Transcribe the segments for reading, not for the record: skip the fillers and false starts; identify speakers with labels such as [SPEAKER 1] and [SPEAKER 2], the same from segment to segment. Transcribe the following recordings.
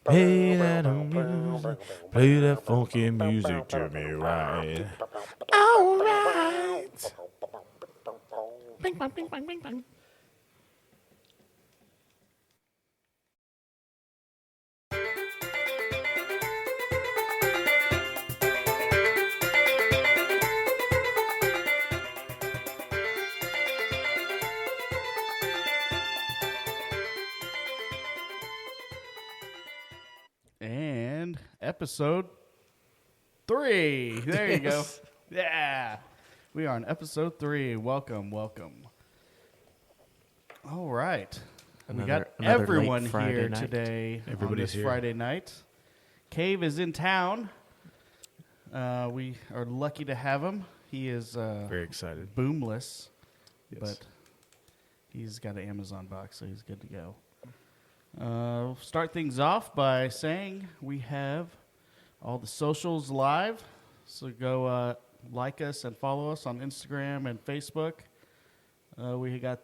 [SPEAKER 1] Play that music, play that funky music to me right. All right. Bing, bang, bing, bang, bing, bang.
[SPEAKER 2] And episode 3. There you go. Yeah. We are on episode 3. Welcome. All right. We got
[SPEAKER 1] Another
[SPEAKER 2] everyone
[SPEAKER 1] late Friday
[SPEAKER 2] here
[SPEAKER 1] night.
[SPEAKER 2] today
[SPEAKER 1] Everybody's
[SPEAKER 2] on this
[SPEAKER 1] here.
[SPEAKER 2] Friday night. Cave is in town. We are lucky to have him. He is
[SPEAKER 1] Very excited.
[SPEAKER 2] boomless,
[SPEAKER 1] Yes.
[SPEAKER 2] but he's got an Amazon box, so he's good to go. We'll start things off by saying we have all the socials live. So go like us and follow us on Instagram and Facebook. We got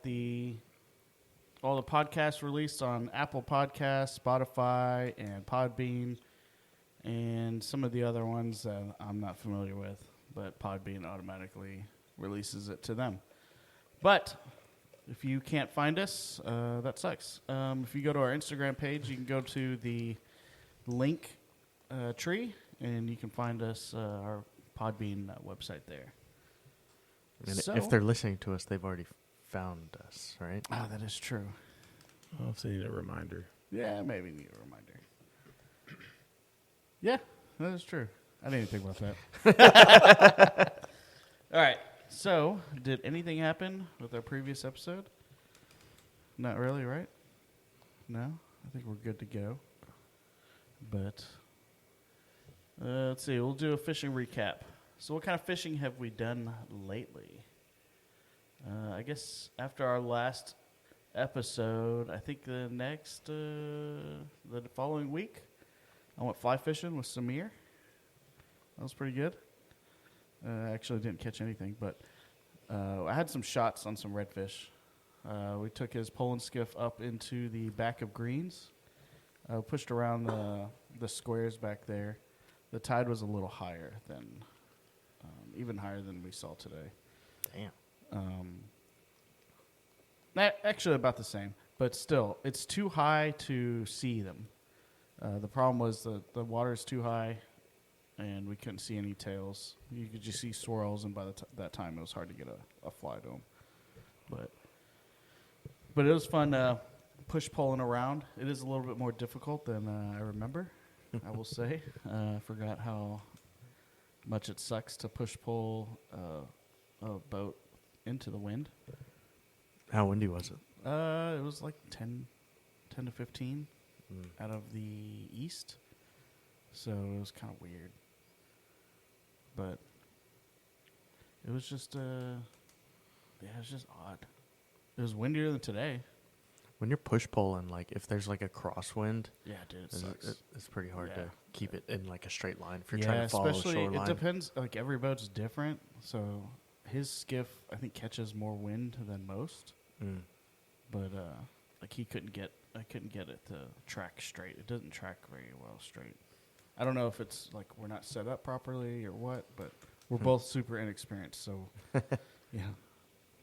[SPEAKER 2] all the podcasts released on Apple Podcasts, Spotify, and Podbean, and some of the other ones that I'm not familiar with, but Podbean automatically releases it to them. But if you can't find us, that sucks. If you go to our Instagram page, you can go to the link tree, and you can find us, our Podbean website there.
[SPEAKER 3] And
[SPEAKER 2] So-
[SPEAKER 3] if they're listening to us, they've already found us, right?
[SPEAKER 2] Ah, that is true.
[SPEAKER 1] Well, if they need a reminder.
[SPEAKER 2] Yeah, maybe need a reminder. Yeah, that is true. I didn't think about that. All right. So, did anything happen with our previous episode? Not really, right? No? I think we're good to go. But, let's see. We'll do a fishing recap. So, what kind of fishing have we done lately? I guess after our last episode, I think the following week, I went fly fishing with Samir. That was pretty good. I actually didn't catch anything, but I had some shots on some redfish. We took his pole and skiff up into the back of greens, pushed around the squares back there. The tide was a little higher than, even higher than we saw today.
[SPEAKER 3] Damn.
[SPEAKER 2] Actually about the same, but still, it's too high to see them. The problem was the water's too high, and we couldn't see any tails. You could just see swirls, and by that time, it was hard to get a fly to them. But it was fun push poling around. It is a little bit more difficult than I remember, I will say. I forgot how much it sucks to push pole a boat into the wind.
[SPEAKER 3] How windy was it?
[SPEAKER 2] It was like 10 to 15 out of the east. So it was kind of weird. But it was just, it was just odd. It was windier than today.
[SPEAKER 3] When you're push poling, like if there's like a crosswind,
[SPEAKER 2] Yeah, dude, it sucks.
[SPEAKER 3] it's pretty hard
[SPEAKER 2] Yeah.
[SPEAKER 3] to keep it in like a straight line if you're
[SPEAKER 2] Yeah,
[SPEAKER 3] trying to follow the
[SPEAKER 2] especially,
[SPEAKER 3] shoreline.
[SPEAKER 2] it depends. Like, every boat's different. So his skiff, I think, catches more wind than most.
[SPEAKER 3] Mm.
[SPEAKER 2] But, like, I couldn't get it to track straight. It doesn't track very well straight. I don't know if it's like we're not set up properly or what, but we're both super inexperienced, so yeah.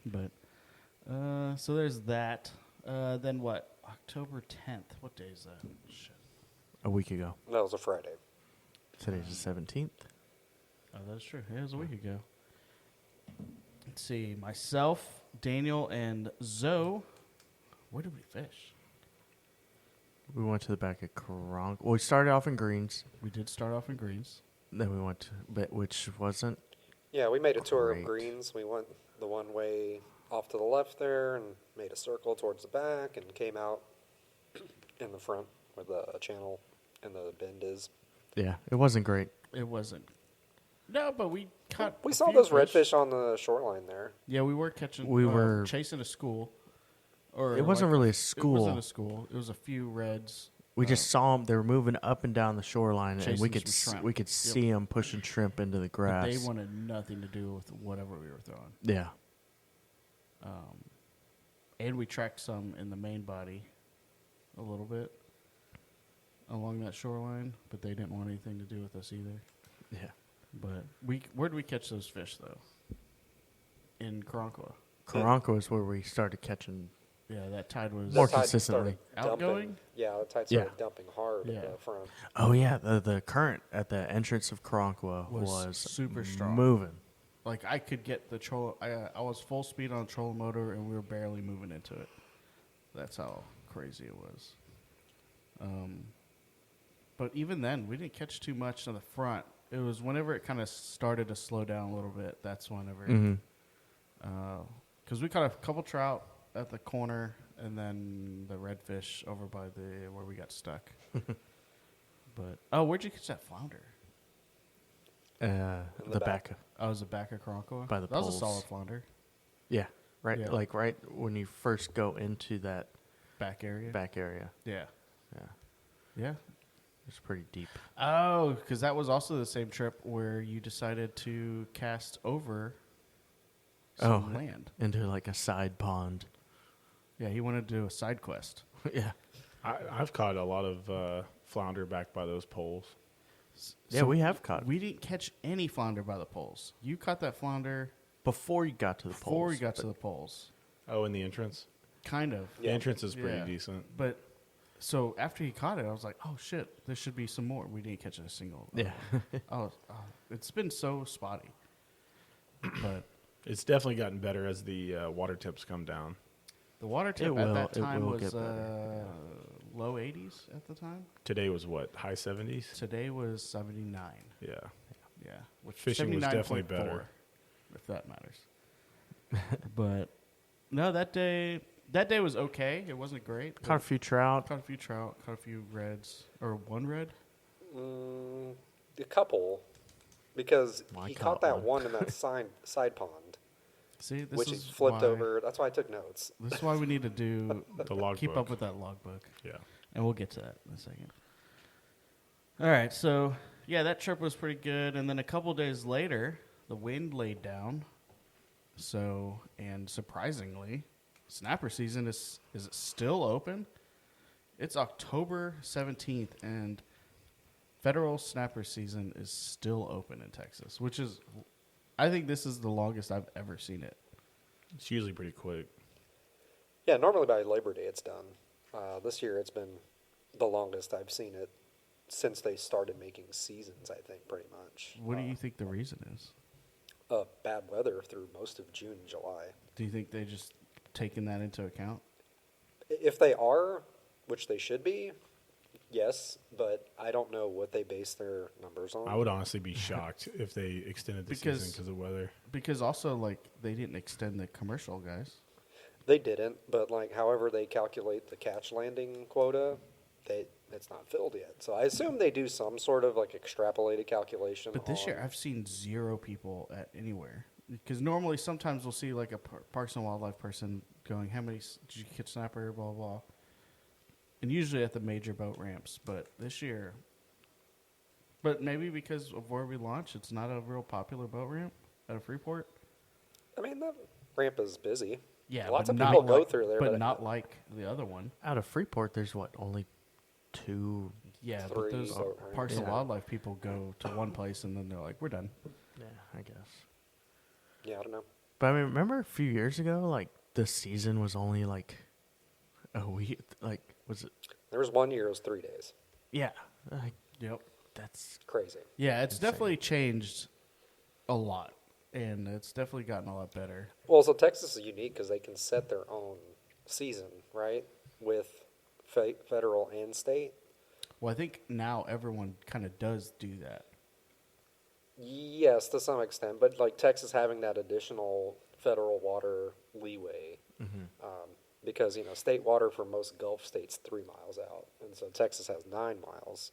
[SPEAKER 2] But so there's that. Then what? October 10th. What day is that? Shit.
[SPEAKER 3] A week ago.
[SPEAKER 4] That was a Friday.
[SPEAKER 3] Today's the 17th.
[SPEAKER 2] Oh, that's true. It was a week ago. Let's see. Myself, Daniel, and Zoe. Where did we fish?
[SPEAKER 3] We went to the back of Kronk. Well, we started off in greens.
[SPEAKER 2] We did start off in greens.
[SPEAKER 3] Then we went to, which wasn't.
[SPEAKER 4] Yeah, we made a tour
[SPEAKER 3] Great.
[SPEAKER 4] of greens. We went the one way off to the left there and made a circle towards the back and came out in the front where the channel and the bend is.
[SPEAKER 3] Yeah, it wasn't great.
[SPEAKER 2] It wasn't. No, but we caught.
[SPEAKER 4] We
[SPEAKER 2] a
[SPEAKER 4] saw
[SPEAKER 2] few
[SPEAKER 4] those
[SPEAKER 2] fish.
[SPEAKER 4] redfish on the shoreline there.
[SPEAKER 2] Yeah, we were catching.
[SPEAKER 3] We were-
[SPEAKER 2] chasing a school. Or
[SPEAKER 3] It wasn't really a school.
[SPEAKER 2] It wasn't a school. It was a few reds.
[SPEAKER 3] We just saw them. They were moving up and down the shoreline, and
[SPEAKER 2] Chasing
[SPEAKER 3] we could
[SPEAKER 2] some shrimp.
[SPEAKER 3] we could
[SPEAKER 2] Yep.
[SPEAKER 3] see them pushing shrimp into the
[SPEAKER 2] But
[SPEAKER 3] grass.
[SPEAKER 2] they wanted nothing to do with whatever we were throwing.
[SPEAKER 3] Yeah,
[SPEAKER 2] And we tracked some in the main body a little bit. along that shoreline, but they didn't want anything to do with us either.
[SPEAKER 3] Yeah.
[SPEAKER 2] But where'd we catch those fish though? In Karankawa.
[SPEAKER 3] Karankawa is where we started catching.
[SPEAKER 2] Yeah, that tide was
[SPEAKER 3] More
[SPEAKER 4] The tide
[SPEAKER 3] consistently.
[SPEAKER 4] started dumping.
[SPEAKER 2] Outgoing?
[SPEAKER 4] Yeah, the tide
[SPEAKER 3] Yeah.
[SPEAKER 4] started dumping hard
[SPEAKER 2] Yeah.
[SPEAKER 4] at the front.
[SPEAKER 3] Oh yeah, the current at the entrance of Karankawa
[SPEAKER 2] Was
[SPEAKER 3] was
[SPEAKER 2] super strong.
[SPEAKER 3] moving.
[SPEAKER 2] Like I could get the troll. I was full speed on the trolling motor, and we were barely moving into it. That's how crazy it was. But even then, we didn't catch too much on the front. It was whenever it kind of started to slow down a little bit. That's whenever, because we caught a couple trout at the corner, and then the redfish over by the where we got stuck. But where'd you catch that flounder?
[SPEAKER 3] The back.
[SPEAKER 2] Oh, it was the back of Karankawa?
[SPEAKER 3] By the
[SPEAKER 2] That was a
[SPEAKER 3] poles.
[SPEAKER 2] solid flounder.
[SPEAKER 3] Yeah. Right.
[SPEAKER 2] Yeah.
[SPEAKER 3] Like right when you first go into that
[SPEAKER 2] Back area?
[SPEAKER 3] back area.
[SPEAKER 2] Yeah.
[SPEAKER 3] Yeah.
[SPEAKER 2] Yeah.
[SPEAKER 3] It's pretty deep.
[SPEAKER 2] Oh, because that was also the same trip where you decided to cast over some land.
[SPEAKER 3] Into like a side pond.
[SPEAKER 2] Yeah, he wanted to do a side quest.
[SPEAKER 3] Yeah.
[SPEAKER 1] I've caught a lot of flounder back by those poles.
[SPEAKER 3] Yeah, we have caught.
[SPEAKER 2] We didn't catch any flounder by the poles. You caught that flounder
[SPEAKER 3] Before you got to the
[SPEAKER 2] before
[SPEAKER 3] poles.
[SPEAKER 2] we got to
[SPEAKER 3] but-
[SPEAKER 2] the poles.
[SPEAKER 1] Oh, in the entrance?
[SPEAKER 2] Kind of.
[SPEAKER 1] The entrance is pretty
[SPEAKER 2] Yeah.
[SPEAKER 1] decent.
[SPEAKER 2] But so after he caught it, I was like, oh shit, there should be some more. We didn't catch a single.
[SPEAKER 3] Yeah.
[SPEAKER 2] It's been so spotty. But
[SPEAKER 1] It's definitely gotten better as the water temps come down.
[SPEAKER 2] the water temp
[SPEAKER 3] will-
[SPEAKER 2] at that
[SPEAKER 3] it
[SPEAKER 2] time
[SPEAKER 3] will
[SPEAKER 2] was
[SPEAKER 3] get better.
[SPEAKER 2] low 80s at the time.
[SPEAKER 1] Today was what, high 70s?
[SPEAKER 2] Today was 79.
[SPEAKER 1] Yeah.
[SPEAKER 2] Yeah, which
[SPEAKER 1] Fishing was definitely
[SPEAKER 2] 79.4,
[SPEAKER 1] better.
[SPEAKER 2] if that matters. But no, that day was okay. It wasn't great.
[SPEAKER 3] Caught a few trout.
[SPEAKER 2] Caught a few trout. Caught a few reds, or one red.
[SPEAKER 4] A couple, because
[SPEAKER 3] Well, I
[SPEAKER 4] he
[SPEAKER 3] caught
[SPEAKER 4] caught that
[SPEAKER 3] one.
[SPEAKER 4] one in that side pond,
[SPEAKER 2] See, this
[SPEAKER 4] which
[SPEAKER 2] is
[SPEAKER 4] is flipped
[SPEAKER 2] why,
[SPEAKER 4] over. That's why I took notes.
[SPEAKER 2] This is why we need to do
[SPEAKER 1] The logbook.
[SPEAKER 2] keep up with that logbook,
[SPEAKER 1] Yeah.
[SPEAKER 2] and we'll get to that in a second. All right, so yeah, that trip was pretty good, and then a couple days later, the wind laid down. So, and surprisingly, snapper season is it still open? It's October 17th, and federal snapper season is still open in Texas, which is, I think this is the longest I've ever seen it.
[SPEAKER 1] It's usually pretty quick.
[SPEAKER 4] Yeah, normally by Labor Day it's done. This year it's been the longest I've seen it since they started making seasons, I think, pretty much.
[SPEAKER 2] What do you think the reason is?
[SPEAKER 4] Bad weather through most of June and July.
[SPEAKER 2] Do you think they just taken that into account?
[SPEAKER 4] If they are, which they should be, yes, but I don't know what they base their numbers on.
[SPEAKER 1] I would honestly be shocked if they extended the
[SPEAKER 2] Because-
[SPEAKER 1] season because of weather.
[SPEAKER 2] Because also, like, they didn't extend the commercial guys.
[SPEAKER 4] They didn't, but like however they calculate the catch landing quota, it's not filled yet. So I assume they do some sort of like extrapolated calculation.
[SPEAKER 2] But this year,
[SPEAKER 4] on-
[SPEAKER 2] I've seen 0 people at anywhere. Because normally, sometimes we'll see like a Parks and Wildlife person going, "How many did you catch snapper?" Blah blah. And usually at the major boat ramps. But this year, but maybe because of where we launch, it's not a real popular boat ramp at a Freeport.
[SPEAKER 4] I mean, that ramp is busy.
[SPEAKER 2] Yeah,
[SPEAKER 4] Lots
[SPEAKER 2] but
[SPEAKER 4] of
[SPEAKER 2] not
[SPEAKER 4] people go
[SPEAKER 2] like-
[SPEAKER 4] through there,
[SPEAKER 2] but
[SPEAKER 4] but
[SPEAKER 2] not like the other one.
[SPEAKER 3] Out of Freeport, there's what, only 2?
[SPEAKER 2] Yeah, but
[SPEAKER 4] Three
[SPEAKER 2] those
[SPEAKER 4] boat
[SPEAKER 2] Parks and
[SPEAKER 3] Yeah.
[SPEAKER 2] Wildlife people go to one place and then they're like, "We're done."
[SPEAKER 3] Yeah, I guess.
[SPEAKER 4] Yeah, I don't know.
[SPEAKER 3] But I mean, remember a few years ago, like the season was only like a week. Like, was it?
[SPEAKER 4] There was one year it was 3 days.
[SPEAKER 3] Yeah. Like,
[SPEAKER 2] Yep.
[SPEAKER 3] that's
[SPEAKER 4] Crazy.
[SPEAKER 2] Yeah, it's definitely changed a lot, and it's definitely gotten a lot better.
[SPEAKER 4] Well, so Texas is unique because they can set their own season, right, with federal and state.
[SPEAKER 2] Well, I think now everyone kind of does do that.
[SPEAKER 4] Yes, to some extent, but like Texas having that additional federal water leeway, because state water for most Gulf states 3 miles out, and so Texas has 9 miles,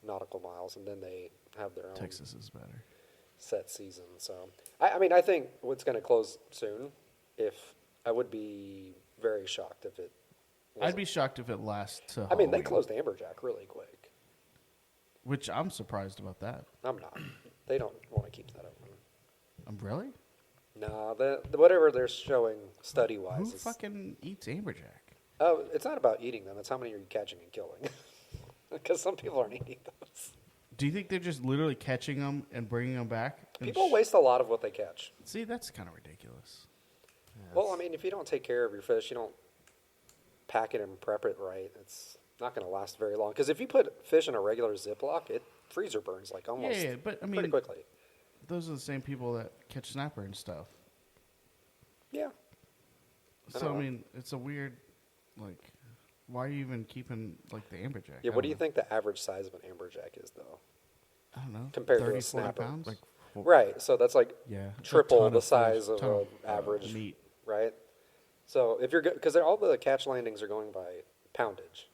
[SPEAKER 4] nautical miles, and then they have their own
[SPEAKER 2] Texas is better.
[SPEAKER 4] set season. So I mean, I think it's going to close soon. If I would be very shocked if it.
[SPEAKER 2] I'd be shocked if it lasts to
[SPEAKER 4] I mean, they
[SPEAKER 2] Halloween,
[SPEAKER 4] closed Amberjack really quick.
[SPEAKER 2] which I'm surprised about that.
[SPEAKER 4] I'm not. They don't want to keep that open.
[SPEAKER 2] Really?
[SPEAKER 4] No, the whatever they're showing study
[SPEAKER 2] Who
[SPEAKER 4] wise.
[SPEAKER 2] fucking eats amberjack?
[SPEAKER 4] Oh, it's not about eating them. It's how many are you catching and killing. because some people aren't eating those.
[SPEAKER 2] Do you think they're just literally catching them and bringing them back? And
[SPEAKER 4] People waste a lot of what they catch.
[SPEAKER 2] See, that's kind of ridiculous.
[SPEAKER 4] Well, I mean, if you don't take care of your fish, you don't pack it and prep it right, it's not going to last very long. Because if you put fish in a regular Ziploc, it freezer burns like almost
[SPEAKER 2] Yeah, but I mean,
[SPEAKER 4] pretty quickly.
[SPEAKER 2] those are the same people that catch snapper and stuff.
[SPEAKER 4] Yeah.
[SPEAKER 2] So
[SPEAKER 4] don't
[SPEAKER 2] I
[SPEAKER 4] know.
[SPEAKER 2] mean, it's a weird, like, why are you even keeping like the amberjack?
[SPEAKER 4] Yeah,
[SPEAKER 2] I
[SPEAKER 4] what do
[SPEAKER 2] don't
[SPEAKER 4] you
[SPEAKER 2] know.
[SPEAKER 4] think the average size of an amberjack is, though?
[SPEAKER 2] I don't know.
[SPEAKER 4] compared to a
[SPEAKER 2] 40
[SPEAKER 4] snapper?
[SPEAKER 2] pounds?
[SPEAKER 3] Like,
[SPEAKER 4] Right, so that's like
[SPEAKER 2] yeah, it's a
[SPEAKER 4] triple
[SPEAKER 2] ton
[SPEAKER 4] the
[SPEAKER 2] of fish,
[SPEAKER 4] size of
[SPEAKER 2] ton
[SPEAKER 4] an average,
[SPEAKER 2] meat.
[SPEAKER 4] right? So if you're because all the catch landings are going by poundage.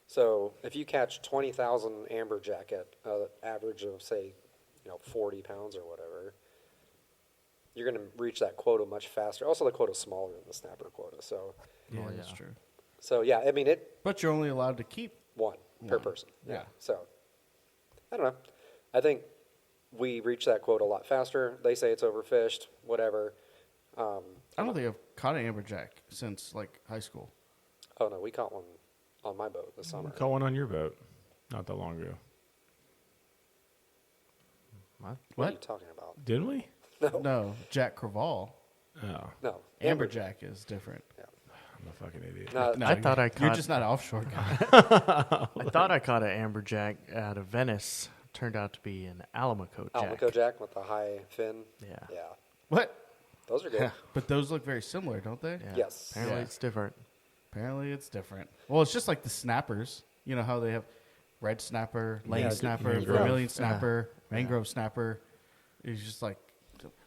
[SPEAKER 4] So if you catch 20,000 amberjack at an average of say, 40 pounds or whatever, you're going to reach that quota much faster. Also, the quota's smaller than the snapper quota. So,
[SPEAKER 2] Yeah,
[SPEAKER 3] Oh,
[SPEAKER 2] that's
[SPEAKER 3] yeah.
[SPEAKER 2] true.
[SPEAKER 4] yeah, I mean
[SPEAKER 2] But you're only allowed to keep.
[SPEAKER 4] one per
[SPEAKER 2] One.
[SPEAKER 4] person.
[SPEAKER 2] Yeah.
[SPEAKER 4] So I don't know. I think we reach that quota a lot faster. They say it's overfished, whatever.
[SPEAKER 2] I don't think I've caught an amberjack since like high school.
[SPEAKER 4] Oh no, we caught one on my boat this summer.
[SPEAKER 1] Caught one on your boat not that long ago.
[SPEAKER 4] What are you
[SPEAKER 2] What?
[SPEAKER 4] talking about?
[SPEAKER 1] Didn't we?
[SPEAKER 2] No, Jack Creval.
[SPEAKER 1] Oh,
[SPEAKER 4] No,
[SPEAKER 2] Amberjack is different.
[SPEAKER 1] I'm a fucking idiot.
[SPEAKER 4] No,
[SPEAKER 2] No,
[SPEAKER 3] I thought I
[SPEAKER 2] You're
[SPEAKER 3] caught-
[SPEAKER 2] just not an offshore guy.
[SPEAKER 3] I thought I caught an amberjack out of Venice. Turned out to be an Alamaco jack.
[SPEAKER 4] Almaco jack with the high fin.
[SPEAKER 3] Yeah.
[SPEAKER 4] Yeah,
[SPEAKER 2] What?
[SPEAKER 4] those are good.
[SPEAKER 2] But those look very similar, don't they?
[SPEAKER 3] Yeah.
[SPEAKER 4] Yes.
[SPEAKER 3] Apparently
[SPEAKER 2] Yeah.
[SPEAKER 3] it's different.
[SPEAKER 2] Apparently, it's different. Well, it's just like the snappers. You know how they have red snapper, lane
[SPEAKER 1] Yeah,
[SPEAKER 2] snapper,
[SPEAKER 1] mangrove.
[SPEAKER 2] vermilion snapper, mangrove snapper. It's just like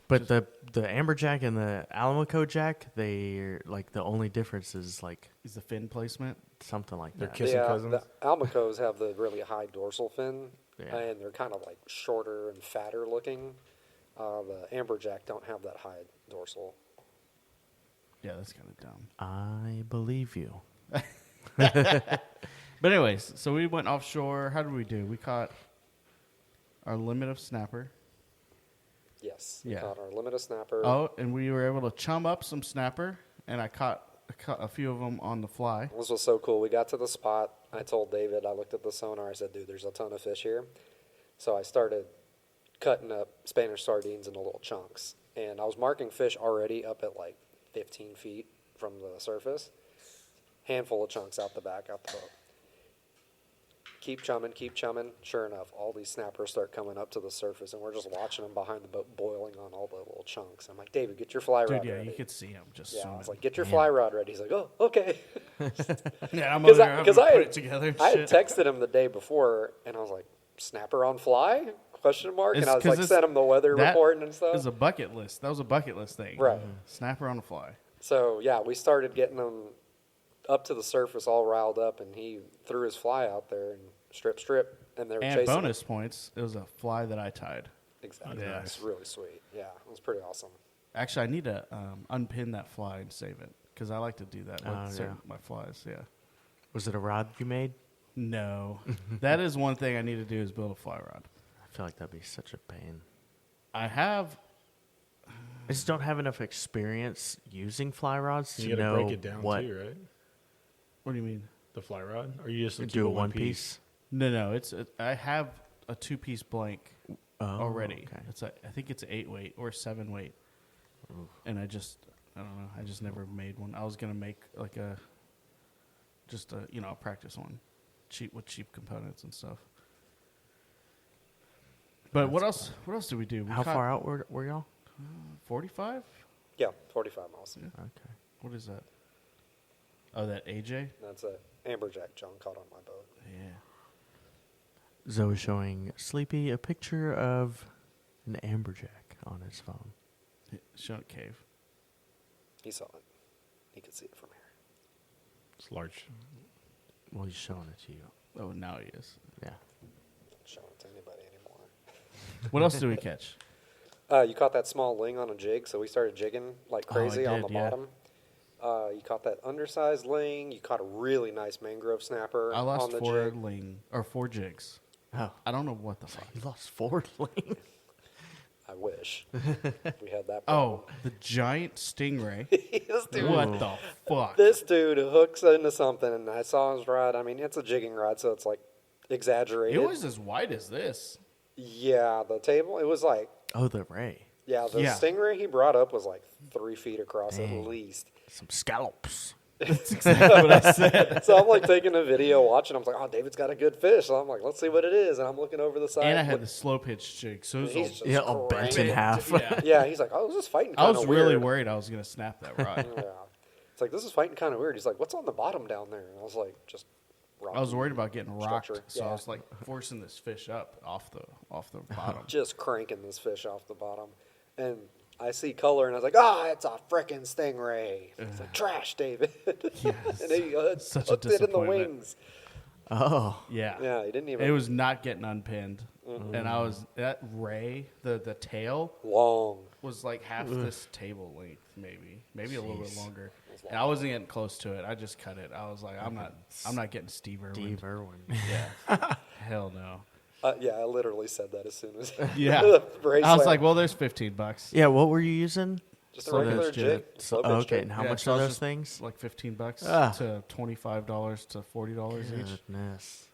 [SPEAKER 3] But the amberjack and the Alamaco jack, they're like the only difference is like
[SPEAKER 2] is the fin placement.
[SPEAKER 3] something like
[SPEAKER 1] They're
[SPEAKER 3] that.
[SPEAKER 1] kissing cousins?
[SPEAKER 4] The Almacos have the really high dorsal fin,
[SPEAKER 3] Yeah.
[SPEAKER 4] and they're kind of like shorter and fatter looking. The amberjack don't have that high dorsal.
[SPEAKER 2] Yeah, that's kind of dumb.
[SPEAKER 3] I believe you.
[SPEAKER 2] But anyways, so we went offshore. How did we do? We caught our limit of snapper.
[SPEAKER 4] Yes, we
[SPEAKER 2] Yeah.
[SPEAKER 4] caught our limit of snapper.
[SPEAKER 2] Oh, and we were able to chum up some snapper, and I caught a few of them on the fly.
[SPEAKER 4] This was so cool. We got to the spot. I told David, I looked at the sonar. I said, dude, there's a ton of fish here. So I started cutting up Spanish sardines into little chunks. And I was marking fish already up at like 15 feet from the surface. Handful of chunks out the back, out the boat. Keep chumming. Sure enough, all these snappers start coming up to the surface, and we're just watching them behind the boat boiling on all the little chunks. I'm like, David, get your fly rod
[SPEAKER 2] Dude, yeah,
[SPEAKER 4] ready.
[SPEAKER 2] you could see them just
[SPEAKER 4] Yeah, I
[SPEAKER 2] swimming.
[SPEAKER 4] was like, get your fly rod ready. He's like, oh, okay.
[SPEAKER 2] Yeah, I'm
[SPEAKER 4] Because
[SPEAKER 2] over there having to put it together. and
[SPEAKER 4] I had
[SPEAKER 2] shit.
[SPEAKER 4] texted him the day before, and I was like, "Snapper on fly?" Question mark. And
[SPEAKER 2] It's
[SPEAKER 4] I was
[SPEAKER 2] 'cause
[SPEAKER 4] like,
[SPEAKER 2] it's-
[SPEAKER 4] sent him the weather
[SPEAKER 2] that
[SPEAKER 4] report and stuff.
[SPEAKER 2] was a bucket list. That was a bucket list thing.
[SPEAKER 4] Right.
[SPEAKER 2] Snapper on the fly.
[SPEAKER 4] So yeah, we started getting him up to the surface, all riled up, and he threw his fly out there and strip, and they were
[SPEAKER 2] And
[SPEAKER 4] chasing.
[SPEAKER 2] bonus points, it was a fly that I tied.
[SPEAKER 4] Exactly.
[SPEAKER 2] Yeah.
[SPEAKER 4] It's really sweet. Yeah, it was pretty awesome.
[SPEAKER 2] Actually, I need to unpin that fly and save it because I like to do that with
[SPEAKER 3] Oh,
[SPEAKER 2] certain,
[SPEAKER 3] yeah.
[SPEAKER 2] my flies. Yeah.
[SPEAKER 3] Was it a rod you made?
[SPEAKER 2] No, that is one thing I need to do is build a fly rod.
[SPEAKER 3] I feel like that'd be such a pain.
[SPEAKER 2] I have.
[SPEAKER 3] I just don't have enough experience using fly rods
[SPEAKER 1] You
[SPEAKER 3] to
[SPEAKER 1] gotta
[SPEAKER 3] know
[SPEAKER 1] break it down
[SPEAKER 3] what
[SPEAKER 1] too, right?
[SPEAKER 2] What do you mean?
[SPEAKER 1] The fly rod, or you just
[SPEAKER 3] do a one piece.
[SPEAKER 2] No. I have a 2-piece blank
[SPEAKER 3] Oh,
[SPEAKER 2] already.
[SPEAKER 3] okay.
[SPEAKER 2] I think it's 8 weight or 7 weight, and I don't know. I just never made one. I was gonna make like a practice one, with cheap components and stuff. But what else? What else did we do? We
[SPEAKER 3] How
[SPEAKER 2] caught
[SPEAKER 3] far out were y'all?
[SPEAKER 2] 45?
[SPEAKER 4] Yeah, 45 miles.
[SPEAKER 3] Okay.
[SPEAKER 2] What is that? Oh, that AJ?
[SPEAKER 4] That's a amberjack John caught on my boat.
[SPEAKER 2] Yeah.
[SPEAKER 3] Zoe showing Sleepy a picture of an amberjack on his phone.
[SPEAKER 2] Show it, Cave.
[SPEAKER 4] He saw it. He could see it from here.
[SPEAKER 1] It's large.
[SPEAKER 3] Well, he's showing it to you.
[SPEAKER 2] Oh, now he is.
[SPEAKER 3] Yeah.
[SPEAKER 4] Not showing it to anybody anymore.
[SPEAKER 2] What else did we catch?
[SPEAKER 4] You caught that small ling on a jig, so we started jigging like
[SPEAKER 2] Oh, I
[SPEAKER 4] crazy on
[SPEAKER 2] did,
[SPEAKER 4] the
[SPEAKER 2] yeah.
[SPEAKER 4] bottom. You caught that undersized ling. You caught a really nice mangrove snapper
[SPEAKER 2] I lost
[SPEAKER 4] on the
[SPEAKER 2] 4
[SPEAKER 4] jig.
[SPEAKER 2] 4 jigs.
[SPEAKER 3] Oh,
[SPEAKER 2] I don't know what the fuck.
[SPEAKER 3] you lost 4 lane.
[SPEAKER 4] I wish we had that.
[SPEAKER 2] Oh,
[SPEAKER 4] problem.
[SPEAKER 2] the giant stingray.
[SPEAKER 4] this dude,
[SPEAKER 2] What the fuck?
[SPEAKER 4] this dude hooks into something, and I saw his rod. I mean, it's a jigging rod, so it's like exaggerated.
[SPEAKER 2] It was as wide as this.
[SPEAKER 4] Yeah, the table, it was like,
[SPEAKER 3] Oh, the ray.
[SPEAKER 4] yeah, the
[SPEAKER 2] Yeah.
[SPEAKER 4] stingray he brought up was like 3 feet across
[SPEAKER 3] Dang.
[SPEAKER 4] at least.
[SPEAKER 3] Some scallops.
[SPEAKER 2] That's exactly what I said.
[SPEAKER 4] So I'm like taking a video, watching. I'm like, oh, David's got a good fish. So I'm like, let's see what it is. And I'm looking over the side.
[SPEAKER 2] And I had the slow pitch jig, so it was
[SPEAKER 4] He's
[SPEAKER 2] all,
[SPEAKER 4] just
[SPEAKER 3] Yeah, all bent in
[SPEAKER 4] cranking.
[SPEAKER 3] half.
[SPEAKER 2] yeah.
[SPEAKER 4] Yeah, he's like, oh, this is fighting
[SPEAKER 2] I
[SPEAKER 4] kind of
[SPEAKER 2] was
[SPEAKER 4] weird.
[SPEAKER 2] really worried I was gonna snap that rod.
[SPEAKER 4] Yeah. It's like, this is fighting kind of weird. He's like, what's on the bottom down there? And I was like, just
[SPEAKER 2] I was worried about getting rocked,
[SPEAKER 4] Structure,
[SPEAKER 2] so I
[SPEAKER 4] yeah.
[SPEAKER 2] was like forcing this fish up off the bottom.
[SPEAKER 4] just cranking this fish off the bottom. And I see color, and I was like, it's a frickin' stingray. It's like, trash, David.
[SPEAKER 2] Yes.
[SPEAKER 4] And he
[SPEAKER 2] Such a
[SPEAKER 4] hooked it in the
[SPEAKER 2] disappointment.
[SPEAKER 4] wings.
[SPEAKER 3] Oh.
[SPEAKER 2] Yeah.
[SPEAKER 4] Yeah, he didn't even.
[SPEAKER 2] It was not getting unpinned, and I was that ray. The tail
[SPEAKER 4] long.
[SPEAKER 2] was like half this table length, maybe a little bit longer. And I wasn't getting close to it. I just cut it. I was like, I'm not getting Steve Irwin.
[SPEAKER 3] Steve Irwin.
[SPEAKER 2] Yeah. Hell no.
[SPEAKER 4] Yeah, I literally said that as soon as.
[SPEAKER 2] Yeah.
[SPEAKER 4] the ray
[SPEAKER 2] I was
[SPEAKER 4] slam.
[SPEAKER 2] like, well, there's $15.
[SPEAKER 3] Yeah, what were you using?
[SPEAKER 4] just a
[SPEAKER 2] so
[SPEAKER 4] regular
[SPEAKER 2] that's
[SPEAKER 4] jig.
[SPEAKER 2] just-
[SPEAKER 4] slow pitch
[SPEAKER 3] Okay,
[SPEAKER 4] jig.
[SPEAKER 3] and how
[SPEAKER 2] Yeah,
[SPEAKER 3] much
[SPEAKER 2] so I
[SPEAKER 3] are
[SPEAKER 2] was
[SPEAKER 3] those
[SPEAKER 2] just
[SPEAKER 3] things?
[SPEAKER 2] Like $15
[SPEAKER 3] Ah.
[SPEAKER 2] to $25 to $40 each.
[SPEAKER 3] Goodness.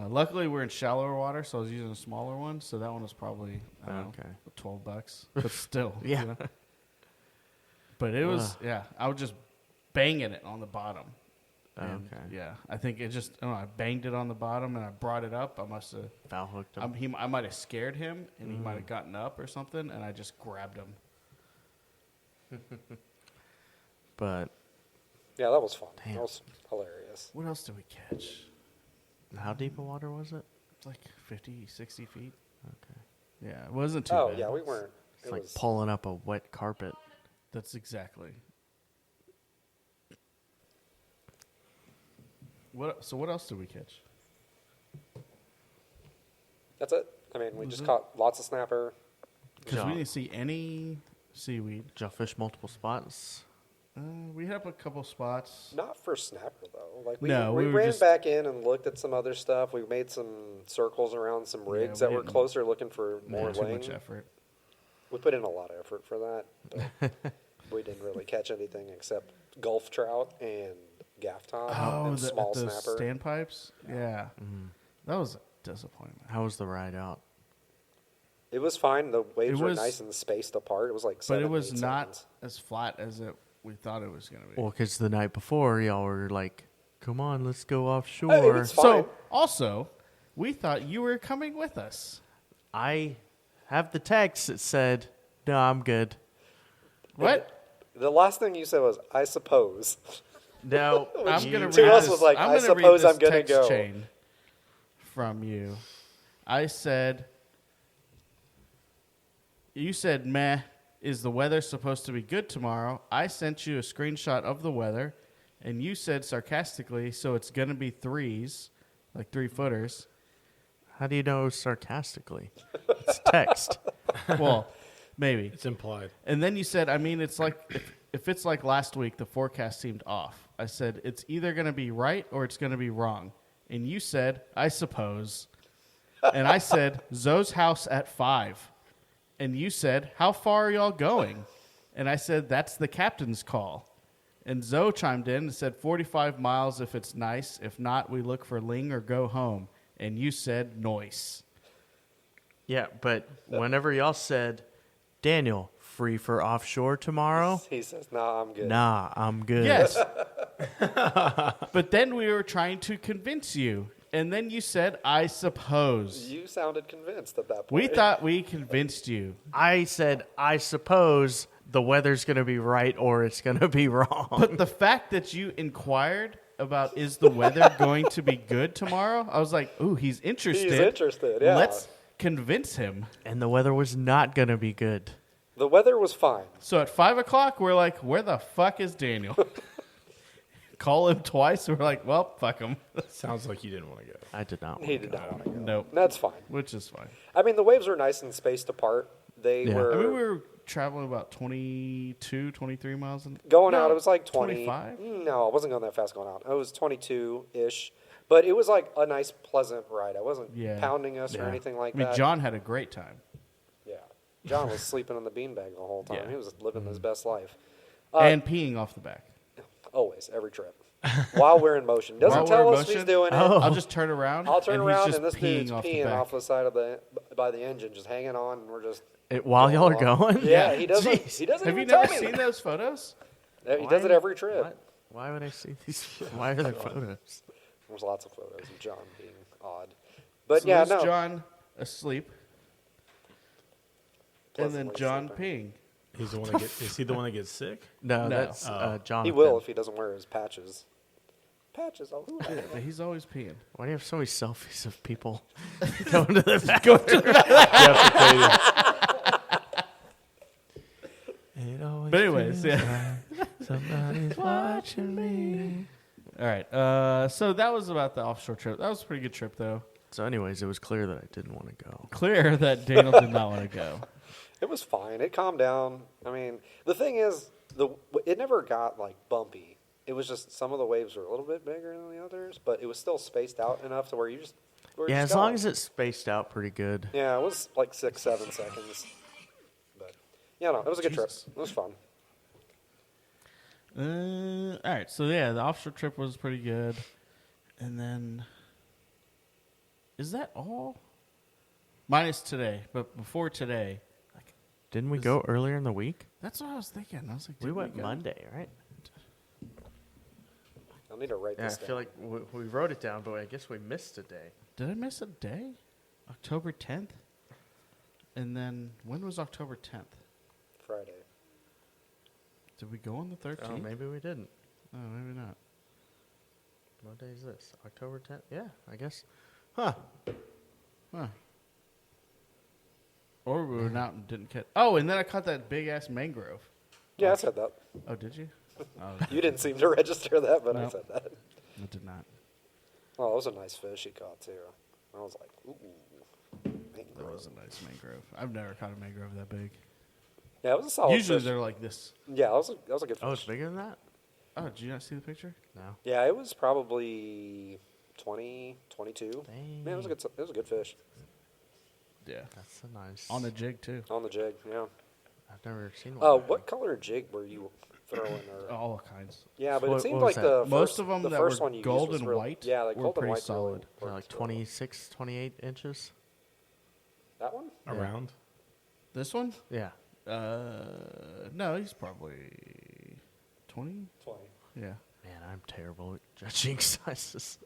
[SPEAKER 2] Luckily, we're in shallower water, so I was using a smaller one. So that one was probably I don't
[SPEAKER 3] Okay.
[SPEAKER 2] know, $12, but still,
[SPEAKER 3] Yeah.
[SPEAKER 2] You know? But it was I was just banging it on the bottom. And,
[SPEAKER 3] Okay.
[SPEAKER 2] Yeah, I think it just I banged it on the bottom and I brought it up. I must have
[SPEAKER 3] Foul hooked him.
[SPEAKER 2] I might have scared him and he might have gotten up or something, and I just grabbed him.
[SPEAKER 3] But
[SPEAKER 4] Yeah, that was fun.
[SPEAKER 3] Damn.
[SPEAKER 4] That was hilarious.
[SPEAKER 2] What else did we catch?
[SPEAKER 3] how deep of water was it?
[SPEAKER 2] It's like 50, 60 feet.
[SPEAKER 3] Okay.
[SPEAKER 2] Yeah, it wasn't too
[SPEAKER 4] Oh,
[SPEAKER 2] bad.
[SPEAKER 4] yeah, we weren't.
[SPEAKER 3] It's
[SPEAKER 4] It
[SPEAKER 3] like
[SPEAKER 4] was,
[SPEAKER 3] pulling up a wet carpet.
[SPEAKER 2] That's exactly. What else did we catch?
[SPEAKER 4] that's it. I mean, we
[SPEAKER 2] Was
[SPEAKER 4] just
[SPEAKER 2] it?
[SPEAKER 4] caught lots of snapper.
[SPEAKER 2] Because
[SPEAKER 3] Yeah.
[SPEAKER 2] we didn't see any seaweed.
[SPEAKER 3] Did y'all fish multiple spots?
[SPEAKER 2] We hit up a couple spots.
[SPEAKER 4] Not for snapper, though. Like we,
[SPEAKER 2] No,
[SPEAKER 4] we
[SPEAKER 2] we were
[SPEAKER 4] ran
[SPEAKER 2] just-
[SPEAKER 4] back in and looked at some other stuff. We made some circles around some rigs
[SPEAKER 2] we
[SPEAKER 4] that were
[SPEAKER 2] didn't-
[SPEAKER 4] closer looking for more
[SPEAKER 2] More too
[SPEAKER 4] laying.
[SPEAKER 2] much effort.
[SPEAKER 4] We put in a lot of effort for that, but we didn't really catch anything except Gulf trout and gaff tom
[SPEAKER 2] Oh,
[SPEAKER 4] and small
[SPEAKER 2] the
[SPEAKER 4] snapper.
[SPEAKER 2] standpipes? Yeah. That was a disappointment.
[SPEAKER 3] How was the ride out?
[SPEAKER 4] It was fine. The waves
[SPEAKER 2] It
[SPEAKER 4] were
[SPEAKER 2] was-
[SPEAKER 4] nice and spaced apart. It was like
[SPEAKER 2] But
[SPEAKER 4] 7,
[SPEAKER 2] it was
[SPEAKER 4] 8
[SPEAKER 2] not
[SPEAKER 4] seconds.
[SPEAKER 2] as flat as we thought it was going to be.
[SPEAKER 3] Well, because the night before, y'all were like, come on, let's go
[SPEAKER 4] Hey,
[SPEAKER 3] offshore.
[SPEAKER 4] it's fine.
[SPEAKER 2] So, also, we thought you were coming with us.
[SPEAKER 3] I have the text that said, no, I'm good.
[SPEAKER 2] What?
[SPEAKER 4] The last thing you said was, I suppose.
[SPEAKER 3] No,
[SPEAKER 2] I'm gonna
[SPEAKER 4] to
[SPEAKER 2] read
[SPEAKER 4] us
[SPEAKER 2] this-
[SPEAKER 4] was like,
[SPEAKER 2] I'm
[SPEAKER 4] I
[SPEAKER 2] gonna read
[SPEAKER 4] suppose
[SPEAKER 2] this
[SPEAKER 4] I'm gonna
[SPEAKER 2] text
[SPEAKER 4] go.
[SPEAKER 2] chain from you. I said, you said, meh, is the weather supposed to be good tomorrow? I sent you a screenshot of the weather, and you said sarcastically, so it's going to be threes, like 3-footers.
[SPEAKER 3] How do you know sarcastically? It's text.
[SPEAKER 2] Well, maybe.
[SPEAKER 1] It's implied.
[SPEAKER 2] And then you said, I mean, it's like, if it's like last week, the forecast seemed off. I said, it's either going to be right or it's going to be wrong. And you said, I suppose. And I said, Zoe's house at 5. And you said, how far are y'all going? And I said, that's the captain's call. And Zoe chimed in and said, 45 miles if it's nice. If not, we look for Ling or go home. And you said, noise.
[SPEAKER 3] Yeah, but whenever y'all said, Daniel, free for offshore tomorrow?
[SPEAKER 4] He says, nah, I'm good.
[SPEAKER 3] Nah, I'm good.
[SPEAKER 2] Yes. But then we were trying to convince you. And then you said, I suppose.
[SPEAKER 4] You sounded convinced at that point.
[SPEAKER 2] We thought we convinced you.
[SPEAKER 3] I said, I suppose the weather's going to be right or it's going to be wrong.
[SPEAKER 2] But the fact that you inquired about is the weather going to be good tomorrow, I was like, ooh, he's interested.
[SPEAKER 4] He's interested, yeah.
[SPEAKER 2] Let's convince him.
[SPEAKER 3] And the weather was not going to be good.
[SPEAKER 4] The weather was fine.
[SPEAKER 2] So at 5 o'clock, we're like, where the fuck is Daniel? Call him twice. We're like, well, fuck him.
[SPEAKER 1] Sounds like you didn't want to go.
[SPEAKER 3] I did not.
[SPEAKER 4] He did not want to go.
[SPEAKER 2] Nope.
[SPEAKER 4] That's fine.
[SPEAKER 2] Which is fine.
[SPEAKER 4] I mean, the waves were nice and spaced apart. They
[SPEAKER 3] Yeah.
[SPEAKER 4] were
[SPEAKER 2] I mean, we were traveling about 22, 23 miles an
[SPEAKER 4] going
[SPEAKER 2] no,
[SPEAKER 4] out. It was like 20.
[SPEAKER 2] 25?
[SPEAKER 4] No, it wasn't going that fast going out. It was 22-ish. But it was like a nice, pleasant ride. I wasn't
[SPEAKER 2] Yeah.
[SPEAKER 4] pounding us or
[SPEAKER 3] Yeah.
[SPEAKER 4] anything like
[SPEAKER 2] I mean,
[SPEAKER 4] that.
[SPEAKER 2] John had a great time.
[SPEAKER 4] Yeah. John was sleeping on the beanbag the whole time.
[SPEAKER 2] Yeah.
[SPEAKER 4] He was living his best life.
[SPEAKER 2] And peeing off the back.
[SPEAKER 4] Always, every trip. while we're in motion. Doesn't
[SPEAKER 2] While
[SPEAKER 4] tell
[SPEAKER 2] we're in
[SPEAKER 4] us if he's
[SPEAKER 2] motion?
[SPEAKER 4] doing it.
[SPEAKER 2] I'll just turn around.
[SPEAKER 4] I'll turn
[SPEAKER 2] and
[SPEAKER 4] around
[SPEAKER 2] he's
[SPEAKER 4] and this
[SPEAKER 2] just
[SPEAKER 4] dude's
[SPEAKER 2] peeing
[SPEAKER 4] peeing
[SPEAKER 2] the
[SPEAKER 4] off
[SPEAKER 2] back.
[SPEAKER 4] the side of by the engine, just hanging on, and we're just.
[SPEAKER 3] While y'all are going?
[SPEAKER 4] Yeah, he doesn't.
[SPEAKER 3] Jeez.
[SPEAKER 4] He doesn't
[SPEAKER 2] Have you
[SPEAKER 4] even tell
[SPEAKER 2] never
[SPEAKER 4] me.
[SPEAKER 2] seen those photos?
[SPEAKER 4] Yeah, he does it every trip.
[SPEAKER 3] What? Why would I see these? Why are there photos?
[SPEAKER 4] There's lots of photos of John being odd, but
[SPEAKER 2] So
[SPEAKER 4] yeah,
[SPEAKER 2] there's
[SPEAKER 4] no.
[SPEAKER 2] John asleep, and then
[SPEAKER 4] Pleasantly
[SPEAKER 2] John
[SPEAKER 4] sleeping.
[SPEAKER 2] peeing.
[SPEAKER 1] He's the one that is he the one that gets sick?
[SPEAKER 3] No,
[SPEAKER 2] No.
[SPEAKER 3] that's Jonathan.
[SPEAKER 4] He will if he doesn't wear his patches. Patches. Oh, who had
[SPEAKER 2] But he's always peeing.
[SPEAKER 3] Why do you have so many selfies of people going to the bathroom?
[SPEAKER 1] It always
[SPEAKER 2] But anyways,
[SPEAKER 1] feels
[SPEAKER 2] yeah.
[SPEAKER 1] like somebody's watching me.
[SPEAKER 2] All right. So that was about the offshore trip. That was a pretty good trip, though.
[SPEAKER 3] So, anyways, it was clear that I didn't want to go.
[SPEAKER 2] Clear that Daniel did not want to go.
[SPEAKER 4] It was fine. It calmed down. I mean, the thing is, it never got like bumpy. It was just some of the waves were a little bit bigger than the others, but it was still spaced out enough to where you just.
[SPEAKER 3] Yeah, as long as it's spaced out pretty good.
[SPEAKER 4] Yeah, it was like 6-7 seconds. But yeah, no, it was a good
[SPEAKER 2] Jesus.
[SPEAKER 4] trip. It was fun.
[SPEAKER 2] All right. So yeah, the offshore trip was pretty good, and then is that all? Minus today, but before today, like
[SPEAKER 3] Didn't we
[SPEAKER 2] Is-
[SPEAKER 3] go earlier in the week?
[SPEAKER 2] that's what I was thinking. I was like,
[SPEAKER 3] We
[SPEAKER 2] did
[SPEAKER 3] went
[SPEAKER 2] go?
[SPEAKER 3] Monday, right?
[SPEAKER 4] I'll need to write
[SPEAKER 3] Yeah, I
[SPEAKER 4] this down.
[SPEAKER 3] feel like we wrote it down, but I guess we missed a day.
[SPEAKER 2] Did I miss a day? October 10th, and then when was October 10th?
[SPEAKER 4] Friday.
[SPEAKER 2] Did we go on the 13th?
[SPEAKER 3] Oh, maybe we didn't.
[SPEAKER 2] Oh, maybe not.
[SPEAKER 3] What day is this? October 10th? Yeah, I guess. Huh.
[SPEAKER 2] Huh. Or we went out and didn't catch. Oh, and then I caught that big ass mangrove.
[SPEAKER 4] Yeah, I said that.
[SPEAKER 2] Oh, did you? Oh,
[SPEAKER 4] You didn't seem to register that, but I
[SPEAKER 2] Nope.
[SPEAKER 4] said that.
[SPEAKER 2] I did not.
[SPEAKER 4] Oh, it was a nice fish he caught too. I was like, ooh.
[SPEAKER 2] That was a nice mangrove. I've never caught a mangrove that big.
[SPEAKER 4] Yeah, it was a solid
[SPEAKER 2] Usually
[SPEAKER 4] fish.
[SPEAKER 2] they're like this.
[SPEAKER 4] Yeah, that was a good fish.
[SPEAKER 3] Oh, it's bigger than that?
[SPEAKER 2] Oh, did you not see the picture?
[SPEAKER 3] No.
[SPEAKER 4] Yeah, it was probably 20, 22.
[SPEAKER 3] Dang.
[SPEAKER 4] Yeah, it was a good fish
[SPEAKER 2] Yeah.
[SPEAKER 3] That's a nice.
[SPEAKER 2] On a jig too.
[SPEAKER 4] on the jig. Yeah.
[SPEAKER 3] I've never seen one.
[SPEAKER 4] Oh,
[SPEAKER 3] that
[SPEAKER 4] what color jig were you throwing? Or
[SPEAKER 2] All kinds.
[SPEAKER 4] yeah, but
[SPEAKER 3] What-
[SPEAKER 4] it seemed
[SPEAKER 3] what was
[SPEAKER 4] like
[SPEAKER 3] that?
[SPEAKER 4] the
[SPEAKER 2] Most
[SPEAKER 4] first,
[SPEAKER 2] of them
[SPEAKER 4] the
[SPEAKER 2] that
[SPEAKER 4] first
[SPEAKER 2] were
[SPEAKER 4] one you used
[SPEAKER 2] gold
[SPEAKER 4] was
[SPEAKER 2] and
[SPEAKER 4] real-
[SPEAKER 2] white
[SPEAKER 4] Yeah, like
[SPEAKER 2] were
[SPEAKER 4] gold and
[SPEAKER 2] pretty
[SPEAKER 4] white
[SPEAKER 2] solid.
[SPEAKER 4] really
[SPEAKER 3] big.
[SPEAKER 4] worked
[SPEAKER 3] Like
[SPEAKER 4] real well.
[SPEAKER 3] 26, 28 inches?
[SPEAKER 4] That one?
[SPEAKER 1] Around.
[SPEAKER 2] This one?
[SPEAKER 3] Yeah.
[SPEAKER 2] No, he's probably 20.
[SPEAKER 4] 20.
[SPEAKER 2] Yeah.
[SPEAKER 3] Man, I'm terrible at judging sizes.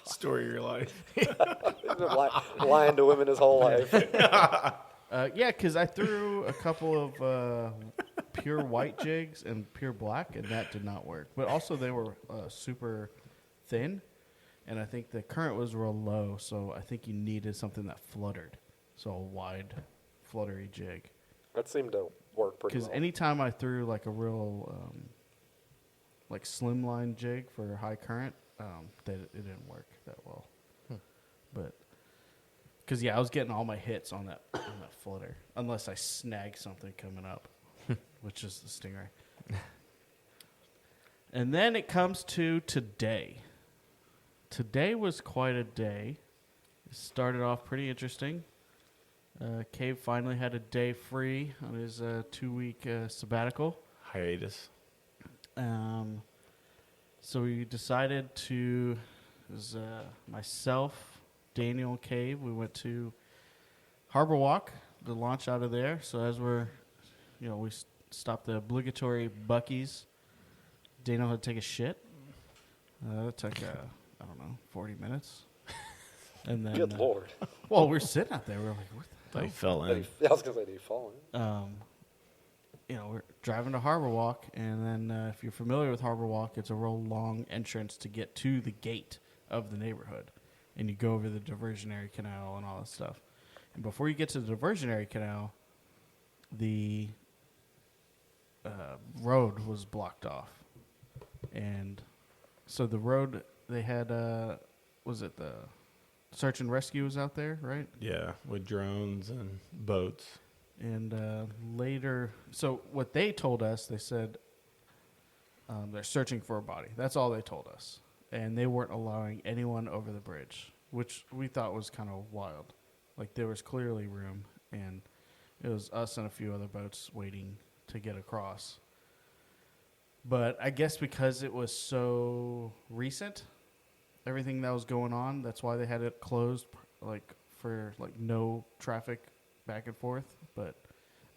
[SPEAKER 1] Story of your life.
[SPEAKER 4] He's been lying to women his whole life.
[SPEAKER 2] Yeah, because I threw a couple of pure white jigs and pure black, and that did not work. But also, they were super thin, and I think the current was real low, so I think you needed something that fluttered. So a wide, fluttery jig.
[SPEAKER 4] That seemed to work pretty
[SPEAKER 2] Because
[SPEAKER 4] well.
[SPEAKER 2] anytime I threw like a real, like slimline jig for high current, it didn't work that well. But because I was getting all my hits on that flutter, unless I snag something coming up, which is the stingray. And then it comes to today. Today was quite a day. It started off pretty interesting. Cave finally had a day free on his 2-week sabbatical.
[SPEAKER 1] Hiatus.
[SPEAKER 2] So we decided to, it was myself, Daniel, and Cave. We went to Harbor Walk to launch out of there. So as we stopped the obligatory Buc-ee's. Daniel had to take a shit. It took, 40 minutes. And then,
[SPEAKER 4] Good Lord.
[SPEAKER 2] well, we're sitting out there. We're like, what the
[SPEAKER 1] They fell
[SPEAKER 4] I
[SPEAKER 1] in.
[SPEAKER 4] was going to say, did he fall in?
[SPEAKER 2] we're driving to Harbor Walk, and then if you're familiar with Harbor Walk, it's a real long entrance to get to the gate of the neighborhood, and you go over the diversionary canal and all that stuff. And before you get to the diversionary canal, the road was blocked off, and so the road they had was it the search and rescue was out there, right?
[SPEAKER 1] Yeah, with drones and boats.
[SPEAKER 2] And later, so what they told us, they said they're searching for a body. That's all they told us. And they weren't allowing anyone over the bridge, which we thought was kind of wild. Like, there was clearly room, and it was us and a few other boats waiting to get across. But I guess because it was so recent, everything that was going on, that's why they had it closed, like for like no traffic back and forth. But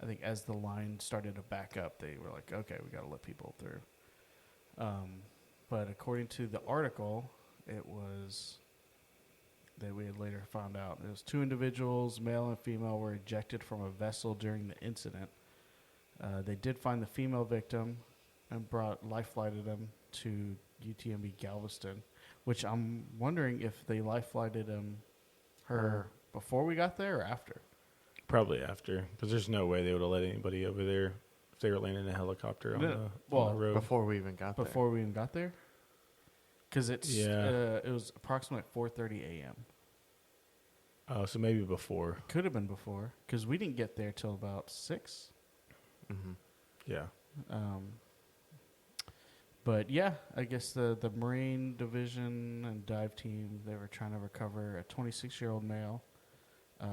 [SPEAKER 2] I think as the line started to back up, they were like, okay, we got to let people through. But according to the article, it was that we had later found out it was 2 individuals, male and female, were ejected from a vessel during the incident. They did find the female victim and life flighted them to UTMB Galveston, which I'm wondering if they life flighted her before we got there or after.
[SPEAKER 1] Probably after, because there's no way they would have let anybody over there if they were landing a helicopter on the road.
[SPEAKER 3] Before we even got there.
[SPEAKER 2] Before we even got there? Because it was approximately 4:30 a.m.
[SPEAKER 1] Oh, so maybe before.
[SPEAKER 2] Could have been before, because we didn't get there till about 6.
[SPEAKER 3] Mm-hmm.
[SPEAKER 1] Yeah.
[SPEAKER 2] But yeah, I guess the Marine Division and dive team, they were trying to recover a 26-year-old male,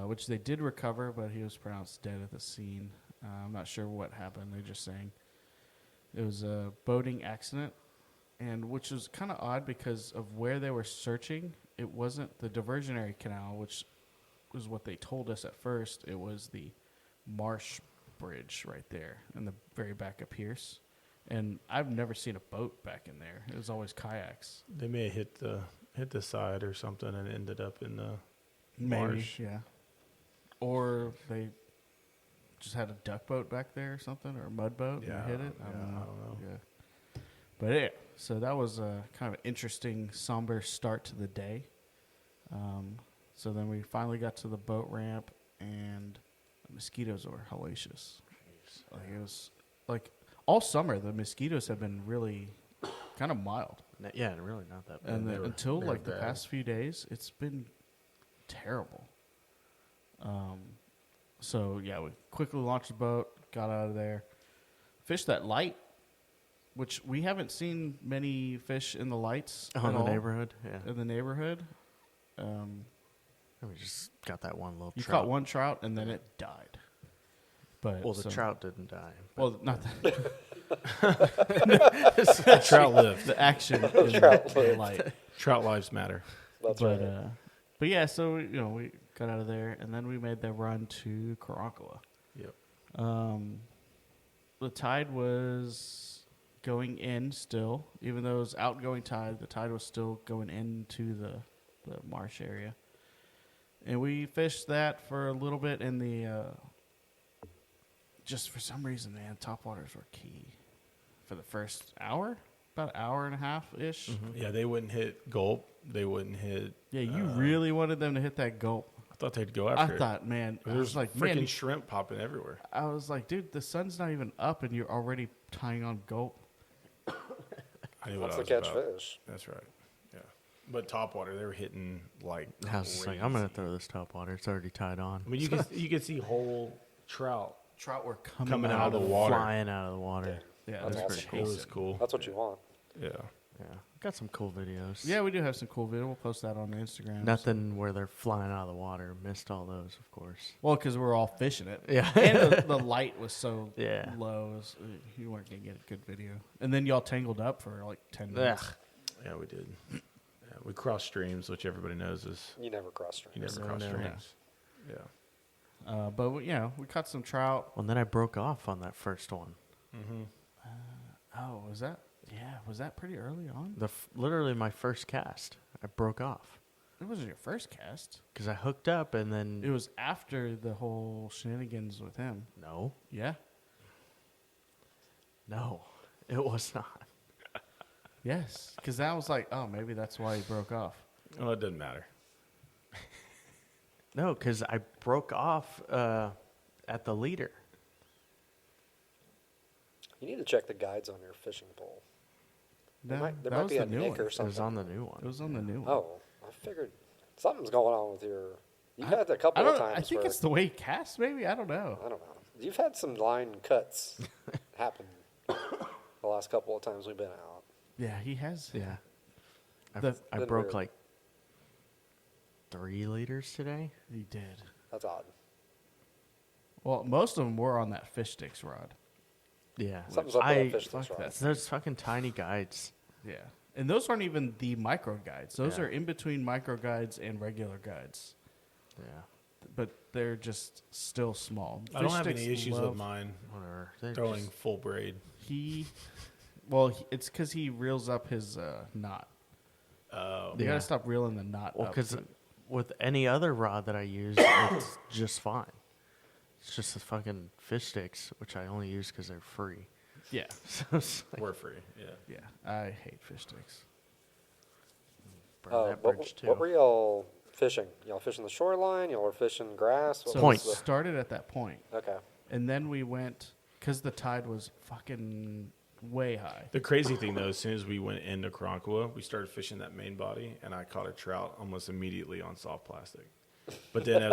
[SPEAKER 2] which they did recover, but he was pronounced dead at the scene. I'm not sure what happened. They're just saying it was a boating accident, and which was kind of odd because of where they were searching. It wasn't the diversionary canal, which was what they told us at first. It was the marsh bridge right there in the very back of Pierce. And I've never seen a boat back in there. It was always kayaks.
[SPEAKER 1] They may have hit the side or something and ended up in the
[SPEAKER 2] Maybe,
[SPEAKER 1] marsh.
[SPEAKER 2] yeah. Or they just had a duck boat back there or something, or a mud boat and hit it. I don't know. Yeah. But yeah, so that was a kind of interesting, somber start to the day. So then we finally got to the boat ramp, and the mosquitoes were hellacious. Like it was like all summer, the mosquitoes have been really kind of mild.
[SPEAKER 3] Yeah, really not that bad.
[SPEAKER 2] And then until
[SPEAKER 1] they
[SPEAKER 2] like
[SPEAKER 1] were
[SPEAKER 2] the
[SPEAKER 1] bad.
[SPEAKER 2] past few days, it's been terrible. So yeah, we quickly launched the boat, got out of there, fished that light, which we haven't seen many fish in the lights
[SPEAKER 3] in
[SPEAKER 2] at
[SPEAKER 3] the
[SPEAKER 2] all
[SPEAKER 3] neighborhood, yeah.
[SPEAKER 2] in the neighborhood.
[SPEAKER 3] We just got that one little
[SPEAKER 2] You
[SPEAKER 3] trout.
[SPEAKER 2] caught one trout and then it died. But
[SPEAKER 3] Well, the trout didn't die.
[SPEAKER 2] Well, not that.
[SPEAKER 1] Trout lived.
[SPEAKER 2] The action in
[SPEAKER 4] Trout
[SPEAKER 2] the
[SPEAKER 4] lived.
[SPEAKER 2] light.
[SPEAKER 1] Trout lives matter.
[SPEAKER 4] That's
[SPEAKER 2] but
[SPEAKER 4] right.
[SPEAKER 2] but yeah, so we got out of there and then we made the run to Karankawa.
[SPEAKER 1] Yep.
[SPEAKER 2] The tide was going in still, even though it was outgoing tide. The tide was still going into the marsh area, and we fished that for a little bit in the. Just for some reason, man, topwaters were key for the first hour, about an hour and a half ish.
[SPEAKER 1] Yeah, they wouldn't hit gulp. They wouldn't hit.
[SPEAKER 2] Yeah, you really wanted them to hit that gulp.
[SPEAKER 1] I thought they'd go
[SPEAKER 2] I
[SPEAKER 1] after it.
[SPEAKER 2] thought, man, I
[SPEAKER 1] There's
[SPEAKER 2] was like,
[SPEAKER 1] freaking
[SPEAKER 2] man,
[SPEAKER 1] shrimp popping everywhere.
[SPEAKER 2] I was like, dude, the sun's not even up, and you're already tying on gulp.
[SPEAKER 1] I knew what
[SPEAKER 4] That's
[SPEAKER 1] I
[SPEAKER 4] to
[SPEAKER 1] was
[SPEAKER 4] catch
[SPEAKER 1] about.
[SPEAKER 4] fish.
[SPEAKER 1] That's right. Yeah, but topwater, they were hitting like.
[SPEAKER 3] I was just like, I'm going to
[SPEAKER 1] crazy.
[SPEAKER 3] throw this top water. It's already tied on.
[SPEAKER 1] I mean, you could see whole trout
[SPEAKER 2] Trout were
[SPEAKER 1] coming out of the water.
[SPEAKER 3] Flying out of the water.
[SPEAKER 2] Yeah,
[SPEAKER 4] That's
[SPEAKER 2] it was
[SPEAKER 4] awesome.
[SPEAKER 1] It was
[SPEAKER 2] chasing.
[SPEAKER 1] cool.
[SPEAKER 4] That's what you want.
[SPEAKER 1] Yeah.
[SPEAKER 3] Yeah. Got some cool videos.
[SPEAKER 2] Yeah, we do have some cool video. We'll post that on the Instagram.
[SPEAKER 3] Nothing where they're flying out of the water. Missed all those, of course.
[SPEAKER 2] Well, because we're all fishing it.
[SPEAKER 3] Yeah.
[SPEAKER 2] And the light was so
[SPEAKER 3] Yeah.
[SPEAKER 2] low. You weren't going to get a good video. And then y'all tangled up for like 10 minutes.
[SPEAKER 3] Ugh.
[SPEAKER 1] Yeah, we did. Yeah, we crossed streams, which everybody knows is
[SPEAKER 4] You never cross streams.
[SPEAKER 1] you never
[SPEAKER 3] No,
[SPEAKER 1] cross
[SPEAKER 3] no.
[SPEAKER 1] streams. Yeah.
[SPEAKER 2] But, we caught some trout.
[SPEAKER 3] Well, and then I broke off on that first one.
[SPEAKER 2] Oh, was that? Yeah, was that pretty early on?
[SPEAKER 3] Literally my first cast. I broke off.
[SPEAKER 2] It wasn't your first cast.
[SPEAKER 3] Because I hooked up and then...
[SPEAKER 2] It was after the whole shenanigans with him.
[SPEAKER 3] No.
[SPEAKER 2] Yeah?
[SPEAKER 3] No. It was not.
[SPEAKER 2] Yes. Because I was like, oh, maybe that's why he broke off.
[SPEAKER 1] Well, it doesn't matter.
[SPEAKER 3] No, because I broke off at the leader.
[SPEAKER 4] You need to check the guides on your fishing pole. There
[SPEAKER 2] No,
[SPEAKER 4] might
[SPEAKER 2] that
[SPEAKER 4] be
[SPEAKER 2] was
[SPEAKER 4] a
[SPEAKER 2] the new
[SPEAKER 4] nick
[SPEAKER 2] one.
[SPEAKER 4] or
[SPEAKER 3] It was
[SPEAKER 4] something.
[SPEAKER 3] on the new one.
[SPEAKER 2] It was on the new one.
[SPEAKER 4] Oh, I figured something's going on with your. You've had a couple of times.
[SPEAKER 2] I think
[SPEAKER 4] where,
[SPEAKER 2] it's the way he casts, maybe. I don't know.
[SPEAKER 4] I don't know. You've had some line cuts happen the last couple of times we've been out.
[SPEAKER 2] Yeah, he has.
[SPEAKER 3] Yeah. I
[SPEAKER 2] The-
[SPEAKER 3] I
[SPEAKER 4] Then
[SPEAKER 3] broke
[SPEAKER 4] we're-
[SPEAKER 3] like 3 liters today.
[SPEAKER 2] He did.
[SPEAKER 4] That's odd.
[SPEAKER 2] Well, most of them were on that fish sticks rod.
[SPEAKER 3] Yeah.
[SPEAKER 4] Something's up with that
[SPEAKER 3] I
[SPEAKER 4] fish that's
[SPEAKER 2] fuck
[SPEAKER 4] right.
[SPEAKER 2] that.
[SPEAKER 3] Those fucking tiny guides.
[SPEAKER 2] Yeah. And those aren't even the micro guides. Those
[SPEAKER 3] Yeah.
[SPEAKER 2] are in between micro guides and regular guides.
[SPEAKER 3] Yeah.
[SPEAKER 2] But they're just still small.
[SPEAKER 1] I don't
[SPEAKER 2] Fish
[SPEAKER 1] have any
[SPEAKER 2] sticks
[SPEAKER 1] issues
[SPEAKER 2] love-
[SPEAKER 1] with mine
[SPEAKER 3] Whatever. They're
[SPEAKER 1] throwing
[SPEAKER 3] just-
[SPEAKER 1] full braid.
[SPEAKER 2] It's because he reels up his knot.
[SPEAKER 1] Oh,
[SPEAKER 2] You
[SPEAKER 3] Yeah.
[SPEAKER 2] gotta stop reeling the knot
[SPEAKER 3] Well,
[SPEAKER 2] up.
[SPEAKER 3] because
[SPEAKER 2] too.
[SPEAKER 3] with any other rod that I use, it's just fine. It's just the fucking fish sticks, which I only use because they're free.
[SPEAKER 2] Yeah.
[SPEAKER 3] So it's like,
[SPEAKER 1] we're free. Yeah.
[SPEAKER 2] Yeah. I hate fish sticks.
[SPEAKER 3] burn that bridge too.
[SPEAKER 4] What were y'all fishing? Y'all fishing the shoreline? Y'all were fishing grass? What
[SPEAKER 2] So
[SPEAKER 3] Points.
[SPEAKER 2] we started at that point.
[SPEAKER 4] Okay.
[SPEAKER 2] And then we went, because the tide was fucking way high.
[SPEAKER 1] The crazy thing though, as soon as we went into Karankawa, we started fishing that main body, and I caught a trout almost immediately on soft plastic. But then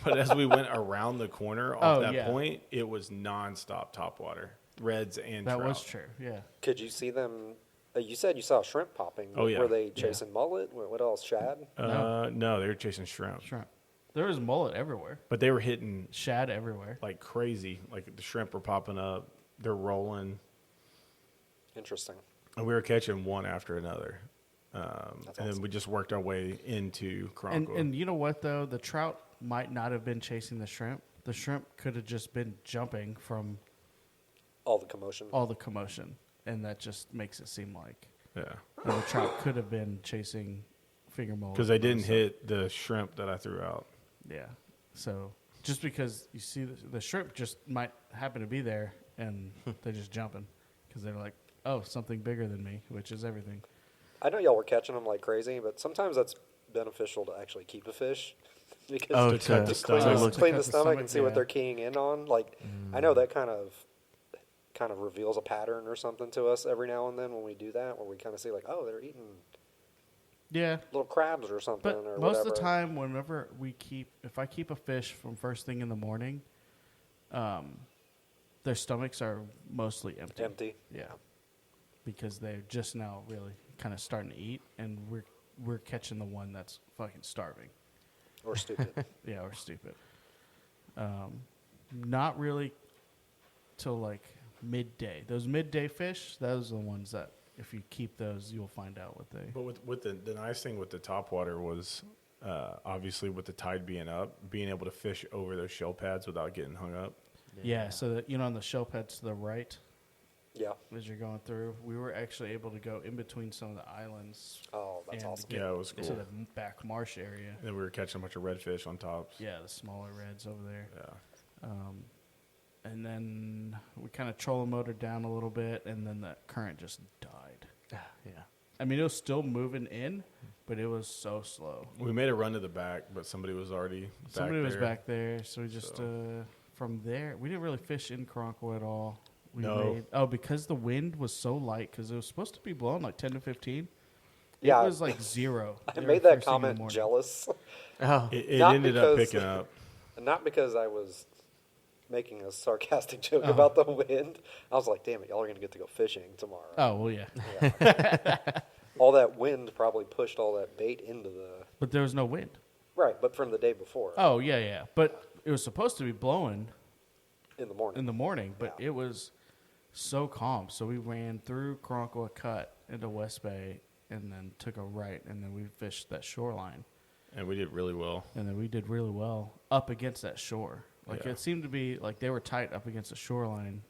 [SPEAKER 1] as we went around the corner off
[SPEAKER 2] Oh,
[SPEAKER 1] that
[SPEAKER 2] yeah.
[SPEAKER 1] point, it was nonstop topwater, reds and
[SPEAKER 2] That
[SPEAKER 1] trout.
[SPEAKER 2] was true, yeah.
[SPEAKER 4] Could you see them? You said you saw shrimp popping.
[SPEAKER 1] Oh, yeah.
[SPEAKER 4] Were they chasing mullet? What else? Shad?
[SPEAKER 1] No, they were chasing shrimp,
[SPEAKER 2] Shrimp. There was mullet everywhere.
[SPEAKER 1] but they were hitting
[SPEAKER 2] Shad everywhere.
[SPEAKER 1] like crazy. Like the shrimp were popping up, they're rolling,
[SPEAKER 4] Interesting.
[SPEAKER 1] and we were catching one after another.
[SPEAKER 4] That's
[SPEAKER 1] And then
[SPEAKER 4] awesome.
[SPEAKER 1] we just worked our way into
[SPEAKER 2] And
[SPEAKER 1] Karankawa.
[SPEAKER 2] you know what, though? The trout might not have been chasing the shrimp. The shrimp could have just been jumping from
[SPEAKER 4] All the commotion.
[SPEAKER 2] all the commotion. And that just makes it seem like
[SPEAKER 1] Yeah,
[SPEAKER 2] the trout could have been chasing finger mullet.
[SPEAKER 1] because they didn't hit the shrimp that I threw out.
[SPEAKER 2] Yeah. So just because you see the shrimp just might happen to be there and they're just jumping because they're like, oh, something bigger than me, which is everything.
[SPEAKER 4] I know y'all were catching them like crazy, but sometimes that's beneficial to actually keep a fish because
[SPEAKER 3] Oh,
[SPEAKER 1] To cut the
[SPEAKER 3] to
[SPEAKER 4] clean,
[SPEAKER 1] stomach.
[SPEAKER 3] look-
[SPEAKER 4] clean
[SPEAKER 2] cut
[SPEAKER 4] the
[SPEAKER 2] the
[SPEAKER 4] stomach
[SPEAKER 2] stomach,
[SPEAKER 4] and see what
[SPEAKER 2] yeah.
[SPEAKER 4] they're keying in on. Like, I know that kind of reveals a pattern or something to us every now and then when we do that, where we kind of see like, oh, they're eating
[SPEAKER 2] Yeah.
[SPEAKER 4] little crabs or something.
[SPEAKER 2] But
[SPEAKER 4] or
[SPEAKER 2] most
[SPEAKER 4] whatever.
[SPEAKER 2] of the time, whenever if I keep a fish from first thing in the morning, their stomachs are mostly empty.
[SPEAKER 4] empty.
[SPEAKER 2] Yeah. Because they're just now really kind of starting to eat, and we're catching the one that's fucking starving.
[SPEAKER 4] Or stupid.
[SPEAKER 2] Yeah, or stupid. Not really till like midday. Those midday fish, those are the ones that if you keep those, you'll find out what they.
[SPEAKER 1] But with the nice thing with the topwater was obviously with the tide being up, being able to fish over those shell pads without getting hung up.
[SPEAKER 2] Yeah, so that on the shell pads to the right,
[SPEAKER 4] Yeah.
[SPEAKER 2] as you're going through, we were actually able to go in between some of the islands.
[SPEAKER 4] Oh, that's
[SPEAKER 2] and
[SPEAKER 4] awesome.
[SPEAKER 2] get
[SPEAKER 1] Yeah, it was
[SPEAKER 2] to
[SPEAKER 1] cool.
[SPEAKER 2] the back marsh area.
[SPEAKER 1] And then we were catching a bunch of redfish on tops.
[SPEAKER 2] Yeah, the smaller reds over there.
[SPEAKER 1] Yeah.
[SPEAKER 2] And then we kind of trolling motored down a little bit, and then the current just died.
[SPEAKER 3] Yeah.
[SPEAKER 2] I mean, it was still moving in, but it was so slow.
[SPEAKER 1] We made a run to the back, but somebody was already
[SPEAKER 2] Somebody
[SPEAKER 1] back
[SPEAKER 2] was
[SPEAKER 1] there.
[SPEAKER 2] back there, so we just from there we didn't really fish in Karankawa at all.
[SPEAKER 1] No.
[SPEAKER 2] Because the wind was so light, because it was supposed to be blowing like 10 to 15.
[SPEAKER 4] Yeah.
[SPEAKER 2] It was like zero.
[SPEAKER 4] I
[SPEAKER 2] There
[SPEAKER 4] made
[SPEAKER 2] first
[SPEAKER 4] that
[SPEAKER 2] thing in the
[SPEAKER 4] comment
[SPEAKER 2] morning.
[SPEAKER 4] jealous.
[SPEAKER 3] Oh,
[SPEAKER 1] It
[SPEAKER 4] Not
[SPEAKER 1] ended up
[SPEAKER 4] because-
[SPEAKER 1] picking up.
[SPEAKER 4] Not because I was making a sarcastic joke
[SPEAKER 2] Oh.
[SPEAKER 4] about the wind. I was like, damn it, y'all are going to get to go fishing tomorrow.
[SPEAKER 2] Oh well, yeah,
[SPEAKER 4] Yeah. All that wind probably pushed all that bait into the.
[SPEAKER 2] but there was no wind.
[SPEAKER 4] Right, but from the day before
[SPEAKER 2] Oh yeah. But it was supposed to be blowing
[SPEAKER 4] in the morning.
[SPEAKER 2] in the morning, but
[SPEAKER 4] Yeah.
[SPEAKER 2] it was so calm. So we ran through Karankawa Cut into West Bay, and then took a right, and then we fished that shoreline.
[SPEAKER 1] And we did really well.
[SPEAKER 2] And then we did really well up against that shore. Like
[SPEAKER 1] Yeah.
[SPEAKER 2] it seemed to be like they were tight up against the shoreline,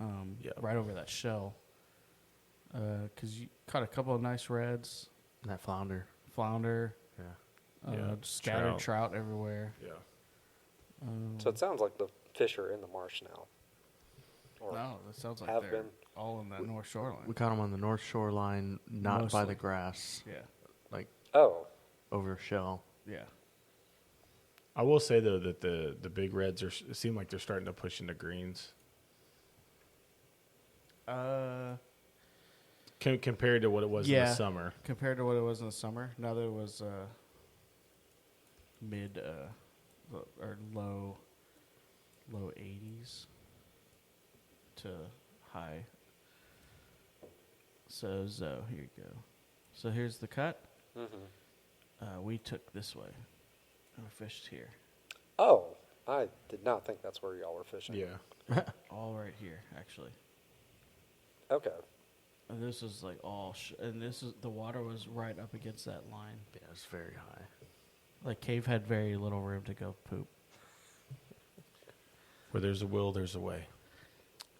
[SPEAKER 1] Yeah.
[SPEAKER 2] right over that shell. Because you caught a couple of nice reds,
[SPEAKER 3] that flounder.
[SPEAKER 2] flounder,
[SPEAKER 3] Yeah.
[SPEAKER 1] Yeah,
[SPEAKER 2] scattered trout everywhere.
[SPEAKER 1] Yeah.
[SPEAKER 4] So it sounds like the fish are in the marsh now. Or
[SPEAKER 2] No, that sounds like
[SPEAKER 4] have
[SPEAKER 2] they're
[SPEAKER 4] been.
[SPEAKER 2] all in that north shoreline.
[SPEAKER 3] We caught them on the north shoreline, not by
[SPEAKER 2] Mostly.
[SPEAKER 3] the grass,
[SPEAKER 2] Yeah,
[SPEAKER 3] like
[SPEAKER 4] Oh,
[SPEAKER 3] over shell.
[SPEAKER 2] yeah.
[SPEAKER 1] I will say though that the big reds it seem like they're starting to push into greens compared to what it was in
[SPEAKER 2] Yeah.
[SPEAKER 1] the summer.
[SPEAKER 2] Compared to what it was in the summer, now there was mid or low 80s to high. So here you go. So here's the cut. We took this way. And we fished here.
[SPEAKER 4] oh, I did not think that's where y'all were fishing.
[SPEAKER 1] Yeah.
[SPEAKER 2] All right here, actually.
[SPEAKER 4] Okay.
[SPEAKER 2] And this is like and this is the water was right up against that line.
[SPEAKER 3] Yeah, it's very high.
[SPEAKER 2] Like Cave had very little room to go poop.
[SPEAKER 1] Where there's a will, there's a way.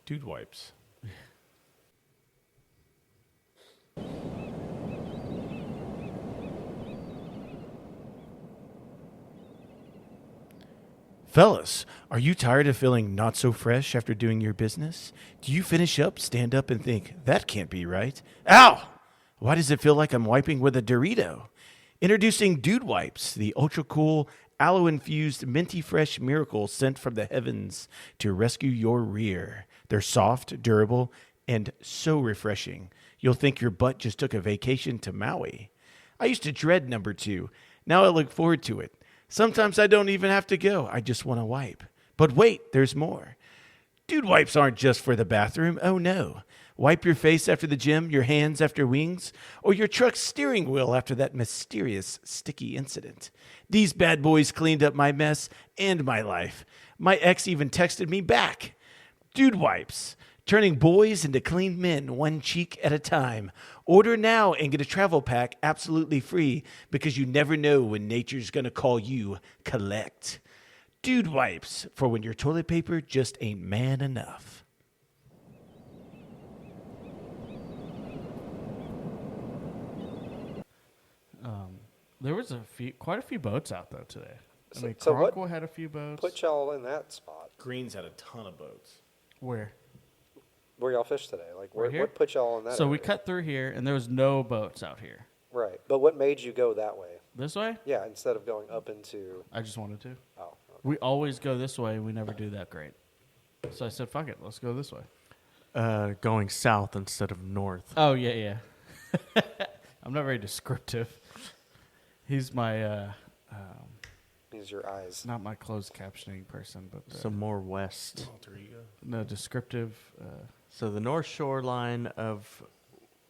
[SPEAKER 1] Dude wipes. Fellas, are you tired of feeling not so fresh after doing your business? Do you finish up, stand up, and think, that can't be right? Ow! Why does it feel like I'm wiping with a Dorito? Introducing Dude Wipes, the ultra cool, aloe infused, minty fresh miracle sent from the heavens to rescue your rear. They're soft, durable, and so refreshing. You'll think your butt just took a vacation to Maui. I used to dread number 2. Now I look forward to it. Sometimes I don't even have to go. I just want to wipe. But wait, there's more. Dude wipes aren't just for the bathroom. Oh, no. Wipe your face after the gym, your hands after wings, or your truck's steering wheel after that mysterious sticky incident. These bad boys cleaned up my mess and my life. My ex even texted me back. Dude wipes. Turning boys into clean men one cheek at a time. Order now and get a travel pack absolutely free because you never know when nature's going to call you collect. Dude wipes for when your toilet paper just ain't man enough.
[SPEAKER 2] There was quite a few boats out though today. I mean,
[SPEAKER 4] So what
[SPEAKER 2] Cronquo had a few boats.
[SPEAKER 4] put y'all in that spot?
[SPEAKER 1] Greens had a ton of boats.
[SPEAKER 2] Where?
[SPEAKER 4] Where y'all fish today? Like,
[SPEAKER 2] Right here?
[SPEAKER 4] what put y'all in that?
[SPEAKER 2] So we
[SPEAKER 4] area?
[SPEAKER 2] cut through here, and there was no boats out here.
[SPEAKER 4] Right, but what made you go that way?
[SPEAKER 2] This way?
[SPEAKER 4] Yeah, instead of going up into.
[SPEAKER 2] I just wanted to.
[SPEAKER 4] Oh, okay.
[SPEAKER 2] We always go this way. We never do that great. So I said, "Fuck it, let's go this way."
[SPEAKER 3] Going south instead of north.
[SPEAKER 2] Oh yeah. I'm not very descriptive. He's my
[SPEAKER 4] Use your eyes.
[SPEAKER 2] not my closed captioning person, but
[SPEAKER 3] Some more west.
[SPEAKER 1] Alter ego.
[SPEAKER 2] no descriptive.
[SPEAKER 3] So the north shoreline of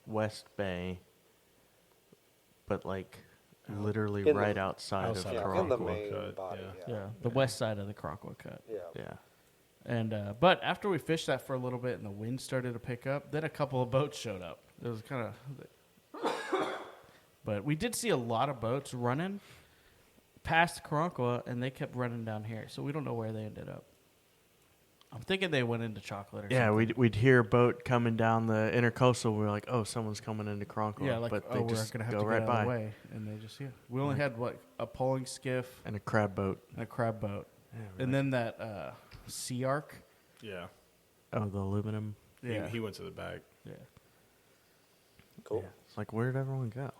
[SPEAKER 3] West Bay, but like literally
[SPEAKER 4] In the-
[SPEAKER 3] right outside of
[SPEAKER 1] outside
[SPEAKER 4] Yeah,
[SPEAKER 1] of
[SPEAKER 4] in the
[SPEAKER 3] Cronquo.
[SPEAKER 4] main
[SPEAKER 1] cut,
[SPEAKER 4] body.
[SPEAKER 1] yeah.
[SPEAKER 2] Yeah, the west side of the Cronquo Cut.
[SPEAKER 4] Yeah.
[SPEAKER 3] Yeah.
[SPEAKER 2] And but after we fished that for a little bit and the wind started to pick up, then a couple of boats showed up. It was kind of, but we did see a lot of boats running past Cronquo, and they kept running down here. So we don't know where they ended up. I'm thinking they went into Chocolate or
[SPEAKER 3] Yeah,
[SPEAKER 2] something.
[SPEAKER 3] we'd hear a boat coming down the intercoastal. We were like, oh, someone's coming into Cronquo.
[SPEAKER 2] Yeah, like,
[SPEAKER 3] but
[SPEAKER 2] oh,
[SPEAKER 3] they
[SPEAKER 2] we're
[SPEAKER 3] just
[SPEAKER 2] going to have
[SPEAKER 3] go
[SPEAKER 2] to
[SPEAKER 3] right
[SPEAKER 2] get out
[SPEAKER 3] by.
[SPEAKER 2] of the way. And they just, We only had, a polling skiff
[SPEAKER 3] And a crab boat.
[SPEAKER 2] and a crab boat.
[SPEAKER 3] Yeah,
[SPEAKER 2] And then that Sea Arc.
[SPEAKER 1] Yeah.
[SPEAKER 3] Oh, the aluminum.
[SPEAKER 2] Yeah.
[SPEAKER 1] He went to the back.
[SPEAKER 2] Yeah.
[SPEAKER 4] Cool.
[SPEAKER 3] Yeah. It's like, where did everyone go?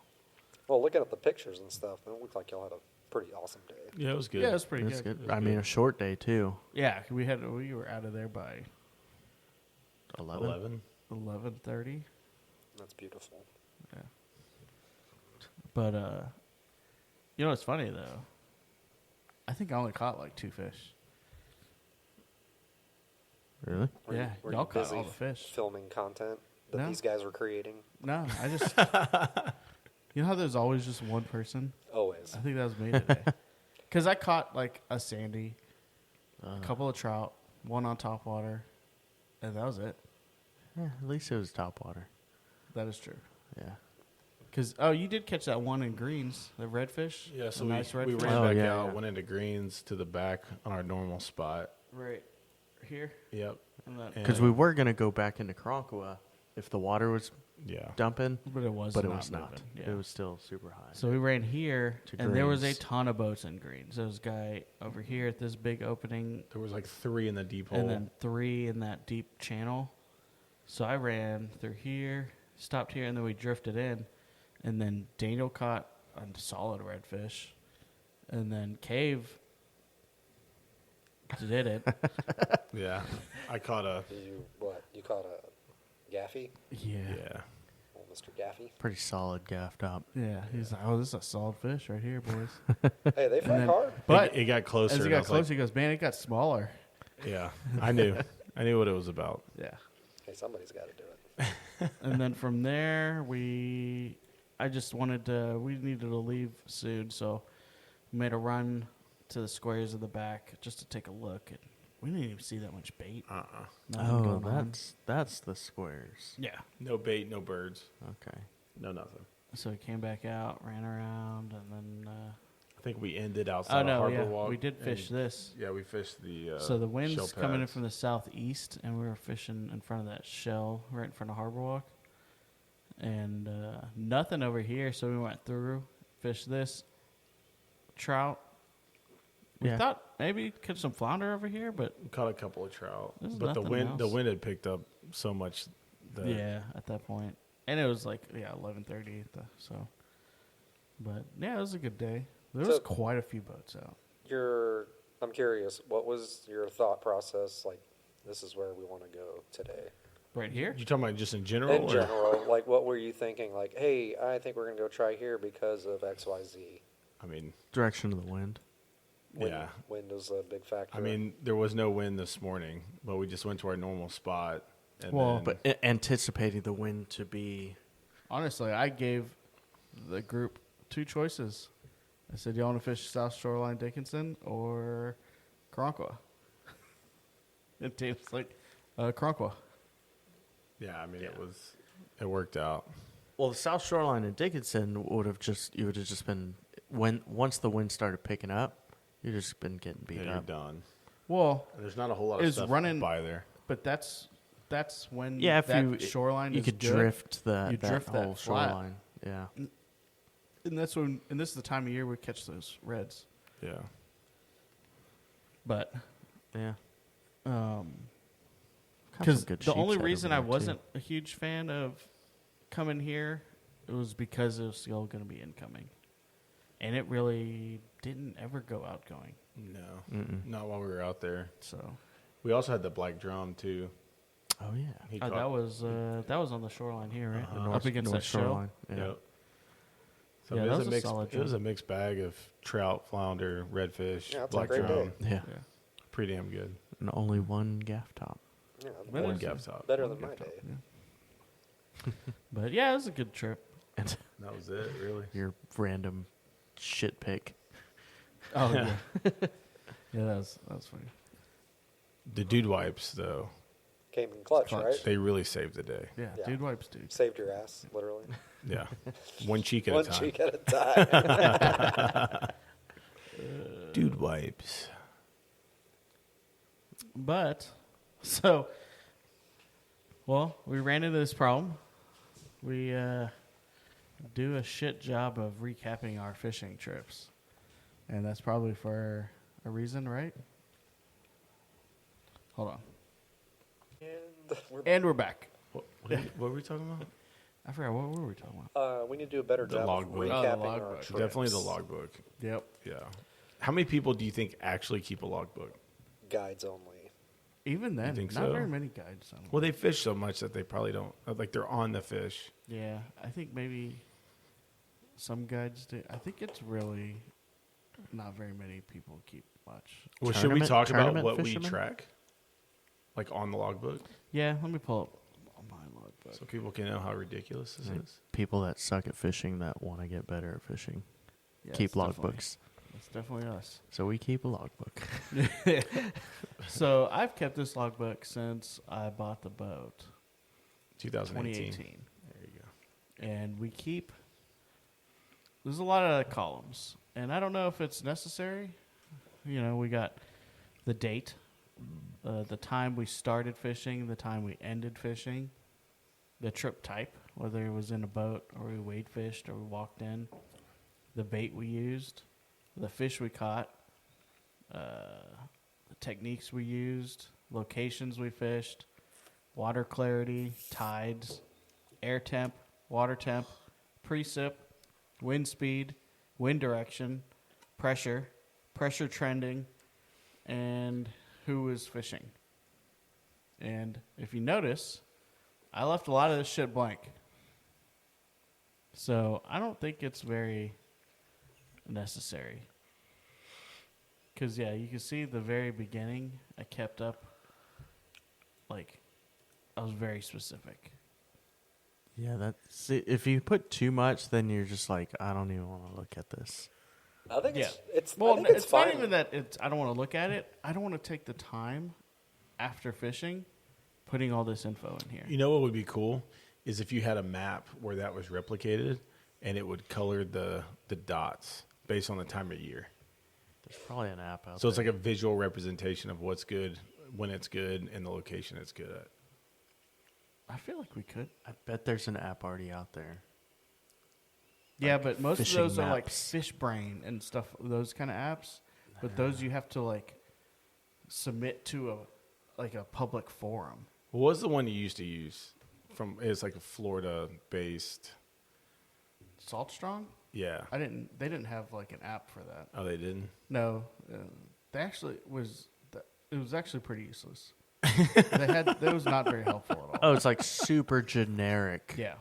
[SPEAKER 4] Well, looking at the pictures and stuff, it looked like y'all had a pretty awesome day.
[SPEAKER 1] Yeah, it was good.
[SPEAKER 2] Yeah, it was pretty
[SPEAKER 3] That's
[SPEAKER 2] good.
[SPEAKER 3] good. I mean, a short day, too.
[SPEAKER 2] Yeah, we were out of there by
[SPEAKER 3] 11?
[SPEAKER 2] 11:30.
[SPEAKER 4] That's beautiful.
[SPEAKER 2] Yeah. But you know what's funny though? I think I only caught like 2 fish.
[SPEAKER 3] Really?
[SPEAKER 2] Yeah,
[SPEAKER 4] were
[SPEAKER 2] y'all
[SPEAKER 4] you
[SPEAKER 2] caught
[SPEAKER 4] busy
[SPEAKER 2] all the fish.
[SPEAKER 4] filming content that
[SPEAKER 2] No.
[SPEAKER 4] these guys were creating?
[SPEAKER 2] No, I just you know how there's always just one person?
[SPEAKER 4] Always.
[SPEAKER 2] I think that was me today. Cuz I caught like a sandy, a couple of trout, one on top water, and that was it.
[SPEAKER 3] Yeah, at least it was topwater.
[SPEAKER 2] That is true.
[SPEAKER 3] Yeah.
[SPEAKER 2] Cuz you did catch that one in greens, the redfish.
[SPEAKER 1] Yeah, so
[SPEAKER 2] the nice
[SPEAKER 1] we
[SPEAKER 2] redfish.
[SPEAKER 1] ran
[SPEAKER 3] Oh,
[SPEAKER 1] back
[SPEAKER 3] yeah,
[SPEAKER 1] out,
[SPEAKER 3] yeah.
[SPEAKER 1] went into greens to the back on our normal spot.
[SPEAKER 2] Right here.
[SPEAKER 1] Yep.
[SPEAKER 2] And that,
[SPEAKER 3] Because we were going to go back into Cronquo if the water was
[SPEAKER 1] Yeah.
[SPEAKER 3] dumping,
[SPEAKER 2] but it was
[SPEAKER 3] but it
[SPEAKER 2] not
[SPEAKER 3] was not.
[SPEAKER 2] moving. Yeah.
[SPEAKER 3] It was still super high.
[SPEAKER 2] So we ran here,
[SPEAKER 3] To
[SPEAKER 2] and there was a
[SPEAKER 3] greens.
[SPEAKER 2] ton of boats in greens. There was a guy over here at this big opening,
[SPEAKER 1] There was like 3 in the deep hole.
[SPEAKER 2] and then 3 in that deep channel. So I ran through here, stopped here, and then we drifted in. And then Daniel caught a solid redfish. And then Cave did it.
[SPEAKER 1] Yeah. I caught a.
[SPEAKER 4] You caught a gaffy?
[SPEAKER 2] Yeah.
[SPEAKER 1] Yeah.
[SPEAKER 4] Old Mr. Gaffy?
[SPEAKER 3] Pretty solid gaff top.
[SPEAKER 2] Yeah. He's like, oh, this is a solid fish right here, boys.
[SPEAKER 4] Hey, they fight
[SPEAKER 2] then-
[SPEAKER 4] hard.
[SPEAKER 2] But
[SPEAKER 1] it got closer.
[SPEAKER 2] as he
[SPEAKER 1] and I
[SPEAKER 2] got
[SPEAKER 1] was
[SPEAKER 2] closer, he goes, man, it got smaller.
[SPEAKER 1] Like, yeah. I knew. I knew what it was about.
[SPEAKER 2] Yeah.
[SPEAKER 4] Hey, somebody's got to do it.
[SPEAKER 2] And then from there, I just we needed to leave soon, so we made a run to the squares of the back just to take a look. And We didn't even see that much bait. Nothing
[SPEAKER 3] Oh,
[SPEAKER 2] going on.
[SPEAKER 3] that's the squares.
[SPEAKER 2] Yeah.
[SPEAKER 1] No bait, no birds,
[SPEAKER 3] Okay.
[SPEAKER 1] no nothing.
[SPEAKER 2] So we came back out, ran around, and then.
[SPEAKER 1] I think we ended outside
[SPEAKER 2] Oh
[SPEAKER 1] of
[SPEAKER 2] no!
[SPEAKER 1] Harbor
[SPEAKER 2] Yeah,
[SPEAKER 1] Walk.
[SPEAKER 2] we did fish
[SPEAKER 1] and-
[SPEAKER 2] this.
[SPEAKER 1] Yeah, we fished the.
[SPEAKER 2] So the wind's
[SPEAKER 1] shell
[SPEAKER 2] coming in
[SPEAKER 1] pads.
[SPEAKER 2] from the southeast, and we were fishing in front of that shell right in front of Harbor Walk. And nothing over here, so we went through, fished this. Trout. We
[SPEAKER 3] Yeah.
[SPEAKER 2] thought maybe catch some flounder over here, but
[SPEAKER 1] We caught a couple of trout,
[SPEAKER 2] There's
[SPEAKER 1] but the
[SPEAKER 2] nothing
[SPEAKER 1] wind
[SPEAKER 2] else.
[SPEAKER 1] had picked up so much. That
[SPEAKER 2] yeah, at that point, and it was like 11:30. So, but yeah, it was a good day. There was
[SPEAKER 4] So-
[SPEAKER 2] quite a few boats out.
[SPEAKER 4] I'm curious, what was your thought process? Like, this is where we want to go today.
[SPEAKER 2] Right here.
[SPEAKER 1] You talking about just in general?
[SPEAKER 4] In
[SPEAKER 1] or-
[SPEAKER 4] general, like, what were you thinking? Like, hey, I think we're gonna go try here because of X, Y, Z.
[SPEAKER 1] I mean,
[SPEAKER 3] Direction of the wind.
[SPEAKER 1] yeah.
[SPEAKER 4] Wind was a big factor.
[SPEAKER 1] I mean, there was no wind this morning, but we just went to our normal spot. And
[SPEAKER 2] Well,
[SPEAKER 1] then,
[SPEAKER 3] But anticipating the wind to be.
[SPEAKER 2] Honestly, I gave the group two choices. I said, "You want to fish South Shoreline Dickinson or Karankawa?" And Dave's like, "Karankawa."
[SPEAKER 1] yeah, I mean, it worked out.
[SPEAKER 3] Well, the South Shoreline in Dickinson you would have just been once the wind started picking up, you'd just been getting beat
[SPEAKER 1] And you're
[SPEAKER 3] up.
[SPEAKER 1] done.
[SPEAKER 2] Well,
[SPEAKER 1] And there's not a whole lot of
[SPEAKER 2] It's
[SPEAKER 1] stuff
[SPEAKER 2] running-
[SPEAKER 1] by there.
[SPEAKER 2] but that's when
[SPEAKER 3] Yeah, if
[SPEAKER 2] that shoreline
[SPEAKER 3] you
[SPEAKER 2] is
[SPEAKER 3] could
[SPEAKER 2] good,
[SPEAKER 3] drift that
[SPEAKER 2] you drift that
[SPEAKER 3] whole
[SPEAKER 2] flat.
[SPEAKER 3] shoreline. Yeah.
[SPEAKER 2] and this is the time of year we catch those reds.
[SPEAKER 1] Yeah.
[SPEAKER 2] But
[SPEAKER 3] Yeah.
[SPEAKER 2] because
[SPEAKER 3] good
[SPEAKER 2] the only
[SPEAKER 3] sheepshead
[SPEAKER 2] reason
[SPEAKER 3] over
[SPEAKER 2] I
[SPEAKER 3] there, too.
[SPEAKER 2] wasn't a huge fan of coming here, it was because it was still going to be incoming, and it really didn't ever go outgoing.
[SPEAKER 1] No, not while we were out there.
[SPEAKER 2] So
[SPEAKER 1] We also had the black drum too.
[SPEAKER 3] Oh yeah.
[SPEAKER 1] He
[SPEAKER 2] that
[SPEAKER 1] caught-
[SPEAKER 2] was on the shoreline here, right?
[SPEAKER 3] The
[SPEAKER 2] Up against
[SPEAKER 3] North
[SPEAKER 2] that shell.
[SPEAKER 3] shoreline. Yeah.
[SPEAKER 1] Yep. So
[SPEAKER 2] Yeah,
[SPEAKER 1] it
[SPEAKER 2] that
[SPEAKER 1] was
[SPEAKER 2] was a
[SPEAKER 1] a mixed.
[SPEAKER 2] solid
[SPEAKER 1] It was
[SPEAKER 2] drum.
[SPEAKER 1] a mixed bag of trout, flounder, redfish,
[SPEAKER 4] Yeah, it's a
[SPEAKER 1] black
[SPEAKER 4] great
[SPEAKER 1] drum.
[SPEAKER 4] day.
[SPEAKER 3] Yeah.
[SPEAKER 2] Yeah.
[SPEAKER 1] Pretty damn good.
[SPEAKER 3] And only one gaff top.
[SPEAKER 4] Yeah,
[SPEAKER 2] But
[SPEAKER 1] One
[SPEAKER 2] it's
[SPEAKER 1] gaff top.
[SPEAKER 4] better than my day.
[SPEAKER 2] Yeah. But yeah, it was a good trip.
[SPEAKER 3] And
[SPEAKER 1] That was it, really.
[SPEAKER 3] your random shit pick.
[SPEAKER 2] Oh yeah, yeah, that was funny.
[SPEAKER 1] The dude wipes though,
[SPEAKER 4] Came in clutch,
[SPEAKER 2] Clutch.
[SPEAKER 4] right?
[SPEAKER 1] they really saved the day.
[SPEAKER 2] Yeah,
[SPEAKER 4] Yeah.
[SPEAKER 2] dude wipes, dude.
[SPEAKER 4] Saved your ass, literally.
[SPEAKER 1] Yeah, one cheek at
[SPEAKER 4] One
[SPEAKER 1] a time.
[SPEAKER 4] cheek at a time.
[SPEAKER 1] Dude wipes.
[SPEAKER 2] But so, well, we ran into this problem. We do a shit job of recapping our fishing trips, and that's probably for a reason, right? Hold on, and we're back.
[SPEAKER 1] What were we talking about?
[SPEAKER 2] I forgot what were we talking about.
[SPEAKER 4] We need to do a better
[SPEAKER 1] The
[SPEAKER 4] job of
[SPEAKER 1] logbook.
[SPEAKER 2] Oh, the
[SPEAKER 4] recapping our
[SPEAKER 2] logbook.
[SPEAKER 4] trips.
[SPEAKER 1] Definitely the logbook.
[SPEAKER 2] Yep.
[SPEAKER 1] Yeah. How many people do you think actually keep a logbook?
[SPEAKER 4] Guides only.
[SPEAKER 2] Even then,
[SPEAKER 1] think
[SPEAKER 2] not
[SPEAKER 1] so?
[SPEAKER 2] very many guides. On
[SPEAKER 1] Well, they fish so much that they probably don't. Like they're on the fish.
[SPEAKER 2] Yeah, I think maybe some guides do. I think it's really not very many people keep much.
[SPEAKER 1] Well, should we
[SPEAKER 3] Tournament-
[SPEAKER 1] talk about
[SPEAKER 3] tournament
[SPEAKER 1] what
[SPEAKER 3] fishermen?
[SPEAKER 1] we track? Like on the logbook?
[SPEAKER 2] Yeah, let me pull up my logbook.
[SPEAKER 1] So people can know how ridiculous this
[SPEAKER 3] Like,
[SPEAKER 1] is.
[SPEAKER 3] people that suck at fishing that want to get better at fishing
[SPEAKER 2] Yeah,
[SPEAKER 3] keep
[SPEAKER 2] it's definitely-
[SPEAKER 3] logbooks.
[SPEAKER 2] It's definitely us.
[SPEAKER 3] So we keep a logbook.
[SPEAKER 2] So I've kept this logbook since I bought the boat,
[SPEAKER 1] 2018.
[SPEAKER 2] 2018,
[SPEAKER 1] There you go.
[SPEAKER 2] and we keep. There's a lot of columns, and I don't know if it's necessary. You know, we got the date, the time we started fishing, the time we ended fishing, the trip type, whether it was in a boat or we wade fished or we walked in, the bait we used, the fish we caught, the techniques we used, locations we fished, water clarity, tides, air temp, water temp, precip, wind speed, wind direction, pressure trending, and who was fishing. And if you notice, I left a lot of this shit blank. So I don't think it's very necessary. Because, yeah, you can see the very beginning, I kept up, like, I was very specific.
[SPEAKER 3] Yeah, that's if you put too much, then you're just like, I don't even want to look at this.
[SPEAKER 4] I think
[SPEAKER 2] Yeah.
[SPEAKER 4] it's
[SPEAKER 2] Well,
[SPEAKER 4] I think it's fine.
[SPEAKER 2] not even that. I don't want to look at it. I don't want to take the time after fishing, putting all this info in here.
[SPEAKER 1] You know what would be cool is if you had a map where that was replicated and it would color the dots based on the time of year.
[SPEAKER 3] There's probably an app out
[SPEAKER 1] So
[SPEAKER 3] there.
[SPEAKER 1] it's like a visual representation of what's good, when it's good, and the location it's good at.
[SPEAKER 2] I feel like we could.
[SPEAKER 3] I bet there's an app already out there.
[SPEAKER 2] Yeah, but most of
[SPEAKER 3] fishing
[SPEAKER 2] those are like
[SPEAKER 3] maps.
[SPEAKER 2] Fish Brain and stuff. Those kind of apps. But those you have to like submit to a public forum.
[SPEAKER 1] What was the one you used to use? It's like a Florida-based.
[SPEAKER 2] Salt Strong?
[SPEAKER 1] Yeah.
[SPEAKER 2] They didn't have like an app for that.
[SPEAKER 1] Oh, they didn't?
[SPEAKER 2] No, they actually it was actually pretty useless. That was not very helpful at all.
[SPEAKER 3] Oh, it's like super generic.
[SPEAKER 2] Yeah,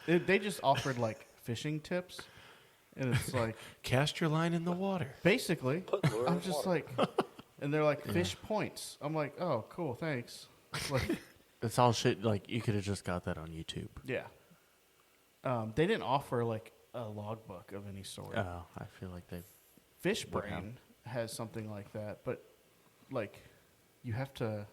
[SPEAKER 2] they just offered like fishing tips, and it's like
[SPEAKER 1] Cast your line in the water.
[SPEAKER 2] basically,
[SPEAKER 4] Put lure
[SPEAKER 2] I'm
[SPEAKER 4] in
[SPEAKER 2] just
[SPEAKER 4] water.
[SPEAKER 2] like, and they're like fish points. I'm like, oh, cool, thanks. Like,
[SPEAKER 3] It's all shit. Like, you could have just got that on YouTube.
[SPEAKER 2] yeah, they didn't offer like a logbook of any sort.
[SPEAKER 3] Oh, I feel like they.
[SPEAKER 2] Fish
[SPEAKER 3] would have.
[SPEAKER 2] Brain has something like that, but like you have to.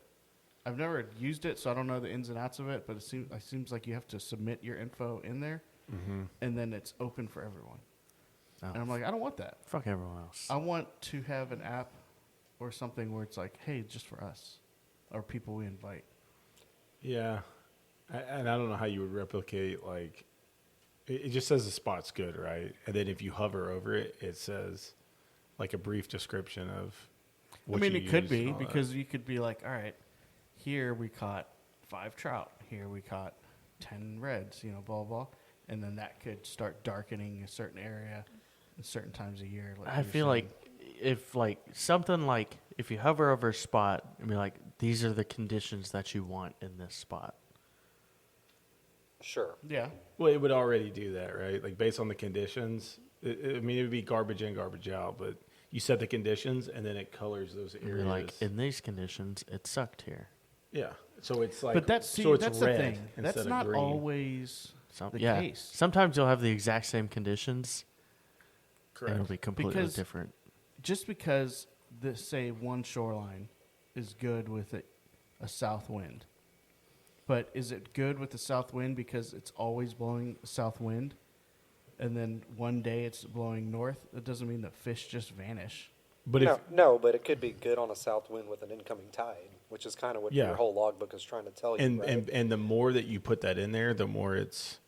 [SPEAKER 2] I've never used it, so I don't know the ins and outs of it. But it seems like you have to submit your info in there, and then it's open for everyone.
[SPEAKER 3] Oh,
[SPEAKER 2] And I'm like, I don't want that.
[SPEAKER 3] fuck everyone else.
[SPEAKER 2] I want to have an app or something where it's like, hey, just for us or people we invite.
[SPEAKER 1] Yeah. And I don't know how you would replicate, like, it just says the spot's good, right? And then if you hover over it, it says, like, a brief description of what
[SPEAKER 2] I mean,
[SPEAKER 1] you
[SPEAKER 2] it could
[SPEAKER 1] used
[SPEAKER 2] be
[SPEAKER 1] and all that.
[SPEAKER 2] because you could be like, all right, here we caught 5 trout. Here we caught 10 reds, blah, blah. And then that could start darkening a certain area at certain times of year. Like
[SPEAKER 3] I
[SPEAKER 2] you're
[SPEAKER 3] feel
[SPEAKER 2] saying.
[SPEAKER 3] like if like something like if you hover over a spot and be like, these are the conditions that you want in this spot.
[SPEAKER 4] Sure.
[SPEAKER 2] Yeah.
[SPEAKER 1] Well, it would already do that, right? Like, based on the conditions. I mean, it would be garbage in, garbage out, but you set the conditions, and then it colors those
[SPEAKER 3] And
[SPEAKER 1] areas.
[SPEAKER 3] be like, in these conditions, it sucked here.
[SPEAKER 1] Yeah. So it's like,
[SPEAKER 2] But that's
[SPEAKER 1] so it's
[SPEAKER 2] that's
[SPEAKER 1] red
[SPEAKER 2] the thing.
[SPEAKER 1] instead
[SPEAKER 2] That's
[SPEAKER 1] of
[SPEAKER 2] not
[SPEAKER 1] green.
[SPEAKER 2] always the
[SPEAKER 3] yeah.
[SPEAKER 2] case.
[SPEAKER 3] Sometimes you'll have the exact same conditions,
[SPEAKER 1] Correct.
[SPEAKER 3] and it'll be completely
[SPEAKER 2] Because-
[SPEAKER 3] different.
[SPEAKER 2] Just because say one shoreline is good with a south wind, but is it good with the south wind because it's always blowing south wind, and then one day it's blowing north? That doesn't mean that fish just vanish.
[SPEAKER 1] But if
[SPEAKER 4] No, but it could be good on a south wind with an incoming tide, which is kind of what
[SPEAKER 1] Yeah.
[SPEAKER 4] your whole logbook is trying to tell you.
[SPEAKER 1] and,
[SPEAKER 4] right?
[SPEAKER 1] and the more that you put that in there, the more it's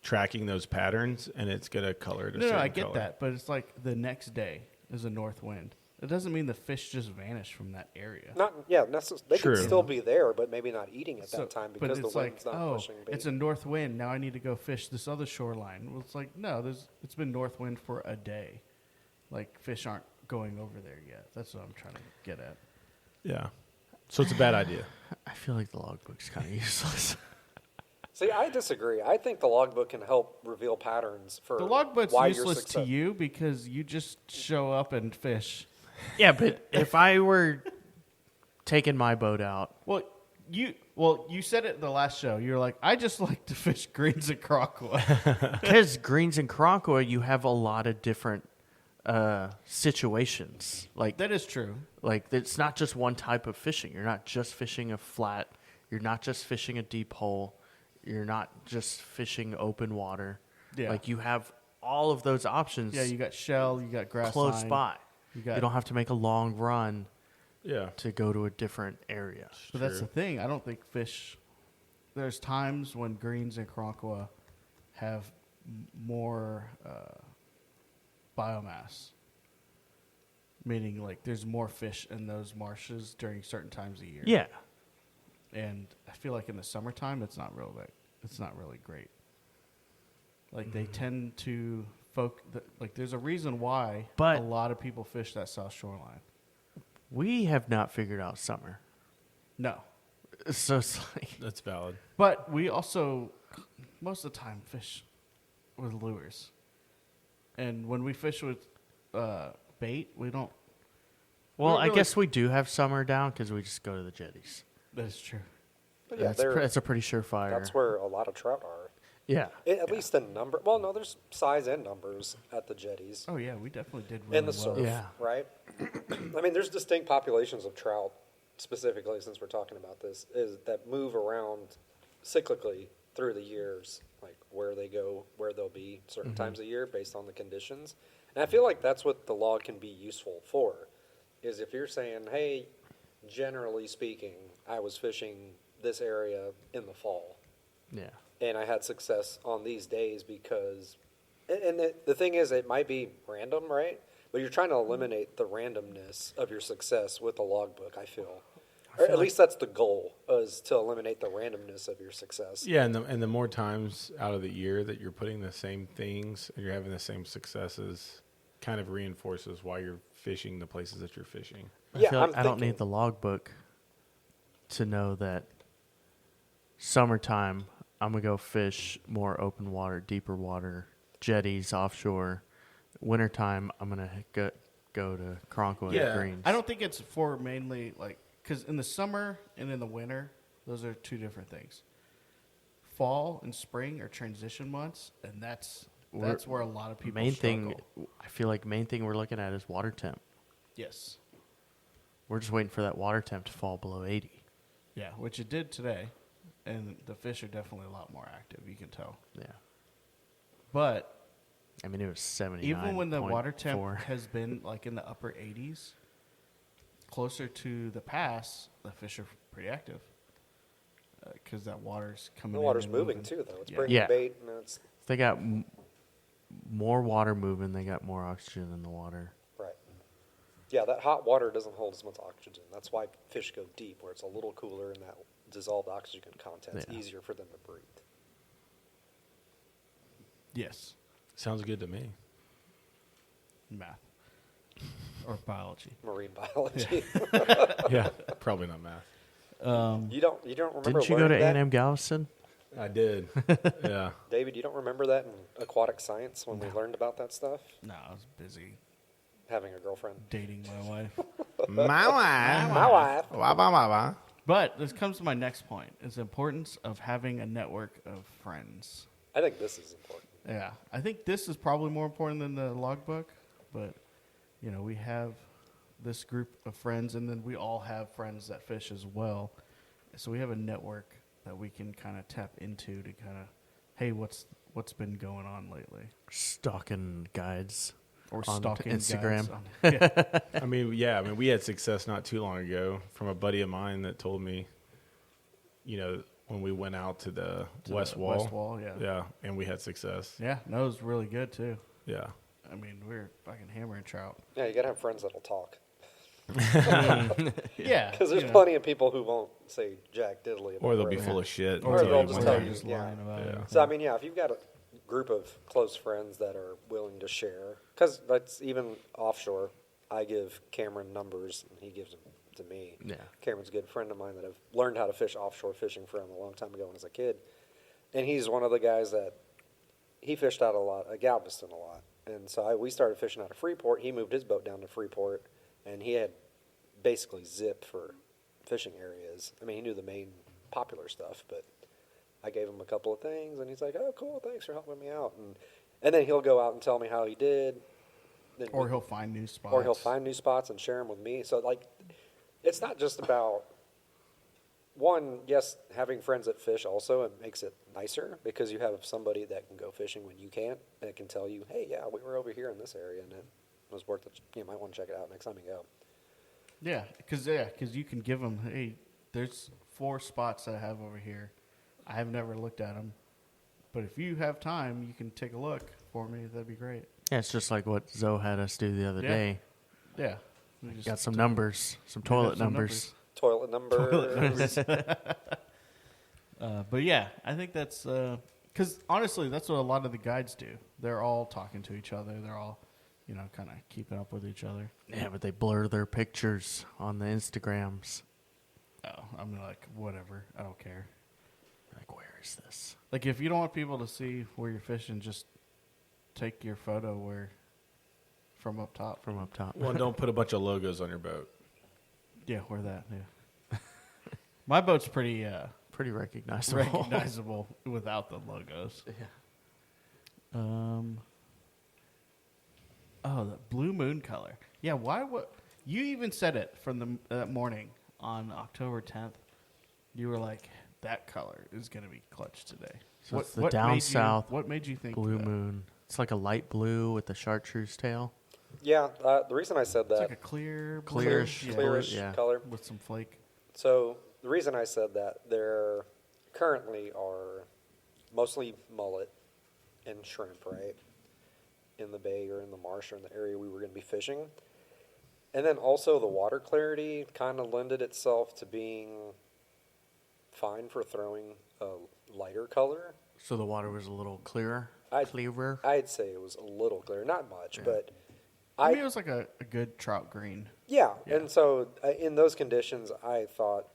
[SPEAKER 1] tracking those patterns, and it's gonna color it a
[SPEAKER 2] No,
[SPEAKER 1] certain
[SPEAKER 2] I get
[SPEAKER 1] color.
[SPEAKER 2] that, but it's like the next day is a north wind. It doesn't mean the fish just vanish from that area.
[SPEAKER 4] They
[SPEAKER 1] True.
[SPEAKER 4] could still be there, but maybe not eating at
[SPEAKER 2] So-
[SPEAKER 4] that time
[SPEAKER 2] but
[SPEAKER 4] because the
[SPEAKER 2] it's
[SPEAKER 4] wind's
[SPEAKER 2] like,
[SPEAKER 4] not pushing bait.
[SPEAKER 2] it's a north wind. Now I need to go fish this other shoreline. Well, it's like, no, it's been north wind for a day. Like, fish aren't going over there yet. That's what I'm trying to get at.
[SPEAKER 1] Yeah. So it's a bad idea.
[SPEAKER 3] I feel like the logbook's kind of useless.
[SPEAKER 4] See, I disagree. I think the logbook can help reveal patterns for
[SPEAKER 2] The logbook's
[SPEAKER 4] why you're
[SPEAKER 2] useless to
[SPEAKER 4] success-
[SPEAKER 2] you because you just show up and fish.
[SPEAKER 3] Yeah, but if I were taking my boat out,
[SPEAKER 2] Well, you said it the last show. You were like, I just like to fish greens and crocodile.
[SPEAKER 3] because greens and crocodile, you have a lot of different situations. Like
[SPEAKER 2] That is true.
[SPEAKER 3] Like, it's not just one type of fishing. You're not just fishing a flat. You're not just fishing a deep hole. You're not just fishing open water.
[SPEAKER 2] Yeah.
[SPEAKER 3] Like, you have all of those options
[SPEAKER 2] Yeah, you got shell, you got grass
[SPEAKER 3] close
[SPEAKER 2] line,
[SPEAKER 3] by.
[SPEAKER 2] You
[SPEAKER 3] You,
[SPEAKER 2] got.
[SPEAKER 3] don't have to make a long run
[SPEAKER 1] Yeah.
[SPEAKER 3] to go to a different area.
[SPEAKER 2] But that's the thing. I don't think fish. There's times when greens and crocodile have more biomass, meaning like there's more fish in those marshes during certain times of year.
[SPEAKER 3] Yeah.
[SPEAKER 2] And I feel like in the summertime, it's not really great. Like they tend to like there's a reason why
[SPEAKER 3] But-
[SPEAKER 2] a lot of people fish that south shoreline.
[SPEAKER 3] We have not figured out summer.
[SPEAKER 2] No,
[SPEAKER 3] So it's like,
[SPEAKER 1] That's valid.
[SPEAKER 2] but we also most of the time fish with lures, and when we fish with bait, we don't.
[SPEAKER 3] well,
[SPEAKER 2] don't
[SPEAKER 3] I
[SPEAKER 2] really-
[SPEAKER 3] guess we do have summer down because we just go to the jetties.
[SPEAKER 2] That is true.
[SPEAKER 4] But yeah,
[SPEAKER 3] That's a pretty surefire.
[SPEAKER 4] that's where a lot of trout are.
[SPEAKER 3] Yeah.
[SPEAKER 4] At least the number. Well, no, there's size and numbers at the jetties.
[SPEAKER 2] Oh yeah, we definitely did really
[SPEAKER 4] In the
[SPEAKER 2] well.
[SPEAKER 4] surf,
[SPEAKER 3] Yeah.
[SPEAKER 4] right? I mean, there's distinct populations of trout, specifically, since we're talking about this, is that move around cyclically through the years, like where they go, where they'll be certain times a year based on the conditions. And I feel like that's what the log can be useful for, is if you're saying, hey, generally speaking, I was fishing this area in the fall,
[SPEAKER 3] Yeah.
[SPEAKER 4] and I had success on these days because, and the thing is, it might be random, right? But you're trying to eliminate the randomness of your success with the logbook, I feel. Or at least that's the goal, is to eliminate the randomness of your success.
[SPEAKER 5] Yeah, and the more times out of the year that you're putting the same things and you're having the same successes, kind of reinforces why you're fishing the places that you're fishing.
[SPEAKER 3] I feel like I don't need the logbook to know that summertime I'm going to go fish more open water, deeper water, jetties, offshore. Wintertime I'm going to go to Cronco
[SPEAKER 5] Yeah.
[SPEAKER 3] and Greens.
[SPEAKER 2] I don't think it's for mainly like because in the summer and in the winter, those are two different things. Fall and spring are transition months, and that's where a lot of people struggle.
[SPEAKER 3] I feel like main thing we're looking at is water temp.
[SPEAKER 2] Yes.
[SPEAKER 3] We're just waiting for that water temp to fall below 80.
[SPEAKER 2] Yeah, which it did today, and the fish are definitely a lot more active. You can tell.
[SPEAKER 3] Yeah.
[SPEAKER 2] But
[SPEAKER 3] I mean, it was 79.
[SPEAKER 2] even when the water temp has been like in the upper 80s, closer to the pass, the fish are pretty active because that water's coming.
[SPEAKER 4] The
[SPEAKER 2] in
[SPEAKER 4] water's
[SPEAKER 2] and
[SPEAKER 4] moving
[SPEAKER 2] moving.
[SPEAKER 4] too, though. It's
[SPEAKER 2] Yeah.
[SPEAKER 4] bringing
[SPEAKER 3] Yeah.
[SPEAKER 4] bait, and it's
[SPEAKER 3] They got more water moving. They got more oxygen in the water.
[SPEAKER 4] right. Yeah, that hot water doesn't hold as much oxygen. That's why fish go deep, where it's a little cooler and that dissolved oxygen content's
[SPEAKER 3] Yeah.
[SPEAKER 4] easier for them to breathe.
[SPEAKER 2] Yes,
[SPEAKER 5] Sounds good to me.
[SPEAKER 2] math or biology.
[SPEAKER 4] Marine biology.
[SPEAKER 5] Yeah, probably not math.
[SPEAKER 4] You don't remember?
[SPEAKER 3] Didn't you go to
[SPEAKER 4] learning that?
[SPEAKER 3] A&M Galveston?
[SPEAKER 5] I did. Yeah.
[SPEAKER 4] David, you don't remember that in aquatic science when we learned about that stuff?
[SPEAKER 2] No, I was busy
[SPEAKER 4] Having a girlfriend.
[SPEAKER 2] dating my wife.
[SPEAKER 5] My wife.
[SPEAKER 4] My wife.
[SPEAKER 5] Wah, wah, wah, wah.
[SPEAKER 2] But this comes to my next point: is the importance of having a network of friends.
[SPEAKER 4] I think this is important.
[SPEAKER 2] Yeah, I think this is probably more important than the logbook, but you know, we have this group of friends, and then we all have friends that fish as well. So we have a network that we can kind of tap into to kind of, hey, what's been going on lately,
[SPEAKER 3] Stalking guides.
[SPEAKER 2] or
[SPEAKER 3] On
[SPEAKER 2] stalking
[SPEAKER 3] Instagram.
[SPEAKER 2] guys on- yeah.
[SPEAKER 5] I mean, we had success not too long ago from a buddy of mine that told me, when we went out to the
[SPEAKER 2] To
[SPEAKER 5] West
[SPEAKER 2] the
[SPEAKER 5] Wall.
[SPEAKER 2] West Wall, yeah.
[SPEAKER 5] Yeah, and we had success.
[SPEAKER 2] Yeah, no, it was really good too.
[SPEAKER 5] Yeah.
[SPEAKER 2] I mean, we were fucking hammering trout.
[SPEAKER 4] Yeah, you gotta have friends that'll talk.
[SPEAKER 2] Yeah,
[SPEAKER 4] Because there's
[SPEAKER 2] you know,
[SPEAKER 4] plenty of people who won't say jack diddly. About
[SPEAKER 5] Or they'll be
[SPEAKER 4] where-
[SPEAKER 5] full of shit.
[SPEAKER 2] or
[SPEAKER 5] and
[SPEAKER 4] they'll
[SPEAKER 5] tell you
[SPEAKER 4] just
[SPEAKER 5] one
[SPEAKER 4] tell
[SPEAKER 5] thing.
[SPEAKER 4] you.
[SPEAKER 2] just
[SPEAKER 4] Yeah.
[SPEAKER 2] lying about
[SPEAKER 5] Yeah.
[SPEAKER 2] everything.
[SPEAKER 4] So I mean, yeah, if you've got a group of close friends that are willing to share, because that's even offshore. I give Cameron numbers, and he gives them to me.
[SPEAKER 3] Yeah.
[SPEAKER 4] Cameron's a good friend of mine that I've learned how to fish offshore fishing from a long time ago when I was a kid, and he's one of the guys that he fished out a lot, at Galveston a lot, and so we started fishing out of Freeport. He moved his boat down to Freeport, and he had basically zip for fishing areas. I mean, he knew the main popular stuff, but I gave him a couple of things, and he's like, "Oh, cool, thanks for helping me out." And then he'll go out and tell me how he did. Then
[SPEAKER 2] Or he'll find new spots.
[SPEAKER 4] or he'll find new spots and share them with me. So like, it's not just about one. Yes, having friends that fish also it makes it nicer because you have somebody that can go fishing when you can't, that can tell you, "Hey, yeah, we were over here in this area, and it was worth it. You might want to check it out next time you go."
[SPEAKER 2] Yeah, because you can give them, hey, there's 4 spots that I have over here. I have never looked at them, but if you have time, you can take a look for me. That'd be great.
[SPEAKER 3] Yeah, it's just like what Zoe had us do the other
[SPEAKER 2] Yeah.
[SPEAKER 3] day.
[SPEAKER 2] Yeah, we just
[SPEAKER 3] Got some numbers, some
[SPEAKER 2] we
[SPEAKER 3] toilet
[SPEAKER 2] have some
[SPEAKER 3] numbers.
[SPEAKER 4] Toilet number.
[SPEAKER 2] But yeah, I think that's because honestly, that's what a lot of the guides do. They're all talking to each other. They're all, kind of keeping up with each other.
[SPEAKER 3] Yeah, but they blur their pictures on the Instagrams.
[SPEAKER 2] Oh, I'm like, whatever. I don't care.
[SPEAKER 3] Like, where is this?
[SPEAKER 2] Like, if you don't want people to see where you're fishing, just take your photo from up top.
[SPEAKER 3] From up top.
[SPEAKER 5] Well, don't put a bunch of logos on your boat.
[SPEAKER 2] Yeah, where that? Yeah. My boat's pretty
[SPEAKER 3] Pretty recognizable.
[SPEAKER 2] recognizable without the logos.
[SPEAKER 3] Yeah.
[SPEAKER 2] Oh, the blue moon color. Yeah, why? What? You even said it from that morning on October 10th. You were like, that color is going to be clutch today.
[SPEAKER 3] So it's the down south
[SPEAKER 2] What made you think
[SPEAKER 3] blue
[SPEAKER 2] that?
[SPEAKER 3] moon. It's like a light blue with a chartreuse tail.
[SPEAKER 4] Yeah, the reason I said
[SPEAKER 2] It's
[SPEAKER 4] that,
[SPEAKER 2] like a clear,
[SPEAKER 3] Clearish
[SPEAKER 2] blue,
[SPEAKER 3] blue,
[SPEAKER 4] clearish
[SPEAKER 3] yeah.
[SPEAKER 4] color.
[SPEAKER 2] with some flake.
[SPEAKER 4] So the reason I said that, there currently are mostly mullet and shrimp, right, in the bay or in the marsh or in the area we were going to be fishing. And then also the water clarity kind of lended itself to being fine for throwing a lighter color.
[SPEAKER 3] So the water was a little clearer. Clearer.
[SPEAKER 4] I'd say it was a little clear, not much,
[SPEAKER 3] Yeah.
[SPEAKER 4] but
[SPEAKER 2] I mean, it was like a good trout green.
[SPEAKER 4] yeah.
[SPEAKER 2] Yeah.
[SPEAKER 4] And so in those conditions, I thought,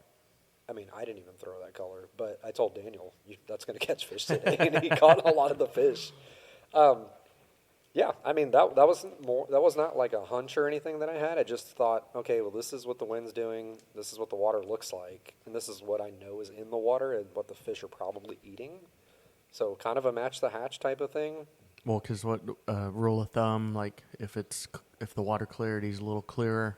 [SPEAKER 4] I mean, I didn't even throw that color, but I told Daniel, that's going to catch fish today, and he caught a lot of the fish. Yeah, I mean, that was not like a hunch or anything that I had. I just thought, okay, well, this is what the wind's doing, this is what the water looks like, and this is what I know is in the water and what the fish are probably eating. So kind of a match the hatch type of thing.
[SPEAKER 3] Well, because what rule of thumb, like if the water clarity is a little clearer,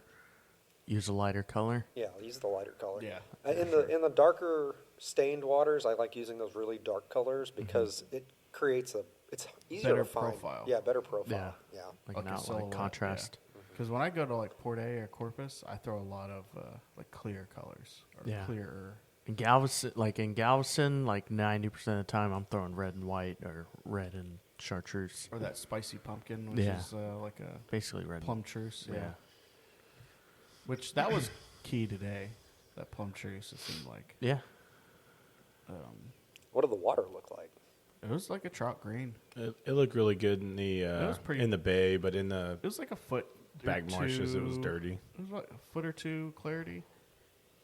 [SPEAKER 3] use a lighter color.
[SPEAKER 4] Yeah, I'll use the lighter color.
[SPEAKER 2] Yeah,
[SPEAKER 4] In the darker stained waters, I like using those really dark colors because it creates it's easier
[SPEAKER 2] Better
[SPEAKER 4] to find.
[SPEAKER 2] profile.
[SPEAKER 4] Yeah, better profile. Yeah.
[SPEAKER 3] Like
[SPEAKER 2] Okay,
[SPEAKER 3] an outline
[SPEAKER 2] silhouette,
[SPEAKER 3] contrast.
[SPEAKER 2] Because when I go to like Port A or Corpus, I throw a lot of like clear colors or
[SPEAKER 3] Yeah.
[SPEAKER 2] clearer.
[SPEAKER 3] In Galveston, like 90% of the time, I'm throwing red and white or red and chartreuse.
[SPEAKER 2] Or that spicy pumpkin, which
[SPEAKER 3] Yeah.
[SPEAKER 2] is like a
[SPEAKER 3] Basically red.
[SPEAKER 2] plum truce.
[SPEAKER 3] Yeah.
[SPEAKER 2] Which that was key today. That plum truce, it seemed like.
[SPEAKER 3] Yeah.
[SPEAKER 4] What did the water look like?
[SPEAKER 2] It was like a trout green.
[SPEAKER 5] It looked really good in the
[SPEAKER 2] was pretty-
[SPEAKER 5] in the bay, but in the
[SPEAKER 2] It was like a foot or
[SPEAKER 5] back marshes, it was
[SPEAKER 2] two-
[SPEAKER 5] dirty.
[SPEAKER 2] It was like a foot or two clarity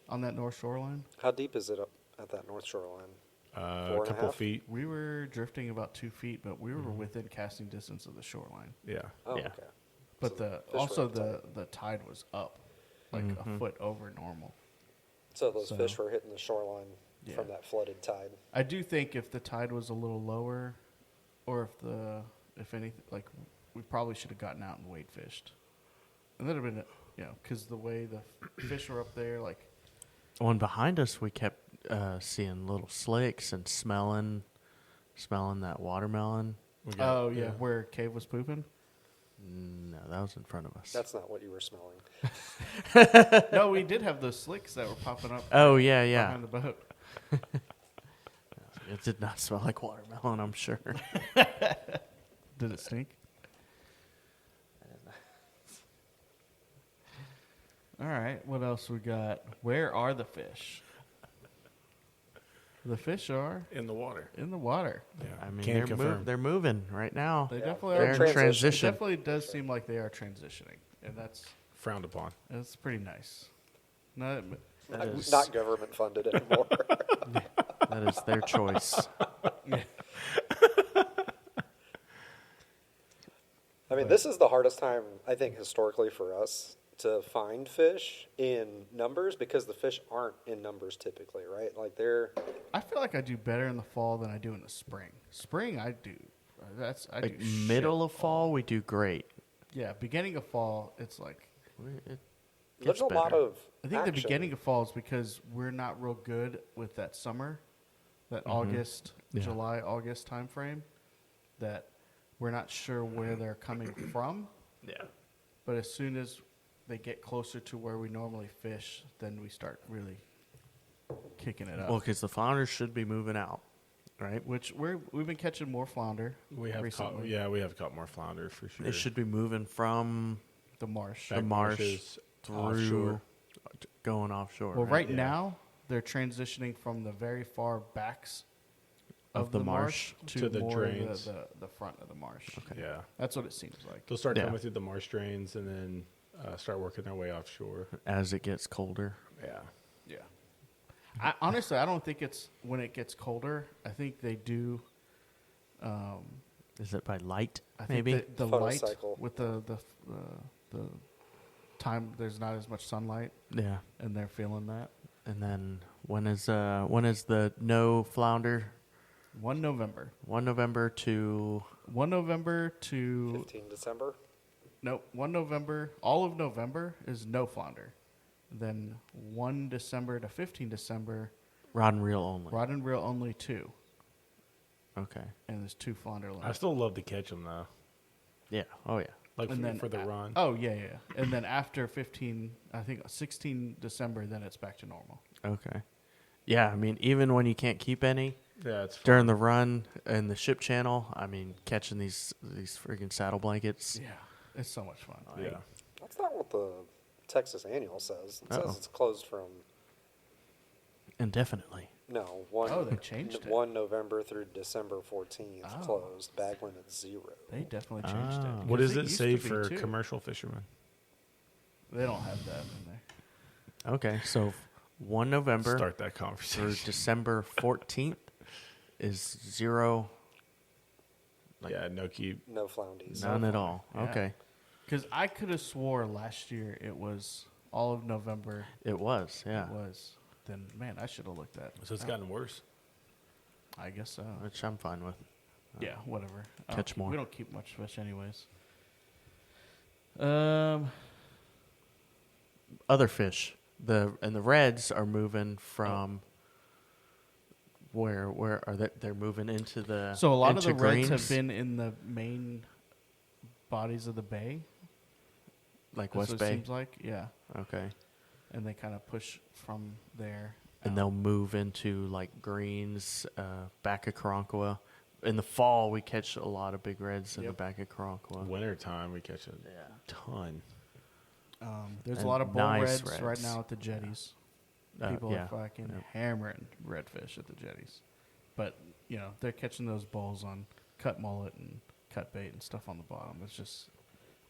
[SPEAKER 2] on that north shoreline.
[SPEAKER 4] How deep is it up at that north shoreline?
[SPEAKER 5] A
[SPEAKER 4] 4.5?
[SPEAKER 5] couple feet.
[SPEAKER 2] We were drifting about 2 feet, but we were within casting distance of the shoreline.
[SPEAKER 5] Yeah.
[SPEAKER 4] Oh,
[SPEAKER 3] Yeah.
[SPEAKER 4] okay.
[SPEAKER 2] But
[SPEAKER 4] So
[SPEAKER 2] the
[SPEAKER 4] fish were
[SPEAKER 2] also
[SPEAKER 4] up tight.
[SPEAKER 2] the tide was up, like a foot over normal.
[SPEAKER 4] So those
[SPEAKER 2] So-
[SPEAKER 4] fish were hitting the shoreline
[SPEAKER 2] Yeah.
[SPEAKER 4] from that flooded tide.
[SPEAKER 2] I do think if the tide was a little lower, or if anything, like we probably should have gotten out and wade fished, and that'd have been, because the way the fish were up there, like
[SPEAKER 3] One behind us, we kept seeing little slicks and smelling that watermelon.
[SPEAKER 2] oh yeah, where Cave was pooping.
[SPEAKER 3] No, that was in front of us.
[SPEAKER 4] That's not what you were smelling.
[SPEAKER 2] No, we did have those slicks that were popping up.
[SPEAKER 3] Oh, yeah, yeah.
[SPEAKER 2] behind the boat.
[SPEAKER 3] It did not smell like watermelon, I'm sure.
[SPEAKER 2] Did it stink? All right, what else we got? Where are the fish? The fish are
[SPEAKER 5] In the water.
[SPEAKER 2] in the water.
[SPEAKER 5] Yeah.
[SPEAKER 3] I mean,
[SPEAKER 5] Can confirm.
[SPEAKER 3] they're moving right now.
[SPEAKER 2] They
[SPEAKER 4] Yeah.
[SPEAKER 2] definitely
[SPEAKER 3] They're
[SPEAKER 2] are.
[SPEAKER 3] in
[SPEAKER 4] transition.
[SPEAKER 2] It
[SPEAKER 3] transition.
[SPEAKER 2] definitely does seem like they are transitioning, and that's
[SPEAKER 5] Frowned upon.
[SPEAKER 2] pretty nice. No,
[SPEAKER 3] That is,
[SPEAKER 4] Not government funded anymore.
[SPEAKER 3] that is their choice.
[SPEAKER 4] I mean, this is the hardest time, I think, historically for us to find fish in numbers because the fish aren't in numbers typically, right? Like they're
[SPEAKER 2] I feel like I do better in the fall than I do in the spring. Spring, I do. I
[SPEAKER 3] Like
[SPEAKER 2] do
[SPEAKER 3] middle
[SPEAKER 2] shit.
[SPEAKER 3] of fall, we do great.
[SPEAKER 2] Yeah, beginning of fall, it's like
[SPEAKER 3] It
[SPEAKER 4] there's
[SPEAKER 3] gets
[SPEAKER 4] a lot
[SPEAKER 3] better.
[SPEAKER 4] of.
[SPEAKER 2] I think the
[SPEAKER 4] action.
[SPEAKER 2] beginning of fall is because we're not real good with that summer, that August,
[SPEAKER 3] Yeah.
[SPEAKER 2] July, August time frame, that we're not sure where they're coming from.
[SPEAKER 3] Yeah.
[SPEAKER 2] But as soon as they get closer to where we normally fish, then we start really kicking it up.
[SPEAKER 3] Well, because the flounders should be moving out, right?
[SPEAKER 2] Which we've been catching more flounder.
[SPEAKER 5] We have
[SPEAKER 2] recently.
[SPEAKER 5] we have caught more flounder for sure.
[SPEAKER 3] They should be moving from
[SPEAKER 2] The marsh.
[SPEAKER 3] the
[SPEAKER 5] Back
[SPEAKER 3] marsh
[SPEAKER 5] marshes,
[SPEAKER 3] through
[SPEAKER 5] offshore.
[SPEAKER 3] going offshore.
[SPEAKER 2] Well, right
[SPEAKER 5] Yeah.
[SPEAKER 2] now they're transitioning from the very far backs
[SPEAKER 3] Of the marsh
[SPEAKER 5] to the
[SPEAKER 2] more
[SPEAKER 5] drains.
[SPEAKER 2] the front of the marsh.
[SPEAKER 3] Okay.
[SPEAKER 5] Yeah.
[SPEAKER 2] That's what it seems like.
[SPEAKER 5] They'll start
[SPEAKER 3] Yeah.
[SPEAKER 5] coming through the marsh drains and then start working their way offshore.
[SPEAKER 3] As it gets colder.
[SPEAKER 5] Yeah.
[SPEAKER 2] Yeah. Honestly, I don't think it's when it gets colder. I think they do.
[SPEAKER 3] Is it by light?
[SPEAKER 2] I
[SPEAKER 3] Maybe.
[SPEAKER 2] think the light
[SPEAKER 4] Photocycle.
[SPEAKER 2] with the time. There's not as much sunlight,
[SPEAKER 3] Yeah.
[SPEAKER 2] and they're feeling that.
[SPEAKER 3] And then when is the no flounder?
[SPEAKER 2] 1 November.
[SPEAKER 3] 1 November to
[SPEAKER 2] 1 November to
[SPEAKER 4] 15 December.
[SPEAKER 2] nope. 1 November. All of November is no flounder. Then 1 December to 15 December,
[SPEAKER 3] rod and reel only.
[SPEAKER 2] rod and reel only 2,
[SPEAKER 3] Okay.
[SPEAKER 2] and there's 2 flounder
[SPEAKER 5] I
[SPEAKER 2] left.
[SPEAKER 5] still love to catch them though,
[SPEAKER 3] Yeah. Oh yeah.
[SPEAKER 5] like
[SPEAKER 2] And then
[SPEAKER 5] for the run.
[SPEAKER 2] Oh yeah. And then after 15, I think 16 December, then it's back to normal.
[SPEAKER 3] Okay. Yeah. I mean, even when you can't keep any
[SPEAKER 5] Yeah, it's
[SPEAKER 3] during the run in the ship channel, I mean, catching these freaking saddle blankets.
[SPEAKER 2] Yeah, it's so much fun.
[SPEAKER 5] yeah.
[SPEAKER 4] That's not what the Texas Annual says. It
[SPEAKER 3] Uh-oh.
[SPEAKER 4] says it's closed from
[SPEAKER 3] Indefinitely.
[SPEAKER 4] no one.
[SPEAKER 2] Oh, they changed it.
[SPEAKER 4] 1 November through December 14th
[SPEAKER 2] Oh.
[SPEAKER 4] closed. Bag limit 0.
[SPEAKER 2] They definitely changed
[SPEAKER 3] Ah.
[SPEAKER 2] it.
[SPEAKER 5] What
[SPEAKER 2] because
[SPEAKER 5] does it
[SPEAKER 2] used
[SPEAKER 5] say
[SPEAKER 2] to be
[SPEAKER 5] for
[SPEAKER 2] 2.
[SPEAKER 5] commercial fishermen?
[SPEAKER 2] They don't have that in there.
[SPEAKER 3] Okay. So 1 November
[SPEAKER 5] Start that
[SPEAKER 3] through
[SPEAKER 5] conversation.
[SPEAKER 3] December 14th is 0.
[SPEAKER 5] Yeah, no keep.
[SPEAKER 4] No floundies.
[SPEAKER 3] None at all.
[SPEAKER 2] Yeah.
[SPEAKER 3] Okay.
[SPEAKER 2] Because I could have swore last year it was all of November.
[SPEAKER 3] It was. Yeah.
[SPEAKER 2] It was. Then, man, I should have looked at.
[SPEAKER 5] So it's gotten worse.
[SPEAKER 2] I guess so.
[SPEAKER 3] Which I'm fine with.
[SPEAKER 2] Yeah, whatever.
[SPEAKER 3] Catch more.
[SPEAKER 2] We don't keep much fish, anyways.
[SPEAKER 3] Other fish. The reds are moving from where are they? They're moving into the
[SPEAKER 2] So a lot of
[SPEAKER 3] into
[SPEAKER 2] the reds have
[SPEAKER 3] greens?
[SPEAKER 2] been in the main bodies of the bay.
[SPEAKER 3] like
[SPEAKER 2] That's
[SPEAKER 3] West
[SPEAKER 2] what
[SPEAKER 3] Bay.
[SPEAKER 2] It seems like, yeah.
[SPEAKER 3] Okay.
[SPEAKER 2] And they kind of push from there.
[SPEAKER 3] And
[SPEAKER 2] out.
[SPEAKER 3] they'll move into like greens, back of Karankawa. In the fall, we catch a lot of big reds in the
[SPEAKER 2] Yep.
[SPEAKER 3] back of Karankawa.
[SPEAKER 5] Winter time, we catch a
[SPEAKER 3] Yeah.
[SPEAKER 5] ton.
[SPEAKER 2] There's a
[SPEAKER 3] and
[SPEAKER 2] lot of bull
[SPEAKER 3] nice
[SPEAKER 2] reds right
[SPEAKER 3] reds.
[SPEAKER 2] now at the jetties.
[SPEAKER 3] Uh,
[SPEAKER 2] People
[SPEAKER 3] yeah.
[SPEAKER 2] are fucking
[SPEAKER 3] Yep.
[SPEAKER 2] hammering redfish at the jetties. But, you know, they're catching those bulls on cut mullet and cut bait and stuff on the bottom. It's just,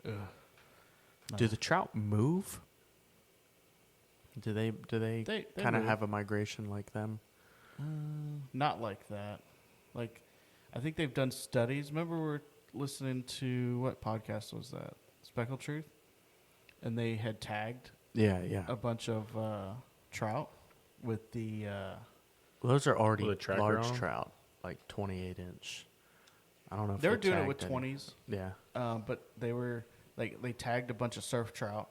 [SPEAKER 2] ugh.
[SPEAKER 3] Do the trout move? Do they
[SPEAKER 2] They
[SPEAKER 3] kind of
[SPEAKER 2] move.
[SPEAKER 3] have a migration like them?
[SPEAKER 2] Not like that. Like, I think they've done studies. Remember, we were listening to what podcast was that? Speckled Truth, and they had tagged
[SPEAKER 3] Yeah, yeah.
[SPEAKER 2] a bunch of trout with the.
[SPEAKER 3] Well, those are already
[SPEAKER 5] With a tracker
[SPEAKER 3] large
[SPEAKER 5] on?
[SPEAKER 3] trout, like 28-inch. I don't know if
[SPEAKER 2] They were
[SPEAKER 3] they're
[SPEAKER 2] doing it with
[SPEAKER 3] tagged any-
[SPEAKER 2] 20s,
[SPEAKER 3] Yeah.
[SPEAKER 2] but they were like they tagged a bunch of surf trout,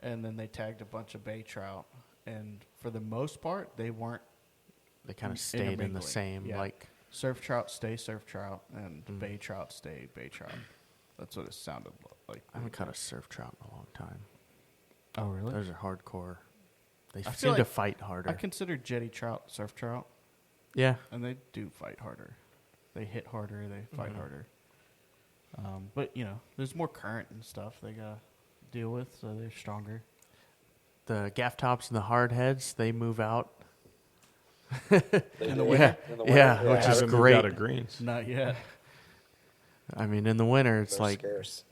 [SPEAKER 2] and then they tagged a bunch of bay trout, and for the most part, they weren't.
[SPEAKER 3] They kind of stayed in the
[SPEAKER 2] intermingling.
[SPEAKER 3] same,
[SPEAKER 2] Yeah.
[SPEAKER 3] like,
[SPEAKER 2] Surf trout stay surf trout, and
[SPEAKER 3] Mm.
[SPEAKER 2] bay trout stay bay trout. That's what it sounded like.
[SPEAKER 3] I haven't caught a surf trout in a long time.
[SPEAKER 2] Oh, really?
[SPEAKER 3] Those are hardcore. They
[SPEAKER 2] I feel
[SPEAKER 3] seem to
[SPEAKER 2] like
[SPEAKER 3] fight harder.
[SPEAKER 2] I consider jetty trout surf trout,
[SPEAKER 3] Yeah.
[SPEAKER 2] and they do fight harder. They hit harder. They fight
[SPEAKER 3] Mm-hmm.
[SPEAKER 2] harder. But you know, there's more current and stuff they gotta deal with, so they're stronger.
[SPEAKER 3] The gaff tops and the hard heads, they move out.
[SPEAKER 4] They
[SPEAKER 2] In
[SPEAKER 4] do.
[SPEAKER 2] the winter?
[SPEAKER 4] In the
[SPEAKER 3] Yeah,
[SPEAKER 4] winter,
[SPEAKER 3] which is
[SPEAKER 5] Haven't moved
[SPEAKER 3] great.
[SPEAKER 5] out of greens.
[SPEAKER 2] Not yet.
[SPEAKER 3] I mean, in the winter, it's
[SPEAKER 4] They're
[SPEAKER 3] like
[SPEAKER 4] scarce.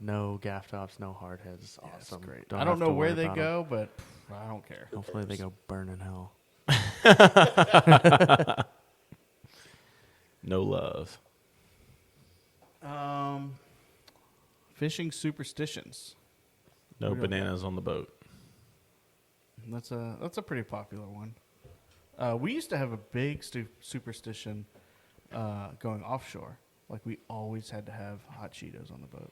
[SPEAKER 3] no gaff tops, no hard heads. It's
[SPEAKER 2] Yeah, it's
[SPEAKER 3] awesome.
[SPEAKER 2] great.
[SPEAKER 3] Don't
[SPEAKER 2] I don't
[SPEAKER 3] have
[SPEAKER 2] know
[SPEAKER 3] to
[SPEAKER 2] where
[SPEAKER 3] worry
[SPEAKER 2] they
[SPEAKER 3] about 'em.
[SPEAKER 2] go, but I don't care.
[SPEAKER 3] Hopefully, they go burn in hell.
[SPEAKER 5] No love.
[SPEAKER 2] Fishing superstitions.
[SPEAKER 5] No
[SPEAKER 2] We got
[SPEAKER 5] bananas on the boat.
[SPEAKER 2] That's a pretty popular one. We used to have a big superstition going offshore. Like we always had to have hot Cheetos on the boat.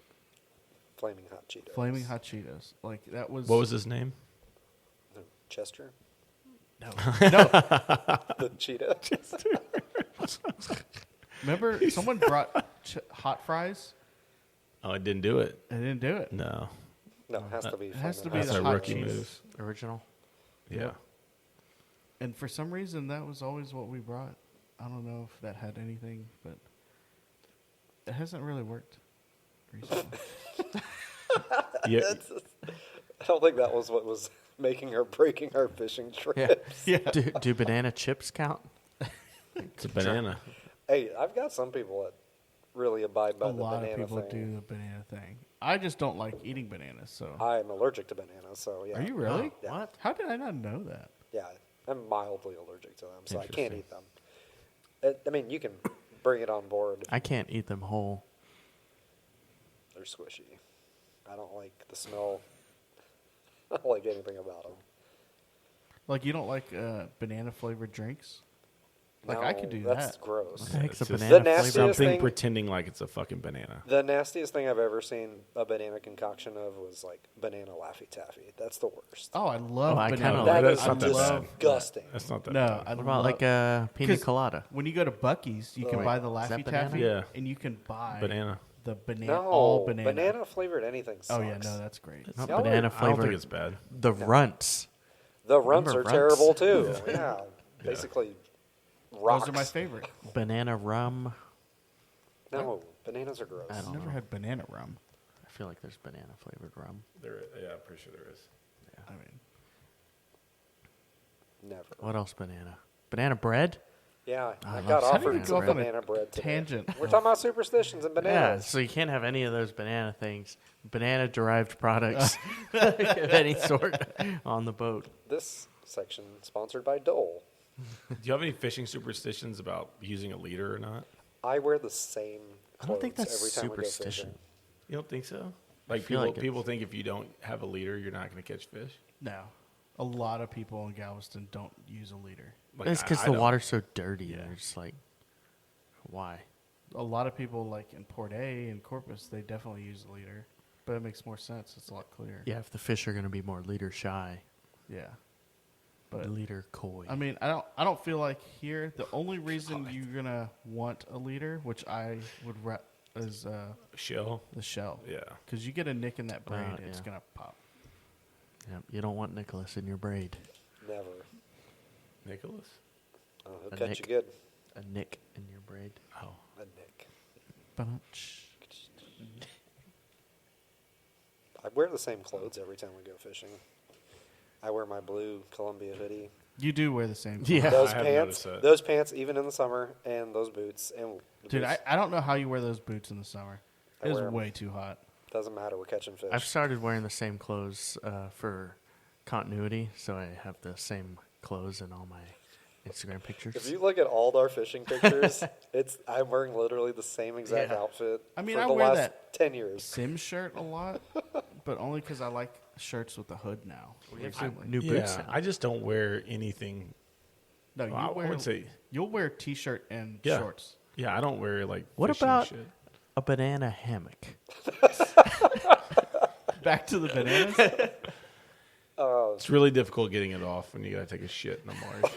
[SPEAKER 4] Flaming hot Cheetos.
[SPEAKER 2] Flaming hot Cheetos. Like that was.
[SPEAKER 5] What was his name?
[SPEAKER 4] Chester?
[SPEAKER 2] No.
[SPEAKER 4] The cheetah?
[SPEAKER 2] Remember, someone brought hot fries.
[SPEAKER 5] Oh, I didn't do it.
[SPEAKER 2] They didn't do it.
[SPEAKER 5] No.
[SPEAKER 4] No, it has to be.
[SPEAKER 2] It has to
[SPEAKER 4] flaming
[SPEAKER 2] be
[SPEAKER 5] That's
[SPEAKER 2] the
[SPEAKER 5] a
[SPEAKER 2] hot
[SPEAKER 5] rookie
[SPEAKER 2] cheese.
[SPEAKER 5] move.
[SPEAKER 3] Original.
[SPEAKER 5] Yeah.
[SPEAKER 2] And for some reason, that was always what we brought. I don't know if that had anything, but it hasn't really worked recently.
[SPEAKER 5] Yeah.
[SPEAKER 4] I don't think that was what was making or breaking our fishing trips.
[SPEAKER 3] Yeah. Do banana chips count?
[SPEAKER 5] It's a banana.
[SPEAKER 4] Hey, I've got some people that really abide by
[SPEAKER 2] A
[SPEAKER 4] the
[SPEAKER 2] lot of
[SPEAKER 4] banana
[SPEAKER 2] people
[SPEAKER 4] thing.
[SPEAKER 2] do the banana thing. I just don't like eating bananas. So,
[SPEAKER 4] I'm allergic to bananas, so yeah.
[SPEAKER 2] are you really?
[SPEAKER 4] Yeah.
[SPEAKER 3] What?
[SPEAKER 2] How did I not know that?
[SPEAKER 4] Yeah, I'm mildly allergic to them, so I can't
[SPEAKER 5] Interesting.
[SPEAKER 4] eat them. I mean, you can bring it on board.
[SPEAKER 3] I can't eat them whole.
[SPEAKER 4] They're squishy. I don't like the smell. I don't like anything about them.
[SPEAKER 2] Like you don't like banana flavored drinks? Like
[SPEAKER 4] No,
[SPEAKER 2] I could do
[SPEAKER 4] that's
[SPEAKER 2] that.
[SPEAKER 4] gross.
[SPEAKER 3] What the heck's a
[SPEAKER 5] It's just
[SPEAKER 3] banana
[SPEAKER 4] the nastiest
[SPEAKER 3] flavor?
[SPEAKER 5] Something
[SPEAKER 4] thing-
[SPEAKER 5] pretending like it's a fucking banana.
[SPEAKER 4] The nastiest thing I've ever seen a banana concoction of was like banana Laffy Taffy. That's the worst.
[SPEAKER 2] Oh, I love
[SPEAKER 3] Oh, I
[SPEAKER 2] banana.
[SPEAKER 3] kinda
[SPEAKER 4] that
[SPEAKER 3] like
[SPEAKER 4] is
[SPEAKER 3] that.
[SPEAKER 5] not that bad.
[SPEAKER 4] disgusting.
[SPEAKER 5] That's not that
[SPEAKER 2] No,
[SPEAKER 5] bad.
[SPEAKER 2] I
[SPEAKER 3] What about like
[SPEAKER 2] love-
[SPEAKER 3] a pina
[SPEAKER 2] 'cause
[SPEAKER 3] colada?
[SPEAKER 2] When you go to Buc-ee's, you can
[SPEAKER 3] Wait,
[SPEAKER 2] buy the
[SPEAKER 3] is that
[SPEAKER 2] Laffy
[SPEAKER 3] banana?
[SPEAKER 2] Taffy,
[SPEAKER 5] Yeah.
[SPEAKER 2] and you can buy
[SPEAKER 5] Banana.
[SPEAKER 2] the banana,
[SPEAKER 4] No,
[SPEAKER 2] all banana.
[SPEAKER 4] flavored anything sucks.
[SPEAKER 2] Oh yeah, no, that's great.
[SPEAKER 3] Not
[SPEAKER 4] Y'all are-
[SPEAKER 3] banana
[SPEAKER 5] I don't think
[SPEAKER 3] flavored.
[SPEAKER 5] it's bad.
[SPEAKER 3] The runts.
[SPEAKER 4] The runts
[SPEAKER 3] Remember
[SPEAKER 4] are
[SPEAKER 3] runts?
[SPEAKER 4] terrible too. Yeah, basically rocks.
[SPEAKER 2] Those are my favorite.
[SPEAKER 3] Banana rum.
[SPEAKER 4] No, bananas are gross.
[SPEAKER 3] I
[SPEAKER 2] I've
[SPEAKER 3] don't
[SPEAKER 2] never
[SPEAKER 3] know.
[SPEAKER 2] had banana rum.
[SPEAKER 3] I feel like there's banana flavored rum.
[SPEAKER 5] Yeah, I'm pretty sure there is.
[SPEAKER 2] I mean,
[SPEAKER 4] Never.
[SPEAKER 3] What else banana? Banana bread?
[SPEAKER 4] Yeah,
[SPEAKER 3] I
[SPEAKER 4] I
[SPEAKER 3] love
[SPEAKER 4] got
[SPEAKER 3] banana
[SPEAKER 4] offered
[SPEAKER 3] bread.
[SPEAKER 4] some
[SPEAKER 2] Go off on a
[SPEAKER 4] banana bread today.
[SPEAKER 2] tangent.
[SPEAKER 4] We're talking about superstitions and
[SPEAKER 3] Yeah,
[SPEAKER 4] bananas.
[SPEAKER 3] so you can't have any of those banana things. Banana derived products of any sort on the boat.
[SPEAKER 4] This section sponsored by Dole.
[SPEAKER 5] Do you have any fishing superstitions about using a leader or not?
[SPEAKER 4] I wear the same
[SPEAKER 3] I
[SPEAKER 4] clothes
[SPEAKER 3] don't think that's
[SPEAKER 4] every time we go
[SPEAKER 3] superstition.
[SPEAKER 4] fishing.
[SPEAKER 5] You don't think so? Like
[SPEAKER 3] feel
[SPEAKER 5] people,
[SPEAKER 3] like
[SPEAKER 5] people think if you don't have a leader, you're not going to catch fish.
[SPEAKER 2] no. A lot of people in Galveston don't use a leader.
[SPEAKER 5] Like,
[SPEAKER 3] It's because
[SPEAKER 5] I
[SPEAKER 3] the
[SPEAKER 5] don't.
[SPEAKER 3] water's so dirty.
[SPEAKER 2] Yeah.
[SPEAKER 3] And they're just like, why?
[SPEAKER 2] A lot of people, like in Port A and Corpus, they definitely use a leader. But it makes more sense. It's a lot clearer.
[SPEAKER 3] Yeah, if the fish are going to be more leader shy,
[SPEAKER 2] Yeah. But
[SPEAKER 3] leader coy.
[SPEAKER 2] I mean, I don't feel like here the only reason you're gonna want a leader, which I would is
[SPEAKER 5] Shell?
[SPEAKER 2] the shell.
[SPEAKER 5] Yeah.
[SPEAKER 2] Because you get a nick in that braid, it's
[SPEAKER 3] yeah.
[SPEAKER 2] gonna pop.
[SPEAKER 3] Yep, you don't want Nicholas in your braid.
[SPEAKER 4] Never.
[SPEAKER 5] Nicholas?
[SPEAKER 4] Oh, he'll
[SPEAKER 3] A
[SPEAKER 4] catch
[SPEAKER 3] nick.
[SPEAKER 4] you good.
[SPEAKER 3] A nick in your braid.
[SPEAKER 5] Oh.
[SPEAKER 4] A nick.
[SPEAKER 2] Bunch.
[SPEAKER 4] I wear the same clothes every time we go fishing. I wear my blue Columbia hoodie.
[SPEAKER 2] You do wear the same.
[SPEAKER 3] Yeah.
[SPEAKER 4] Those
[SPEAKER 5] I have
[SPEAKER 4] pants,
[SPEAKER 5] noticed that.
[SPEAKER 4] those pants, even in the summer, and those boots. And the
[SPEAKER 2] Dude,
[SPEAKER 4] boots,
[SPEAKER 2] I don't know how you wear those boots in the summer.
[SPEAKER 4] I
[SPEAKER 2] It is
[SPEAKER 4] wear 'em.
[SPEAKER 2] way too hot.
[SPEAKER 4] doesn't matter. We're catching fish.
[SPEAKER 3] I've started wearing the same clothes for continuity, so I have the same clothes in all my Instagram pictures.
[SPEAKER 4] If you look at all our fishing pictures, I'm wearing literally the same exact
[SPEAKER 3] Yeah.
[SPEAKER 4] outfit.
[SPEAKER 2] I mean,
[SPEAKER 4] for
[SPEAKER 2] I
[SPEAKER 4] the
[SPEAKER 2] wear
[SPEAKER 4] last
[SPEAKER 2] that
[SPEAKER 4] 10 years.
[SPEAKER 2] Sim shirt a lot, but only because I like shirts with the hood now. recently.
[SPEAKER 3] New boots.
[SPEAKER 5] Yeah,
[SPEAKER 3] now.
[SPEAKER 5] I just don't wear anything.
[SPEAKER 2] No, you
[SPEAKER 5] Well, I
[SPEAKER 2] wear.
[SPEAKER 5] would say-
[SPEAKER 2] You'll wear t-shirt and
[SPEAKER 5] Yeah.
[SPEAKER 2] shorts.
[SPEAKER 5] Yeah, I don't wear like
[SPEAKER 3] What
[SPEAKER 5] fishing
[SPEAKER 3] about
[SPEAKER 5] shit.
[SPEAKER 3] a banana hammock?
[SPEAKER 2] Back to the bananas.
[SPEAKER 5] It's really difficult getting it off when you got to take a shit in the marsh.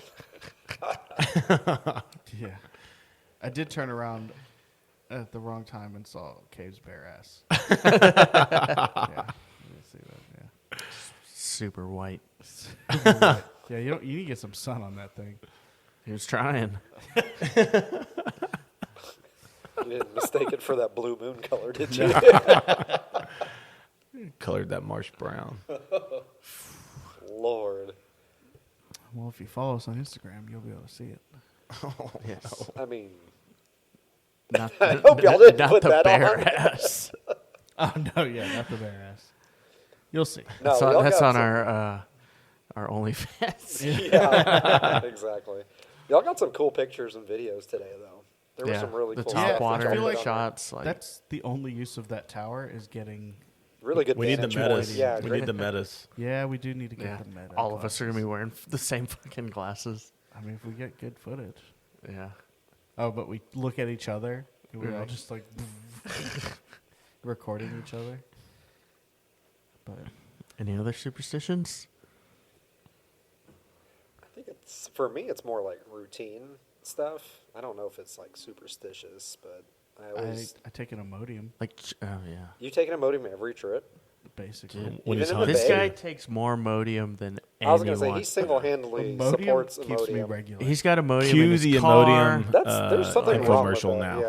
[SPEAKER 2] Yeah, I did turn around at the wrong time and saw Cave's bare ass. Yeah, you see that,
[SPEAKER 3] Super white.
[SPEAKER 2] yeah. Yeah, you need to get some sun on that thing.
[SPEAKER 3] He was trying.
[SPEAKER 4] You didn't mistake it for that blue moon color, did you?
[SPEAKER 5] Colored that marsh brown.
[SPEAKER 4] Lord.
[SPEAKER 2] Well, if you follow us on Instagram, you'll be able to see it.
[SPEAKER 3] Yes.
[SPEAKER 4] I mean,
[SPEAKER 3] Not,
[SPEAKER 4] I hope y'all didn't
[SPEAKER 3] not
[SPEAKER 4] put
[SPEAKER 3] the
[SPEAKER 4] that
[SPEAKER 3] bare
[SPEAKER 4] on.
[SPEAKER 3] ass.
[SPEAKER 2] Oh no, yeah, not the bare ass. You'll see.
[SPEAKER 4] no,
[SPEAKER 3] So
[SPEAKER 4] y'all
[SPEAKER 3] that's
[SPEAKER 4] got
[SPEAKER 3] on
[SPEAKER 4] some-
[SPEAKER 3] our OnlyFans.
[SPEAKER 4] Yeah, exactly. Y'all got some cool pictures and videos today, though. There were
[SPEAKER 3] Yeah,
[SPEAKER 4] some really
[SPEAKER 3] the
[SPEAKER 4] cool
[SPEAKER 3] top
[SPEAKER 4] stuff that
[SPEAKER 3] water
[SPEAKER 4] y'all put on there.
[SPEAKER 3] shots. Like,
[SPEAKER 2] That's the only use of that tower is getting.
[SPEAKER 4] Really good.
[SPEAKER 5] We need the
[SPEAKER 4] vantage
[SPEAKER 5] metas.
[SPEAKER 4] point. Yeah,
[SPEAKER 5] we
[SPEAKER 4] great.
[SPEAKER 5] need the metas.
[SPEAKER 2] Yeah, we do need to get
[SPEAKER 3] yeah,
[SPEAKER 2] the meta.
[SPEAKER 3] all of us are gonna be
[SPEAKER 2] glasses.
[SPEAKER 3] wearing the same fucking glasses.
[SPEAKER 2] I mean, if we get good footage.
[SPEAKER 3] Yeah.
[SPEAKER 2] Oh, but we look at each other. And we're all
[SPEAKER 3] Right.
[SPEAKER 2] just like recording each other. But
[SPEAKER 3] Any other superstitions?
[SPEAKER 4] I think it's for me. It's more like routine stuff. I don't know if it's like superstitious, but I always.
[SPEAKER 2] I take an Imodium,
[SPEAKER 3] Like, oh yeah.
[SPEAKER 4] You take an Imodium every trip?
[SPEAKER 2] basically.
[SPEAKER 3] Dude,
[SPEAKER 5] When
[SPEAKER 4] Even
[SPEAKER 5] he's
[SPEAKER 4] in the
[SPEAKER 5] hunting.
[SPEAKER 3] This
[SPEAKER 4] bay?
[SPEAKER 3] guy takes more Imodium than anyone.
[SPEAKER 4] I was gonna say he single-handedly
[SPEAKER 2] Imodium
[SPEAKER 4] supports
[SPEAKER 2] keeps me
[SPEAKER 4] Imodium.
[SPEAKER 2] regular.
[SPEAKER 3] He's got Imodium in
[SPEAKER 5] Cue
[SPEAKER 3] his
[SPEAKER 5] the
[SPEAKER 3] car.
[SPEAKER 5] Imodium
[SPEAKER 4] There's something wrong with
[SPEAKER 5] infomercial
[SPEAKER 4] that.
[SPEAKER 5] now.
[SPEAKER 4] Yeah.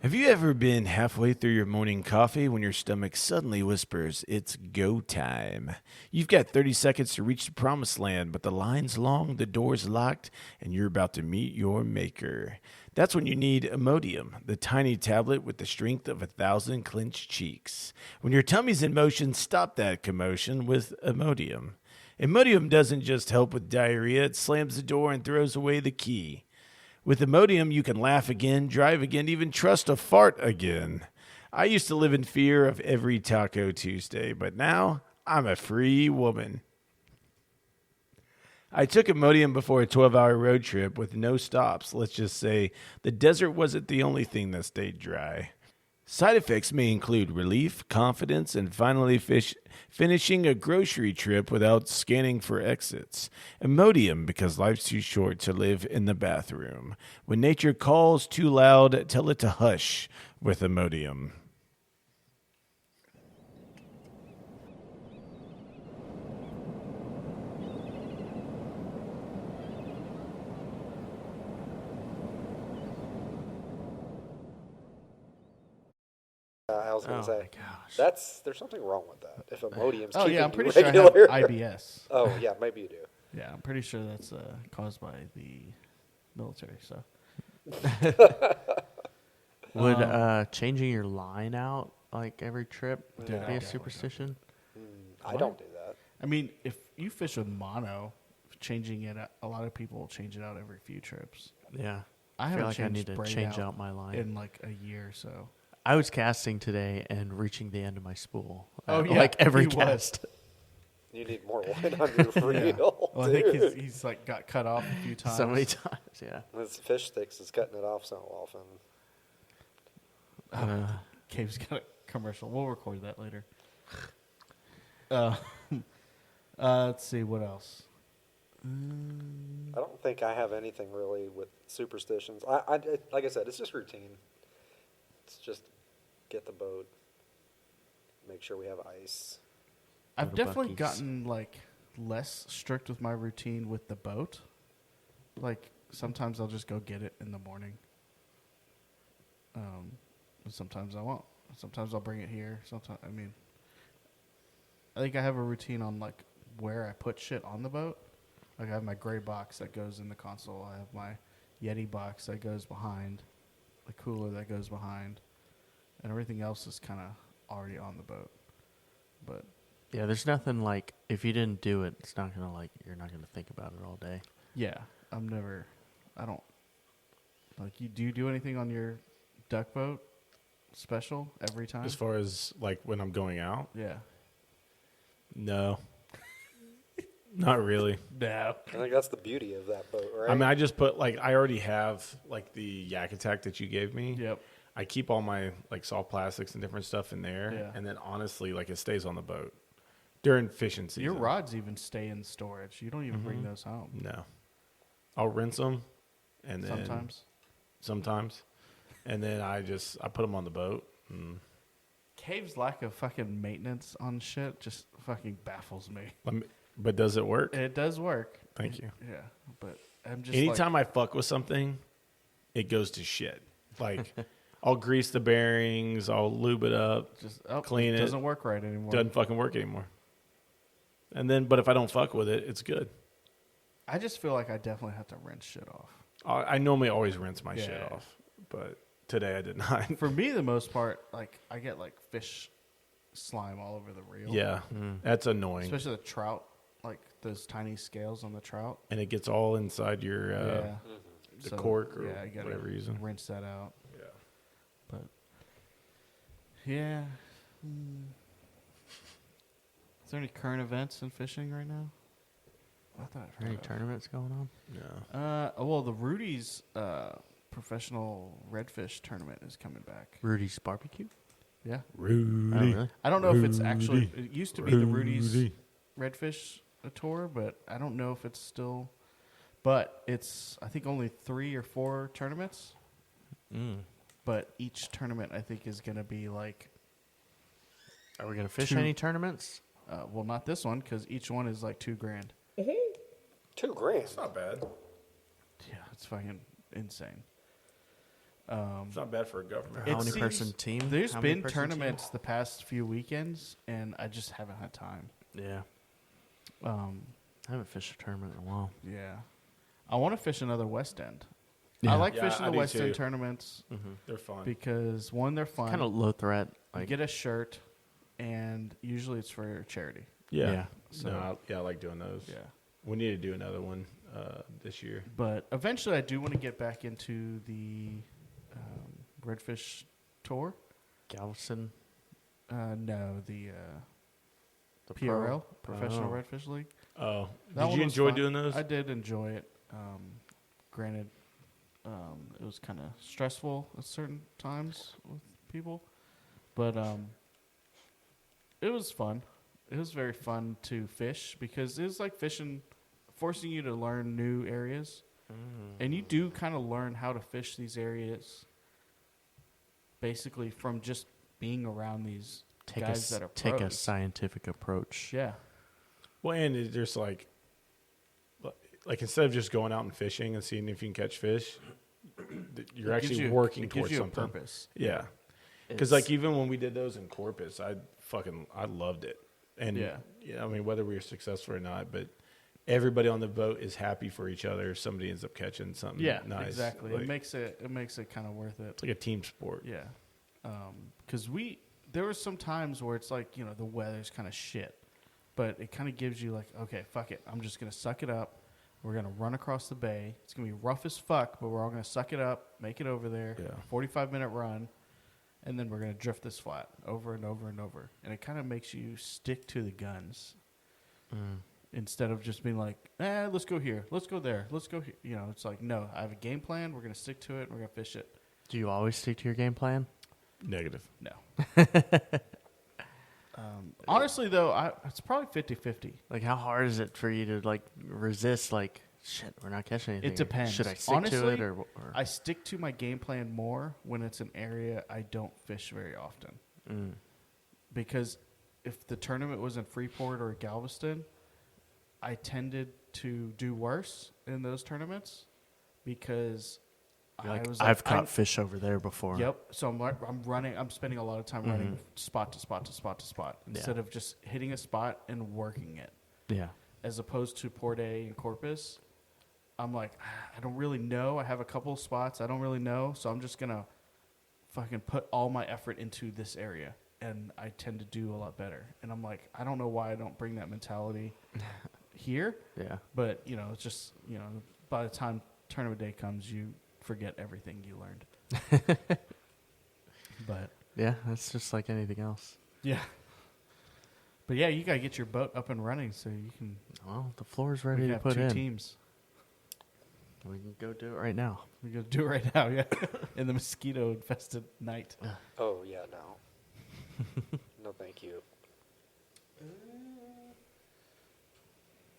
[SPEAKER 1] Have you ever been halfway through your morning coffee when your stomach suddenly whispers, it's go time? You've got 30 seconds to reach the promised land, but the line's long, the door's locked, and you're about to meet your maker. That's when you need Imodium, the tiny tablet with the strength of 1,000 clenched cheeks. When your tummy's in motion, stop that commotion with Imodium. Imodium doesn't just help with diarrhea, it slams the door and throws away the key. With Imodium, you can laugh again, drive again, even trust a fart again. I used to live in fear of every Taco Tuesday, but now I'm a free woman. I took Imodium before a 12-hour road trip with no stops. Let's just say the desert wasn't the only thing that stayed dry. Side effects may include relief, confidence, and finally finishing a grocery trip without scanning for exits. Imodium, because life's too short to live in the bathroom. When nature calls too loud, tell it to hush with Imodium.
[SPEAKER 4] I was going
[SPEAKER 3] Oh
[SPEAKER 4] to say,
[SPEAKER 3] my gosh.
[SPEAKER 4] there's something wrong with that. If Imodium's
[SPEAKER 2] Oh
[SPEAKER 4] keeping
[SPEAKER 2] yeah, I'm
[SPEAKER 4] you
[SPEAKER 2] pretty sure
[SPEAKER 4] regular.
[SPEAKER 2] I have IBS.
[SPEAKER 4] Oh yeah, maybe you do.
[SPEAKER 2] Yeah, I'm pretty sure that's caused by the military. So
[SPEAKER 3] Would changing your line out like every trip
[SPEAKER 2] Yeah,
[SPEAKER 3] be a
[SPEAKER 2] definitely
[SPEAKER 3] superstition?
[SPEAKER 4] I don't do that.
[SPEAKER 2] I mean, if you fish with mono, changing it, a lot of people will change it out every few trips.
[SPEAKER 3] Yeah.
[SPEAKER 2] I
[SPEAKER 3] feel
[SPEAKER 2] haven't
[SPEAKER 3] like I
[SPEAKER 2] changed
[SPEAKER 3] need to
[SPEAKER 2] braid
[SPEAKER 3] change out my line.
[SPEAKER 2] in like a year or so.
[SPEAKER 3] I was casting today and reaching the end of my spool.
[SPEAKER 2] Oh, yeah,
[SPEAKER 3] like every
[SPEAKER 2] he was.
[SPEAKER 3] cast.
[SPEAKER 4] You need more line on your reel.
[SPEAKER 2] Well, I think
[SPEAKER 4] dude.
[SPEAKER 2] he's like got cut off a few times.
[SPEAKER 3] So many times, yeah.
[SPEAKER 4] This fish sticks is cutting it off so often.
[SPEAKER 2] Cave's got a commercial. We'll record that later. Let's see what else.
[SPEAKER 4] I don't think I have anything really with superstitions. Like I said, it's just routine. It's just get the boat, make sure we have ice.
[SPEAKER 2] I've
[SPEAKER 3] to
[SPEAKER 2] definitely
[SPEAKER 3] Buc-ee's.
[SPEAKER 2] gotten like less strict with my routine with the boat. Like sometimes I'll just go get it in the morning. And sometimes I won't. Sometimes I'll bring it here. Sometimes I think I have a routine on like where I put shit on the boat. Like I have my gray box that goes in the console. I have my Yeti box that goes behind, the cooler that goes behind, and everything else is kind of already on the boat. But
[SPEAKER 3] Yeah, there's nothing like, if you didn't do it, it's not going to you're not going to think about it all day.
[SPEAKER 2] yeah, I don't, like, do you do anything on your duck boat special every time?
[SPEAKER 5] As far as like when I'm going out,
[SPEAKER 2] Yeah.
[SPEAKER 5] no, not really.
[SPEAKER 2] No.
[SPEAKER 4] I think that's the beauty of that boat, right?
[SPEAKER 5] I mean, I just put like I already have like the Yak Attack that you gave me.
[SPEAKER 2] Yep.
[SPEAKER 5] I keep all my like soft plastics and different stuff in there,
[SPEAKER 2] Yeah.
[SPEAKER 5] and then honestly, like it stays on the boat during fishing season.
[SPEAKER 2] Your rods even stay in storage. You don't even bring those home.
[SPEAKER 5] No, I'll rinse them, and then
[SPEAKER 2] Sometimes.
[SPEAKER 5] and then I put them on the boat. And
[SPEAKER 2] Cave's lack of fucking maintenance on shit just fucking baffles me.
[SPEAKER 5] but does it work?
[SPEAKER 2] It does work.
[SPEAKER 5] Thank you.
[SPEAKER 2] Yeah, but I'm just
[SPEAKER 5] Anytime I fuck with something, it goes to shit. Like I'll grease the bearings, I'll lube it up, clean it.
[SPEAKER 2] Doesn't work right anymore.
[SPEAKER 5] Doesn't fucking work anymore. And then, but if I don't fuck with it, it's good.
[SPEAKER 2] I just feel like I definitely have to rinse shit off.
[SPEAKER 5] I normally always rinse my shit
[SPEAKER 2] Yeah.
[SPEAKER 5] off, but today I did not.
[SPEAKER 2] For me, the most part, like I get like fish slime all over the reel.
[SPEAKER 5] Yeah, that's annoying.
[SPEAKER 2] Especially the trout, like those tiny scales on the trout.
[SPEAKER 5] And it gets all inside your the cork or
[SPEAKER 2] you gotta
[SPEAKER 5] whatever you're using.
[SPEAKER 2] rinse that out.
[SPEAKER 5] Yeah.
[SPEAKER 2] But yeah. Is there any current events in fishing right now? I thought
[SPEAKER 3] Are there any tournaments going on?
[SPEAKER 5] Yeah.
[SPEAKER 2] well, the Rudy's professional redfish tournament is coming back.
[SPEAKER 3] Rudy's Barbecue?
[SPEAKER 2] Yeah.
[SPEAKER 5] Rudy.
[SPEAKER 3] Oh, really?
[SPEAKER 2] I don't know if it's actually. It used to be the Rudy's
[SPEAKER 5] Rudy.
[SPEAKER 2] redfish tour, but I don't know if it's still. But it's I think only 3 or 4 tournaments. But each tournament I think is going to be like.
[SPEAKER 3] Are we going to fish
[SPEAKER 2] 2
[SPEAKER 3] any tournaments?
[SPEAKER 2] Well, not this one because each one is like $2,000.
[SPEAKER 4] $2,000.
[SPEAKER 5] It's not bad.
[SPEAKER 2] Yeah, it's fucking insane.
[SPEAKER 5] It's not bad for a government.
[SPEAKER 2] It
[SPEAKER 3] How many
[SPEAKER 2] seems-
[SPEAKER 3] person team?
[SPEAKER 2] There's
[SPEAKER 3] How many
[SPEAKER 2] been
[SPEAKER 3] person
[SPEAKER 2] tournaments the past few weekends, and I just haven't had time.
[SPEAKER 3] team? Yeah. I haven't fished a tournament in a while.
[SPEAKER 2] Yeah, I want to fish another West End.
[SPEAKER 3] Yeah.
[SPEAKER 2] I like
[SPEAKER 5] Yeah,
[SPEAKER 2] fishing
[SPEAKER 5] I
[SPEAKER 2] the
[SPEAKER 5] do
[SPEAKER 2] West End
[SPEAKER 5] too.
[SPEAKER 2] tournaments
[SPEAKER 5] They're fun.
[SPEAKER 2] because one, they're fun.
[SPEAKER 3] Kind of low threat.
[SPEAKER 2] You
[SPEAKER 3] Like,
[SPEAKER 2] get a shirt, and usually it's for charity.
[SPEAKER 5] Yeah.
[SPEAKER 3] Yeah.
[SPEAKER 2] So
[SPEAKER 5] No, I like doing those.
[SPEAKER 2] yeah,
[SPEAKER 5] We need to do another one. this year.
[SPEAKER 2] But eventually, I do want to get back into the redfish tour.
[SPEAKER 3] Galveston.
[SPEAKER 2] No, the
[SPEAKER 3] The
[SPEAKER 2] PRL,
[SPEAKER 3] pro?
[SPEAKER 2] Professional
[SPEAKER 3] Oh.
[SPEAKER 2] Redfish League.
[SPEAKER 5] Oh,
[SPEAKER 2] That
[SPEAKER 5] did
[SPEAKER 2] one
[SPEAKER 5] you
[SPEAKER 2] was
[SPEAKER 5] enjoy
[SPEAKER 2] fun.
[SPEAKER 5] doing those?
[SPEAKER 2] I did enjoy it. Granted, it was kind of stressful at certain times with people, but it was fun. It was very fun to fish because it was like fishing, forcing you to learn new areas, and you do kind of learn how to fish these areas basically from just being around these guys that are
[SPEAKER 3] Take a
[SPEAKER 2] pros.
[SPEAKER 3] scientific approach.
[SPEAKER 2] Yeah.
[SPEAKER 5] Well, and it's just like instead of just going out and fishing and seeing if you can catch fish, you're
[SPEAKER 2] It gives
[SPEAKER 5] actually
[SPEAKER 2] you-
[SPEAKER 5] working
[SPEAKER 2] it gives
[SPEAKER 5] towards
[SPEAKER 2] you a
[SPEAKER 5] something.
[SPEAKER 2] purpose.
[SPEAKER 5] Yeah, because like even when we did those in Corpus, I loved it. And
[SPEAKER 2] Yeah.
[SPEAKER 5] I mean whether we were successful or not, but everybody on the boat is happy for each other. Somebody ends up catching something.
[SPEAKER 2] Yeah,
[SPEAKER 5] nice.
[SPEAKER 2] exactly.
[SPEAKER 5] Like,
[SPEAKER 2] It makes it kind of worth it.
[SPEAKER 5] it's like a team sport.
[SPEAKER 2] Yeah, because there were some times where it's like the weather's kind of shit, but it kind of gives you like, okay, fuck it, I'm just gonna suck it up. We're gonna run across the bay. It's gonna be rough as fuck, but we're all gonna suck it up, make it over there.
[SPEAKER 5] Yeah.
[SPEAKER 2] 45-minute run, and then we're gonna drift this flat over and over and over, and it kind of makes you stick to the guns. Instead of just being like, let's go here, let's go there, let's go here. It's like, no, I have a game plan. We're going to stick to it. And we're going to fish it.
[SPEAKER 3] Do you always stick to your game plan?
[SPEAKER 5] Negative.
[SPEAKER 2] No. Honestly, though, it's probably 50-50.
[SPEAKER 3] Like, how hard is it for you to like resist? Like, shit, we're not catching anything.
[SPEAKER 2] It depends.
[SPEAKER 3] Should I stick to
[SPEAKER 2] Honestly,
[SPEAKER 3] it or?
[SPEAKER 2] I stick to my game plan more when it's an area I don't fish very often. Because if the tournament was in Freeport or Galveston, I tended to do worse in those tournaments because
[SPEAKER 3] You're like,
[SPEAKER 2] I was
[SPEAKER 3] I've
[SPEAKER 2] like,
[SPEAKER 3] caught fish over there before.
[SPEAKER 2] Yep. So I'm running. I'm spending a lot of time running spot to spot to spot to spot instead of just hitting a spot and working it.
[SPEAKER 3] Yeah.
[SPEAKER 2] As opposed to Port A and Corpus, I'm like, I don't really know. I have a couple of spots I don't really know, so I'm just gonna fucking put all my effort into this area, and I tend to do a lot better. And I'm like, I don't know why I don't bring that mentality here,
[SPEAKER 3] Yeah.
[SPEAKER 2] but it's just by the time tournament day comes, you forget everything you learned. But
[SPEAKER 3] Yeah, that's just like anything else.
[SPEAKER 2] yeah, but yeah, you gotta get your boat up and running so you can.
[SPEAKER 3] Well, the floor's
[SPEAKER 2] We
[SPEAKER 3] ready
[SPEAKER 2] can
[SPEAKER 3] to
[SPEAKER 2] have
[SPEAKER 3] put
[SPEAKER 2] two
[SPEAKER 3] in.
[SPEAKER 2] teams.
[SPEAKER 3] We can go do it right now.
[SPEAKER 2] We're gonna do it right now, yeah, in the mosquito-infested night.
[SPEAKER 4] Oh yeah, no. No, thank you.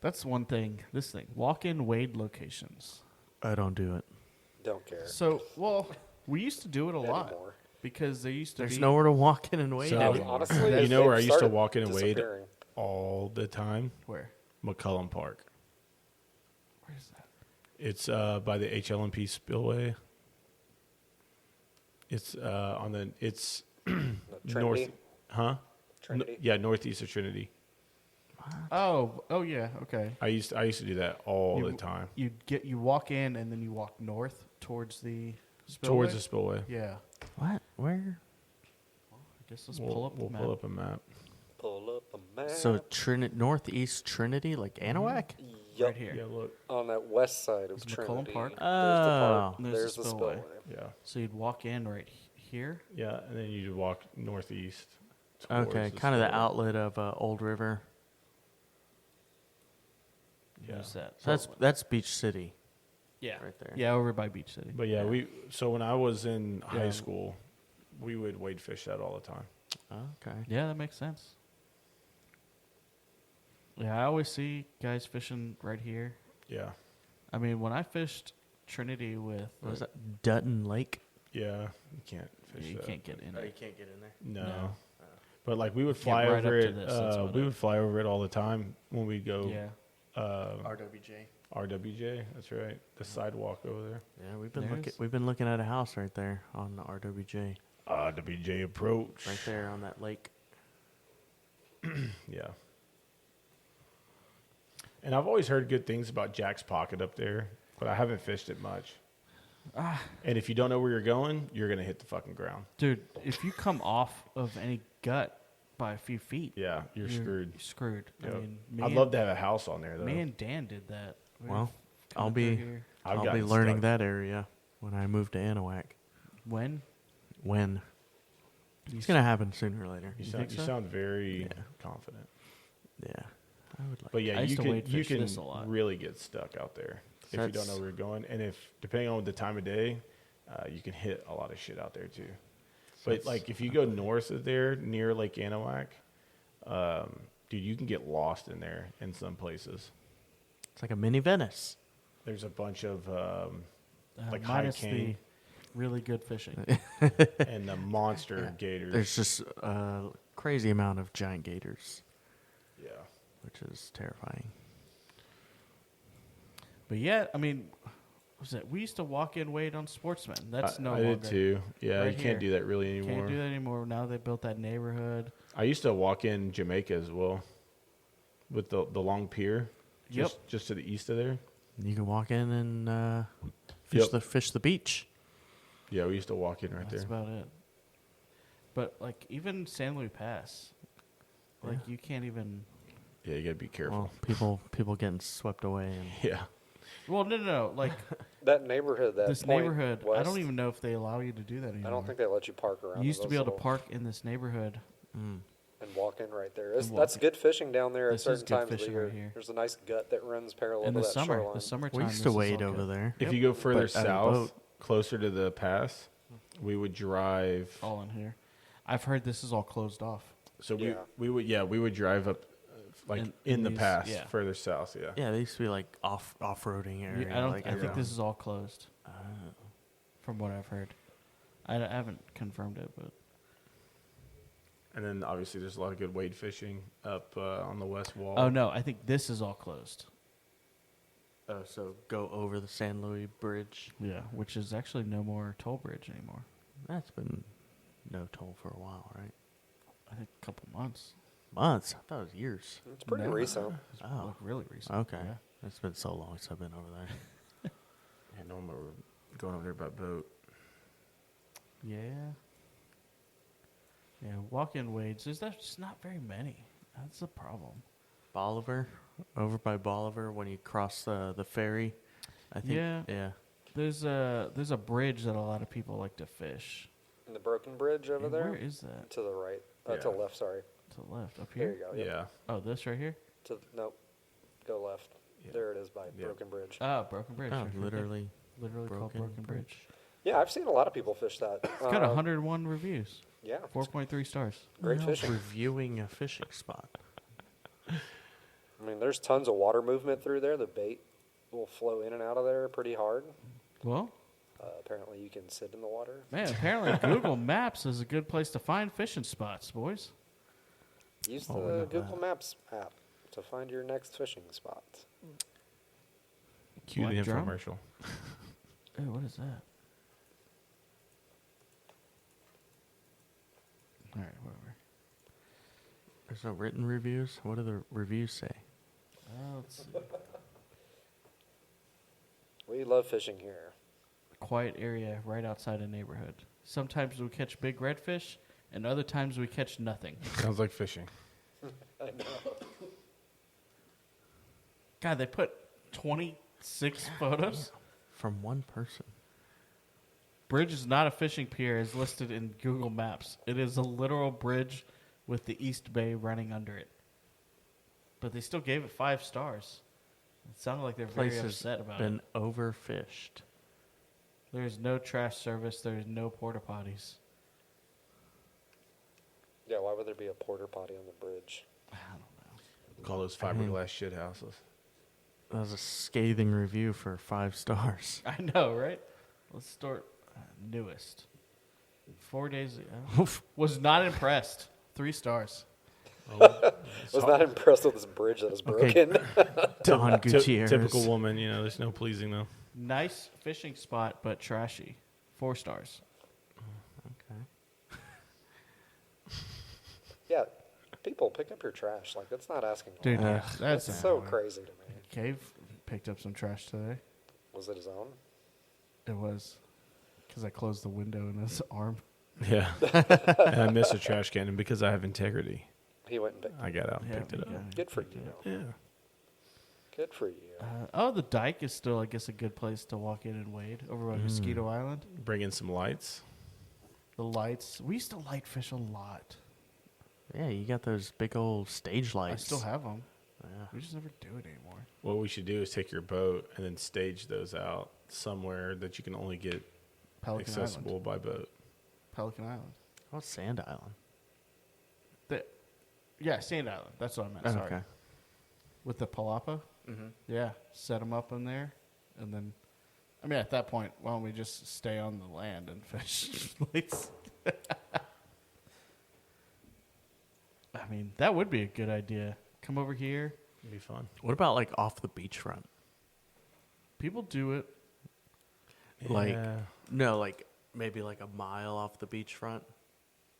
[SPEAKER 2] That's one thing. This thing, walk-in wade locations.
[SPEAKER 3] I don't do it.
[SPEAKER 4] Don't care
[SPEAKER 2] So, well, we used to do it a lot
[SPEAKER 4] anymore.
[SPEAKER 2] because there used to
[SPEAKER 3] There's
[SPEAKER 2] be.
[SPEAKER 3] nowhere to walk in and wait
[SPEAKER 5] So-
[SPEAKER 3] anymore.
[SPEAKER 4] Honestly,
[SPEAKER 5] You know where I
[SPEAKER 4] they've
[SPEAKER 5] used to
[SPEAKER 4] started
[SPEAKER 5] walk in and wade
[SPEAKER 4] disappearing.
[SPEAKER 5] all the time?
[SPEAKER 2] Where?
[SPEAKER 5] McCullum Park.
[SPEAKER 2] Where's that?
[SPEAKER 5] It's by the HLMP spillway. It's on the
[SPEAKER 4] Trinity.
[SPEAKER 5] north, huh?
[SPEAKER 4] Trinity.
[SPEAKER 5] Yeah, northeast of Trinity.
[SPEAKER 2] Oh, yeah, okay.
[SPEAKER 5] I used to do that all
[SPEAKER 2] You-
[SPEAKER 5] the time.
[SPEAKER 2] You walk in and then you walk north towards the spillway?
[SPEAKER 5] Towards the spillway.
[SPEAKER 2] Yeah.
[SPEAKER 3] What? Where?
[SPEAKER 2] I guess let's pull up the
[SPEAKER 5] We'll
[SPEAKER 2] map.
[SPEAKER 5] pull up a map.
[SPEAKER 4] Pull up a map.
[SPEAKER 3] So northeast Trinity, like Anahuac?
[SPEAKER 4] Yup.
[SPEAKER 2] Right here.
[SPEAKER 5] Yeah, look.
[SPEAKER 4] On that west side of
[SPEAKER 2] Is McCollum
[SPEAKER 4] Trinity.
[SPEAKER 2] Park?
[SPEAKER 4] There's the park.
[SPEAKER 3] Oh.
[SPEAKER 2] There's
[SPEAKER 4] There's
[SPEAKER 2] the
[SPEAKER 4] the
[SPEAKER 2] spillway.
[SPEAKER 4] spillway.
[SPEAKER 5] Yeah,
[SPEAKER 2] So you'd walk in right here.
[SPEAKER 5] yeah, and then you walk northeast. towards
[SPEAKER 3] Okay, kind of the
[SPEAKER 5] spillway.
[SPEAKER 3] outlet of Old River.
[SPEAKER 5] Yeah.
[SPEAKER 2] Where's that?
[SPEAKER 3] So that's Beach City
[SPEAKER 2] yeah.
[SPEAKER 3] right there.
[SPEAKER 2] Yeah, over by Beach City.
[SPEAKER 5] But yeah, so when I was in
[SPEAKER 2] Yeah.
[SPEAKER 5] high school, we would wade fish that all the time.
[SPEAKER 3] Okay.
[SPEAKER 2] Yeah, that makes sense. Yeah, I always see guys fishing right here.
[SPEAKER 5] Yeah,
[SPEAKER 2] I mean, when I fished Trinity with,
[SPEAKER 3] What was that? Dutton Lake?
[SPEAKER 5] yeah, you can't fish
[SPEAKER 2] you
[SPEAKER 5] that.
[SPEAKER 2] can't get in.
[SPEAKER 3] you can't get in there.
[SPEAKER 5] No.
[SPEAKER 2] No.
[SPEAKER 5] But like we would
[SPEAKER 2] Get
[SPEAKER 5] fly
[SPEAKER 2] right
[SPEAKER 5] over
[SPEAKER 2] up to
[SPEAKER 5] it.
[SPEAKER 2] this, that's about
[SPEAKER 5] We
[SPEAKER 2] it.
[SPEAKER 5] would fly over it all the time when we go
[SPEAKER 2] Yeah.
[SPEAKER 3] RWJ.
[SPEAKER 5] RWJ. That's right. The sidewalk over there.
[SPEAKER 3] Yeah,
[SPEAKER 2] There's-
[SPEAKER 3] we've been looking at a house right there on the RWJ,
[SPEAKER 5] RWJ approach.
[SPEAKER 3] right there on that lake.
[SPEAKER 5] Yeah. And I've always heard good things about Jack's Pocket up there, but I haven't fished it much. And if you don't know where you're going, you're gonna hit the fucking ground.
[SPEAKER 2] Dude, if you come off of any gut by a few feet,
[SPEAKER 5] Yeah, you're screwed.
[SPEAKER 2] You're screwed.
[SPEAKER 5] Yep.
[SPEAKER 2] I mean,
[SPEAKER 5] I'd love to have a house on there though.
[SPEAKER 2] me and Dan did that. We
[SPEAKER 3] Well, I'll
[SPEAKER 2] coming through
[SPEAKER 3] be
[SPEAKER 2] here.
[SPEAKER 5] I've
[SPEAKER 3] I'll be
[SPEAKER 5] gotten
[SPEAKER 3] learning
[SPEAKER 5] stuck.
[SPEAKER 3] that area when I move to Anahuac.
[SPEAKER 2] When?
[SPEAKER 3] When? It's gonna happen sooner or later.
[SPEAKER 5] You
[SPEAKER 2] think so?
[SPEAKER 5] sound very
[SPEAKER 3] Yeah.
[SPEAKER 5] confident.
[SPEAKER 3] Yeah, I would like.
[SPEAKER 5] But yeah,
[SPEAKER 2] I used
[SPEAKER 5] you
[SPEAKER 2] to
[SPEAKER 5] can
[SPEAKER 2] wade
[SPEAKER 5] you
[SPEAKER 2] fish
[SPEAKER 5] can
[SPEAKER 2] this a lot.
[SPEAKER 5] really get stuck out there if you don't know
[SPEAKER 3] That's-
[SPEAKER 5] where you're going, and if depending on the time of day, you can hit a lot of shit out there too. But
[SPEAKER 3] That's-
[SPEAKER 5] like if you go north of there near Lake Anahuac, dude, you can get lost in there in some places.
[SPEAKER 3] It's like a mini Venice.
[SPEAKER 5] There's a bunch of like
[SPEAKER 2] minus
[SPEAKER 5] high
[SPEAKER 2] the
[SPEAKER 5] cane
[SPEAKER 2] really good fishing.
[SPEAKER 5] and the monster gators.
[SPEAKER 3] There's just a crazy amount of giant gators,
[SPEAKER 5] Yeah.
[SPEAKER 3] which is terrifying.
[SPEAKER 2] But yeah, I mean, what was it? We used to walk in wade on Sportsman. That's no
[SPEAKER 5] I
[SPEAKER 2] longer.
[SPEAKER 5] did too. Yeah,
[SPEAKER 2] Right
[SPEAKER 5] you
[SPEAKER 2] here.
[SPEAKER 5] can't do that really anymore.
[SPEAKER 2] Can't do that anymore. Now they built that neighborhood.
[SPEAKER 5] I used to walk in Jamaica as well, with the long pier.
[SPEAKER 2] Yep.
[SPEAKER 5] Just to the east of there.
[SPEAKER 3] You can walk in and
[SPEAKER 5] Yep.
[SPEAKER 3] fish the beach.
[SPEAKER 5] Yeah, we used to walk in right
[SPEAKER 2] That's
[SPEAKER 5] there.
[SPEAKER 2] about it. But like even San Luis Pass, like you can't even.
[SPEAKER 5] Yeah, you gotta be careful.
[SPEAKER 3] Well, people getting swept away and
[SPEAKER 5] Yeah.
[SPEAKER 2] Well, no. Like
[SPEAKER 4] That neighborhood, that
[SPEAKER 2] this
[SPEAKER 4] point
[SPEAKER 2] neighborhood, I
[SPEAKER 4] west,
[SPEAKER 2] don't even know if they allow you to do that anymore.
[SPEAKER 4] I don't think they let you park around.
[SPEAKER 2] You used to
[SPEAKER 4] those
[SPEAKER 2] be able to
[SPEAKER 4] little-
[SPEAKER 2] park in this neighborhood.
[SPEAKER 4] and walk in right there. It's,
[SPEAKER 2] walk
[SPEAKER 4] that's
[SPEAKER 2] in.
[SPEAKER 4] good fishing down there
[SPEAKER 2] This
[SPEAKER 4] at
[SPEAKER 2] is
[SPEAKER 4] certain
[SPEAKER 2] good
[SPEAKER 4] times of the
[SPEAKER 2] fishing
[SPEAKER 4] year.
[SPEAKER 2] right here.
[SPEAKER 4] There's a nice gut that runs parallel
[SPEAKER 2] In
[SPEAKER 4] to
[SPEAKER 2] the
[SPEAKER 4] that
[SPEAKER 2] summer,
[SPEAKER 4] shoreline.
[SPEAKER 2] the summertime.
[SPEAKER 3] we used
[SPEAKER 2] this
[SPEAKER 3] to
[SPEAKER 2] is
[SPEAKER 3] wade
[SPEAKER 2] all
[SPEAKER 3] over
[SPEAKER 2] good.
[SPEAKER 3] there.
[SPEAKER 5] If you go further
[SPEAKER 3] But out of
[SPEAKER 5] south,
[SPEAKER 3] boat.
[SPEAKER 5] closer to the pass, we would drive.
[SPEAKER 2] All in here. I've heard this is all closed off.
[SPEAKER 5] So
[SPEAKER 4] Yeah.
[SPEAKER 5] we would drive up like in the
[SPEAKER 2] these-
[SPEAKER 5] pass
[SPEAKER 2] yeah.
[SPEAKER 5] further south. Yeah.
[SPEAKER 3] Yeah, they used to be like off-roading area.
[SPEAKER 2] I don't.
[SPEAKER 3] like
[SPEAKER 2] I think
[SPEAKER 3] everything.
[SPEAKER 2] this is all closed. From what I've heard, I haven't confirmed it, but
[SPEAKER 5] And then obviously there's a lot of good wade fishing up on the west wall.
[SPEAKER 2] oh no, I think this is all closed.
[SPEAKER 3] Oh, so go over the San Luis Bridge.
[SPEAKER 2] Yeah, which is actually no more toll bridge anymore.
[SPEAKER 3] That's been no toll for a while, right?
[SPEAKER 2] I think a couple months.
[SPEAKER 3] Months. I thought it was years.
[SPEAKER 4] It's pretty
[SPEAKER 2] No.
[SPEAKER 4] recent.
[SPEAKER 3] Oh,
[SPEAKER 2] Like really recent.
[SPEAKER 3] okay.
[SPEAKER 2] Yeah.
[SPEAKER 3] It's been so long since I've been over there.
[SPEAKER 5] Yeah, normally we're going over there by boat.
[SPEAKER 2] Yeah. Yeah, walk-in wades. There's just not very many. That's the problem.
[SPEAKER 3] Bolivar, over by Bolivar, when you cross the ferry. I think.
[SPEAKER 2] Yeah.
[SPEAKER 3] Yeah.
[SPEAKER 2] There's a bridge that a lot of people like to fish.
[SPEAKER 4] In the Broken Bridge over
[SPEAKER 2] And
[SPEAKER 4] there?
[SPEAKER 2] Where is that?
[SPEAKER 4] To the right. To
[SPEAKER 5] Yeah.
[SPEAKER 4] the left, sorry.
[SPEAKER 2] To the left, up
[SPEAKER 4] There
[SPEAKER 2] here.
[SPEAKER 4] you go. Yep.
[SPEAKER 5] Yeah.
[SPEAKER 2] Oh, this right here.
[SPEAKER 4] Nope. Go left.
[SPEAKER 5] Yeah.
[SPEAKER 4] There it is by
[SPEAKER 5] Yeah.
[SPEAKER 4] Broken Bridge.
[SPEAKER 2] Oh, Broken Bridge.
[SPEAKER 3] Oh,
[SPEAKER 2] right here.
[SPEAKER 3] literally.
[SPEAKER 2] Literally called
[SPEAKER 3] Broken
[SPEAKER 2] Broken Bridge.
[SPEAKER 4] Yeah, I've seen a lot of people fish that.
[SPEAKER 2] It's got 101 reviews.
[SPEAKER 4] Yeah.
[SPEAKER 2] 4.3 stars.
[SPEAKER 4] Great
[SPEAKER 3] Well,
[SPEAKER 4] fishing.
[SPEAKER 3] Reviewing a fishing spot.
[SPEAKER 4] I mean, there's tons of water movement through there. The bait will flow in and out of there pretty hard.
[SPEAKER 2] Well,
[SPEAKER 4] Apparently, you can sit in the water.
[SPEAKER 2] man, apparently Google Maps is a good place to find fishing spots, boys.
[SPEAKER 4] Use
[SPEAKER 3] Oh, we
[SPEAKER 4] the
[SPEAKER 3] know
[SPEAKER 4] Google
[SPEAKER 3] that.
[SPEAKER 4] Maps app to find your next fishing spot.
[SPEAKER 5] Cue
[SPEAKER 2] Black
[SPEAKER 5] the
[SPEAKER 2] drum?
[SPEAKER 5] infomercial.
[SPEAKER 2] Hey, what is that? All right, whatever.
[SPEAKER 3] There's no written reviews. What do the reviews say?
[SPEAKER 2] Let's see.
[SPEAKER 4] We love fishing here.
[SPEAKER 2] Quiet area right outside a neighborhood. Sometimes we catch big redfish, and other times we catch nothing.
[SPEAKER 5] Sounds like fishing.
[SPEAKER 4] I know.
[SPEAKER 2] God, they put 26 photos.
[SPEAKER 3] From one person.
[SPEAKER 2] Bridge is not a fishing pier as listed in Google Maps. It is a literal bridge with the East Bay running under it. But they still gave it 5 stars. It sounded like they're very
[SPEAKER 3] Place has
[SPEAKER 2] upset about
[SPEAKER 3] been
[SPEAKER 2] it.
[SPEAKER 3] overfished.
[SPEAKER 2] There's no trash service. There's no porta potties.
[SPEAKER 4] Yeah, why would there be a porter potty on the bridge?
[SPEAKER 2] I don't know.
[SPEAKER 5] Call those fiberglass shit houses.
[SPEAKER 3] That was a scathing review for 5 stars.
[SPEAKER 2] I know, right? Let's start newest. 4 days ago. Was not impressed. 3 stars.
[SPEAKER 4] Was not impressed with this bridge that is
[SPEAKER 3] Okay.
[SPEAKER 4] broken.
[SPEAKER 3] Don Gutierrez.
[SPEAKER 5] Typical woman, there's no pleasing though.
[SPEAKER 2] Nice fishing spot, but trashy. 4 stars.
[SPEAKER 3] Okay.
[SPEAKER 4] Yeah, people pick up your trash. Like, that's not asking a
[SPEAKER 2] Dude,
[SPEAKER 4] lot.
[SPEAKER 2] yeah, that's
[SPEAKER 4] That's so crazy to me.
[SPEAKER 2] Cave picked up some trash today.
[SPEAKER 4] Was it his own?
[SPEAKER 2] It was because I closed the window in his arm.
[SPEAKER 5] Yeah. And I missed a trash can, and because I have integrity,
[SPEAKER 4] He went and picked
[SPEAKER 5] I got out and picked it up.
[SPEAKER 2] yeah,
[SPEAKER 4] Good for
[SPEAKER 2] picked
[SPEAKER 4] you.
[SPEAKER 2] it up.
[SPEAKER 5] Yeah.
[SPEAKER 4] Good for you.
[SPEAKER 2] The dike is still, I guess, a good place to walk in and wade over by Mosquito Island.
[SPEAKER 5] Bring in some lights.
[SPEAKER 2] The lights. We used to light fish a lot.
[SPEAKER 3] Yeah, you got those big old stage lights.
[SPEAKER 2] I still have them.
[SPEAKER 3] Yeah.
[SPEAKER 2] We just never do it anymore.
[SPEAKER 5] What we should do is take your boat and then stage those out somewhere that you can only get
[SPEAKER 2] Pelican
[SPEAKER 5] accessible
[SPEAKER 2] Island.
[SPEAKER 5] by boat.
[SPEAKER 2] Pelican Island.
[SPEAKER 3] Oh, Sand Island.
[SPEAKER 2] Yeah, Sand Island. That's what I meant. Sorry.
[SPEAKER 3] Okay.
[SPEAKER 2] With the palapa?
[SPEAKER 3] Mm-hmm.
[SPEAKER 2] Yeah. Set them up in there. And then, I mean, at that point, why don't we just stay on the land and fish lights? I mean, that would be a good idea. Come over here.
[SPEAKER 5] It'd be fun.
[SPEAKER 3] What about like off the beachfront?
[SPEAKER 2] People do it.
[SPEAKER 3] Like,
[SPEAKER 5] Yeah.
[SPEAKER 3] no, like maybe like a mile off the beachfront.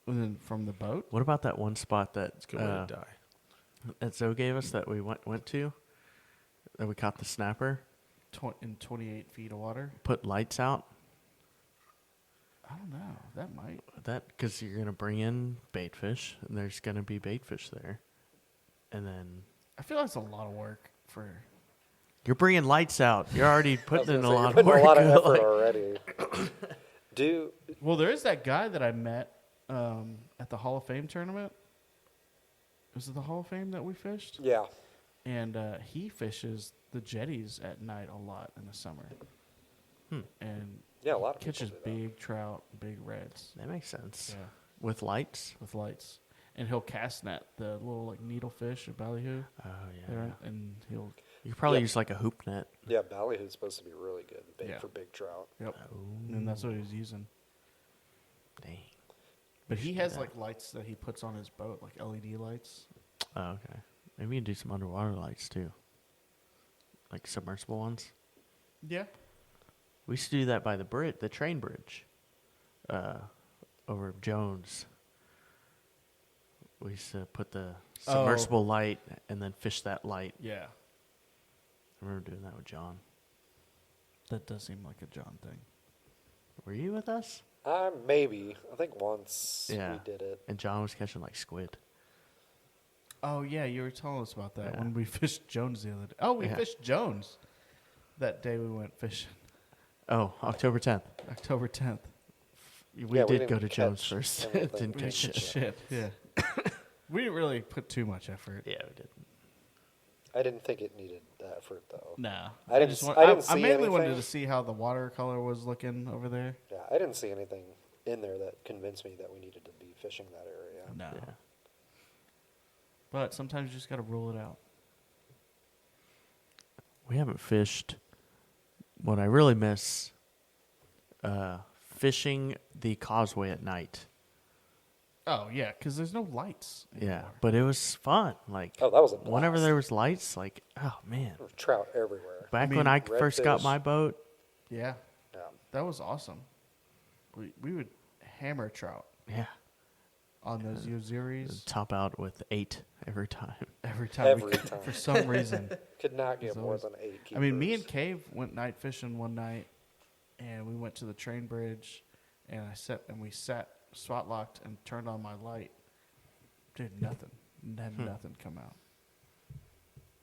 [SPEAKER 2] And then from the boat?
[SPEAKER 3] What about that one spot that
[SPEAKER 5] It's a good way to die.
[SPEAKER 3] that Zoe gave us that we went to, that we caught the snapper,
[SPEAKER 2] In 28 feet of water?
[SPEAKER 3] put lights out?
[SPEAKER 2] I don't know. That might.
[SPEAKER 3] That because you're gonna bring in bait fish, and there's gonna be bait fish there, and then
[SPEAKER 2] I feel like it's a lot of work for.
[SPEAKER 3] you're bringing lights out. You're already
[SPEAKER 4] I was
[SPEAKER 3] putting in
[SPEAKER 4] gonna
[SPEAKER 3] a
[SPEAKER 4] say,
[SPEAKER 3] lot
[SPEAKER 4] you're
[SPEAKER 3] of
[SPEAKER 4] putting
[SPEAKER 3] work.
[SPEAKER 4] a lot of effort
[SPEAKER 3] like-
[SPEAKER 4] already. Do
[SPEAKER 2] Well, there is that guy that I met at the Hall of Fame tournament. Was it the Hall of Fame that we fished?
[SPEAKER 4] yeah.
[SPEAKER 2] And he fishes the jetties at night a lot in the summer. And
[SPEAKER 4] Yeah, a lot of
[SPEAKER 2] catches
[SPEAKER 4] people do that.
[SPEAKER 2] big trout, big reds.
[SPEAKER 3] That makes sense.
[SPEAKER 2] Yeah,
[SPEAKER 3] With lights.
[SPEAKER 2] with lights. And he'll cast net the little like needlefish or ballyhoo.
[SPEAKER 3] Oh yeah.
[SPEAKER 2] There, and he'll.
[SPEAKER 3] You could probably
[SPEAKER 4] Yep.
[SPEAKER 3] use like a hoop net.
[SPEAKER 4] Yeah, ballyhoo's supposed to be really good bait
[SPEAKER 2] Yeah.
[SPEAKER 4] for big trout.
[SPEAKER 2] Yep. And that's what he's using.
[SPEAKER 3] Dang.
[SPEAKER 2] But he
[SPEAKER 3] should do
[SPEAKER 2] has
[SPEAKER 3] that.
[SPEAKER 2] like lights that he puts on his boat, like LED lights.
[SPEAKER 3] Oh, okay. Maybe you can do some underwater lights too, like submersible ones.
[SPEAKER 2] Yeah.
[SPEAKER 3] We used to do that by the train bridge, over Jones. We used to put the submersible light and then fish that light.
[SPEAKER 2] Yeah.
[SPEAKER 3] I remember doing that with John.
[SPEAKER 2] That does seem like a John thing.
[SPEAKER 3] Were you with us?
[SPEAKER 4] Maybe. I think once
[SPEAKER 3] Yeah.
[SPEAKER 4] we did it.
[SPEAKER 3] And John was catching like squid.
[SPEAKER 2] Oh yeah, you were telling us about that
[SPEAKER 3] Yeah.
[SPEAKER 2] when we fished Jones the other day. Oh, we
[SPEAKER 3] Yeah.
[SPEAKER 2] fished Jones that day we went fishing,
[SPEAKER 3] Oh, October 10th.
[SPEAKER 2] October 10th.
[SPEAKER 3] We
[SPEAKER 4] Yeah, we
[SPEAKER 3] did go
[SPEAKER 4] didn't
[SPEAKER 3] to Jones
[SPEAKER 4] catch
[SPEAKER 3] first.
[SPEAKER 4] anything.
[SPEAKER 3] Didn't
[SPEAKER 2] We
[SPEAKER 3] catch
[SPEAKER 2] didn't
[SPEAKER 3] shit.
[SPEAKER 2] catch shit. Yeah. We didn't really put too much effort.
[SPEAKER 3] Yeah, we did.
[SPEAKER 4] I didn't think it needed that effort though.
[SPEAKER 2] No,
[SPEAKER 4] I didn't I didn't
[SPEAKER 2] I
[SPEAKER 4] see
[SPEAKER 2] mainly wanted
[SPEAKER 4] anything.
[SPEAKER 2] to see how the watercolor was looking over there.
[SPEAKER 4] Yeah, I didn't see anything in there that convinced me that we needed to be fishing that area.
[SPEAKER 2] No,
[SPEAKER 3] Yeah.
[SPEAKER 2] but sometimes you just got to rule it out.
[SPEAKER 3] We haven't fished. What I really miss, fishing the causeway at night.
[SPEAKER 2] Oh yeah, because there's no lights.
[SPEAKER 3] Yeah,
[SPEAKER 2] anymore.
[SPEAKER 3] but it was fun. Like
[SPEAKER 4] Oh, that was a blast.
[SPEAKER 3] whenever there was lights, like oh man.
[SPEAKER 4] There was trout everywhere.
[SPEAKER 3] Back
[SPEAKER 2] mean,
[SPEAKER 3] when I first got
[SPEAKER 4] redfish.
[SPEAKER 3] my boat,
[SPEAKER 2] Yeah,
[SPEAKER 4] Yeah.
[SPEAKER 2] that was awesome. We would hammer trout
[SPEAKER 3] yeah,
[SPEAKER 2] on those Yoziris
[SPEAKER 3] top out with 8 every time.
[SPEAKER 2] every time.
[SPEAKER 4] Every
[SPEAKER 2] we could,
[SPEAKER 4] time.
[SPEAKER 2] for some reason.
[SPEAKER 4] Could not get
[SPEAKER 2] It's
[SPEAKER 4] more
[SPEAKER 2] always-
[SPEAKER 4] than 8 keepers.
[SPEAKER 2] I mean, me and Cave went night fishing one night, and we went to the train bridge, and we sat spot locked and turned on my light. Dude, nothing. Had nothing come out.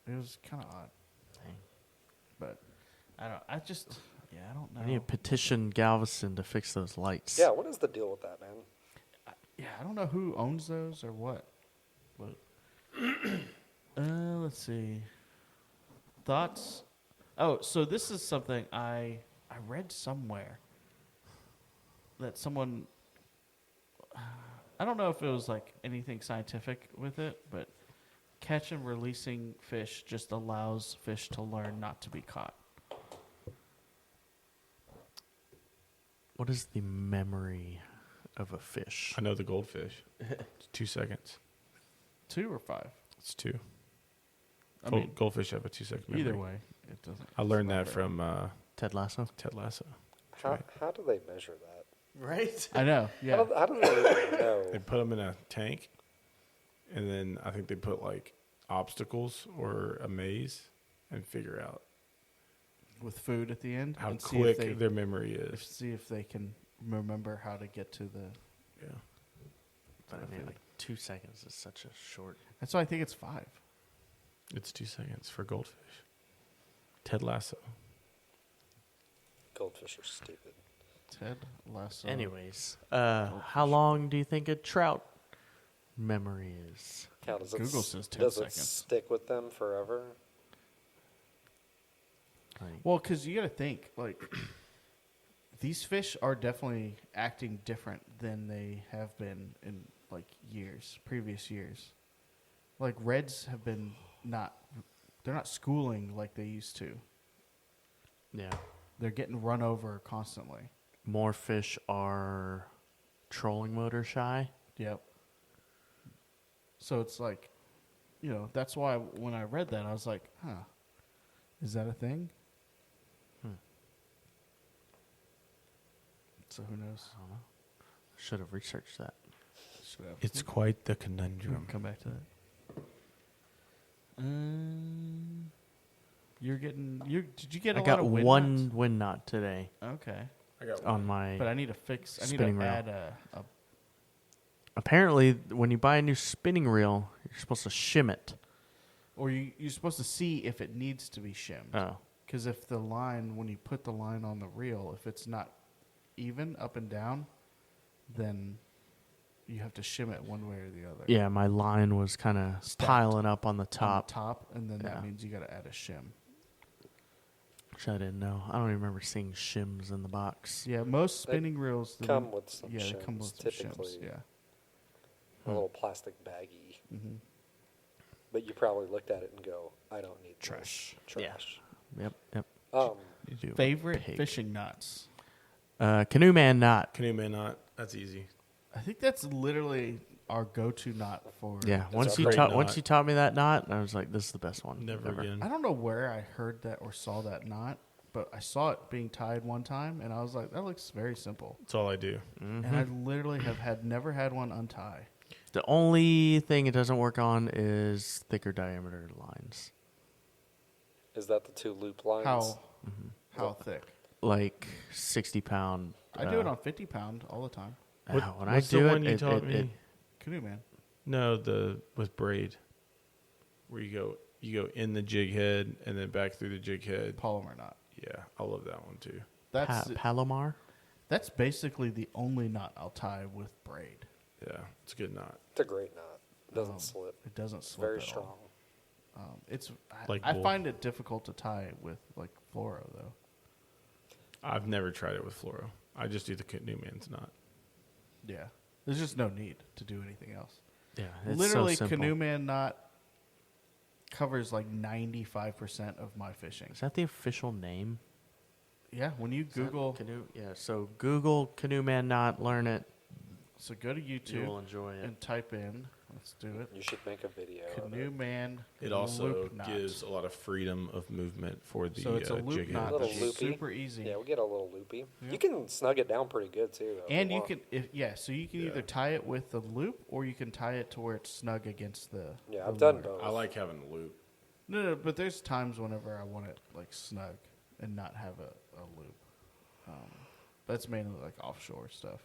[SPEAKER 2] It was kind of odd,
[SPEAKER 3] Dang.
[SPEAKER 2] but I don't know.
[SPEAKER 3] I need to petition Galveston to fix those lights.
[SPEAKER 4] Yeah, what is the deal with that, man?
[SPEAKER 2] Yeah, I don't know who owns those or what. But let's see. Thoughts? Oh, so this is something I read somewhere that someone. I don't know if it was like anything scientific with it, but catch and releasing fish just allows fish to learn not to be caught.
[SPEAKER 3] What is the memory of a fish?
[SPEAKER 5] I know the goldfish. It's 2 seconds.
[SPEAKER 2] 2 or 5?
[SPEAKER 5] It's 2.
[SPEAKER 2] I mean,
[SPEAKER 5] Goldfish have a 2-second memory.
[SPEAKER 2] either way, it doesn't.
[SPEAKER 5] I learned
[SPEAKER 2] it's not
[SPEAKER 5] that
[SPEAKER 2] very-
[SPEAKER 5] from
[SPEAKER 3] Ted Lasso.
[SPEAKER 5] Ted Lasso. That's
[SPEAKER 4] How,
[SPEAKER 5] right.
[SPEAKER 4] how do they measure that?
[SPEAKER 3] Right.
[SPEAKER 2] I know. Yeah.
[SPEAKER 4] How do they even know?
[SPEAKER 5] They put them in a tank, and then I think they put like obstacles or a maze, and figure out
[SPEAKER 2] With food at the end.
[SPEAKER 5] how
[SPEAKER 2] and see if
[SPEAKER 5] quick their memory is.
[SPEAKER 2] see if they can remember how to get to the.
[SPEAKER 5] Yeah.
[SPEAKER 3] But I mean, like 2 seconds is such a short.
[SPEAKER 2] That's why I think it's 5.
[SPEAKER 5] It's 2 seconds for goldfish. Ted Lasso.
[SPEAKER 4] Goldfish are stupid.
[SPEAKER 2] Ted Lasso.
[SPEAKER 3] Anyways, how long do you think a trout memory is?
[SPEAKER 4] How does
[SPEAKER 2] Google
[SPEAKER 4] it,
[SPEAKER 2] says 10
[SPEAKER 4] does
[SPEAKER 2] seconds.
[SPEAKER 4] it stick with them forever?
[SPEAKER 3] Like,
[SPEAKER 2] Well, because you got to think, like, these fish are definitely acting different than they have been in, like, previous years. Like, reds have been they're not schooling like they used to.
[SPEAKER 3] yeah.
[SPEAKER 2] They're getting run over constantly.
[SPEAKER 3] More fish are trolling motor shy.
[SPEAKER 2] Yep. So it's like, that's why when I read that, I was like, huh, is that a thing? So who knows?
[SPEAKER 3] I don't know. Should have researched that.
[SPEAKER 2] Should have.
[SPEAKER 1] It's quite the
[SPEAKER 2] We can
[SPEAKER 1] conundrum.
[SPEAKER 2] come back to that. Did you get a
[SPEAKER 3] I
[SPEAKER 2] lot
[SPEAKER 3] got
[SPEAKER 2] of wind
[SPEAKER 3] one
[SPEAKER 2] knots?
[SPEAKER 3] wind knot today
[SPEAKER 2] Okay.
[SPEAKER 5] I got
[SPEAKER 3] on my.
[SPEAKER 2] But I need to
[SPEAKER 3] Spinning reel.
[SPEAKER 2] add a
[SPEAKER 3] Apparently, when you buy a new spinning reel, you're supposed to shim it.
[SPEAKER 2] or you're supposed to see if it needs to be shimmed.
[SPEAKER 3] Oh.
[SPEAKER 2] Because if the line, when you put the line on the reel, if it's not even up and down, then you have to shim it one way or the other.
[SPEAKER 3] Yeah, my line was kind of
[SPEAKER 2] Stacked
[SPEAKER 3] piling up on the
[SPEAKER 2] On
[SPEAKER 3] top.
[SPEAKER 2] the top, and then
[SPEAKER 3] Yeah.
[SPEAKER 2] that means you got to add a shim.
[SPEAKER 3] Which I didn't know. I don't even remember seeing shims in the box.
[SPEAKER 2] Yeah, most
[SPEAKER 4] They
[SPEAKER 2] spinning reels
[SPEAKER 4] come with some
[SPEAKER 2] they come
[SPEAKER 4] shims,
[SPEAKER 2] with some
[SPEAKER 4] typically.
[SPEAKER 2] shims. Yeah.
[SPEAKER 4] A little plastic baggie.
[SPEAKER 2] Mm-hmm.
[SPEAKER 4] But you probably looked at it and go, I don't need this.
[SPEAKER 2] Trash.
[SPEAKER 4] Trash.
[SPEAKER 3] Yep. You do.
[SPEAKER 2] Favorite
[SPEAKER 3] Pig.
[SPEAKER 2] fishing knots.
[SPEAKER 3] Canoe man knot.
[SPEAKER 5] Canoe man knot. That's easy.
[SPEAKER 2] I think that's literally our go-to knot for.
[SPEAKER 3] Yeah,
[SPEAKER 4] That's
[SPEAKER 3] once
[SPEAKER 4] a
[SPEAKER 3] you
[SPEAKER 4] great
[SPEAKER 3] taught
[SPEAKER 5] knot.
[SPEAKER 3] once you taught me that knot, I was like, this is the best one.
[SPEAKER 5] Never
[SPEAKER 3] ever.
[SPEAKER 5] again.
[SPEAKER 2] I don't know where I heard that or saw that knot, but I saw it being tied one time, and I was like, that looks very simple.
[SPEAKER 5] That's all I do.
[SPEAKER 2] And I literally have never had one untie.
[SPEAKER 3] The only thing it doesn't work on is thicker diameter lines.
[SPEAKER 4] Is that the two loop lines?
[SPEAKER 2] How thick?
[SPEAKER 3] Like 60-pound.
[SPEAKER 2] I do it on 50-pound all the time.
[SPEAKER 3] When I
[SPEAKER 5] what's the
[SPEAKER 3] do
[SPEAKER 5] one
[SPEAKER 3] it,
[SPEAKER 5] you taught me?
[SPEAKER 2] Canoe man.
[SPEAKER 5] No, the with braid, where you go in the jig head and then back through the jig head.
[SPEAKER 2] Polymer knot.
[SPEAKER 5] Yeah, I love that one too.
[SPEAKER 3] Palomar.
[SPEAKER 2] That's basically the only knot I'll tie with braid.
[SPEAKER 5] Yeah, it's a good knot.
[SPEAKER 4] It's a great knot. It doesn't slip.
[SPEAKER 2] It doesn't
[SPEAKER 4] It's
[SPEAKER 2] slip
[SPEAKER 4] very
[SPEAKER 2] at
[SPEAKER 4] strong.
[SPEAKER 2] all.
[SPEAKER 5] Like
[SPEAKER 2] I
[SPEAKER 5] bull.
[SPEAKER 2] find it difficult to tie with like fluoro though.
[SPEAKER 5] I've never tried it with fluoro. I just do the canoe man's knot.
[SPEAKER 2] Yeah, there's just no need to do anything else.
[SPEAKER 3] Yeah, it's
[SPEAKER 2] Literally,
[SPEAKER 3] so simple.
[SPEAKER 2] canoe man knot covers like 95% of my fishing.
[SPEAKER 3] Is that the official name?
[SPEAKER 2] Yeah, when you
[SPEAKER 3] Is that
[SPEAKER 2] Google,
[SPEAKER 3] canoe. Yeah, so Google canoe man knot, learn it.
[SPEAKER 2] so go to
[SPEAKER 3] You
[SPEAKER 2] YouTube
[SPEAKER 3] will enjoy it.
[SPEAKER 2] and type in. Let's do it.
[SPEAKER 4] You should make a video. of
[SPEAKER 2] Canoe
[SPEAKER 4] it.
[SPEAKER 2] man.
[SPEAKER 5] It also
[SPEAKER 2] loop knot.
[SPEAKER 5] gives a lot of freedom of movement for the
[SPEAKER 2] So it's a loop
[SPEAKER 5] jig
[SPEAKER 2] knot.
[SPEAKER 5] head.
[SPEAKER 4] Little
[SPEAKER 2] That's
[SPEAKER 4] loopy.
[SPEAKER 2] super easy.
[SPEAKER 4] Yeah, we get a little loopy.
[SPEAKER 2] Yeah.
[SPEAKER 4] You can snug it down pretty good too. Though, if
[SPEAKER 2] And you
[SPEAKER 4] want.
[SPEAKER 2] can, so you can
[SPEAKER 5] Yeah.
[SPEAKER 2] either tie it with the loop or you can tie it to where it's snug against the.
[SPEAKER 4] Yeah,
[SPEAKER 2] the
[SPEAKER 4] I've done
[SPEAKER 2] lure.
[SPEAKER 4] both.
[SPEAKER 5] I like having a loop.
[SPEAKER 2] No, but there's times whenever I want it like snug and not have a loop. That's mainly like offshore stuff.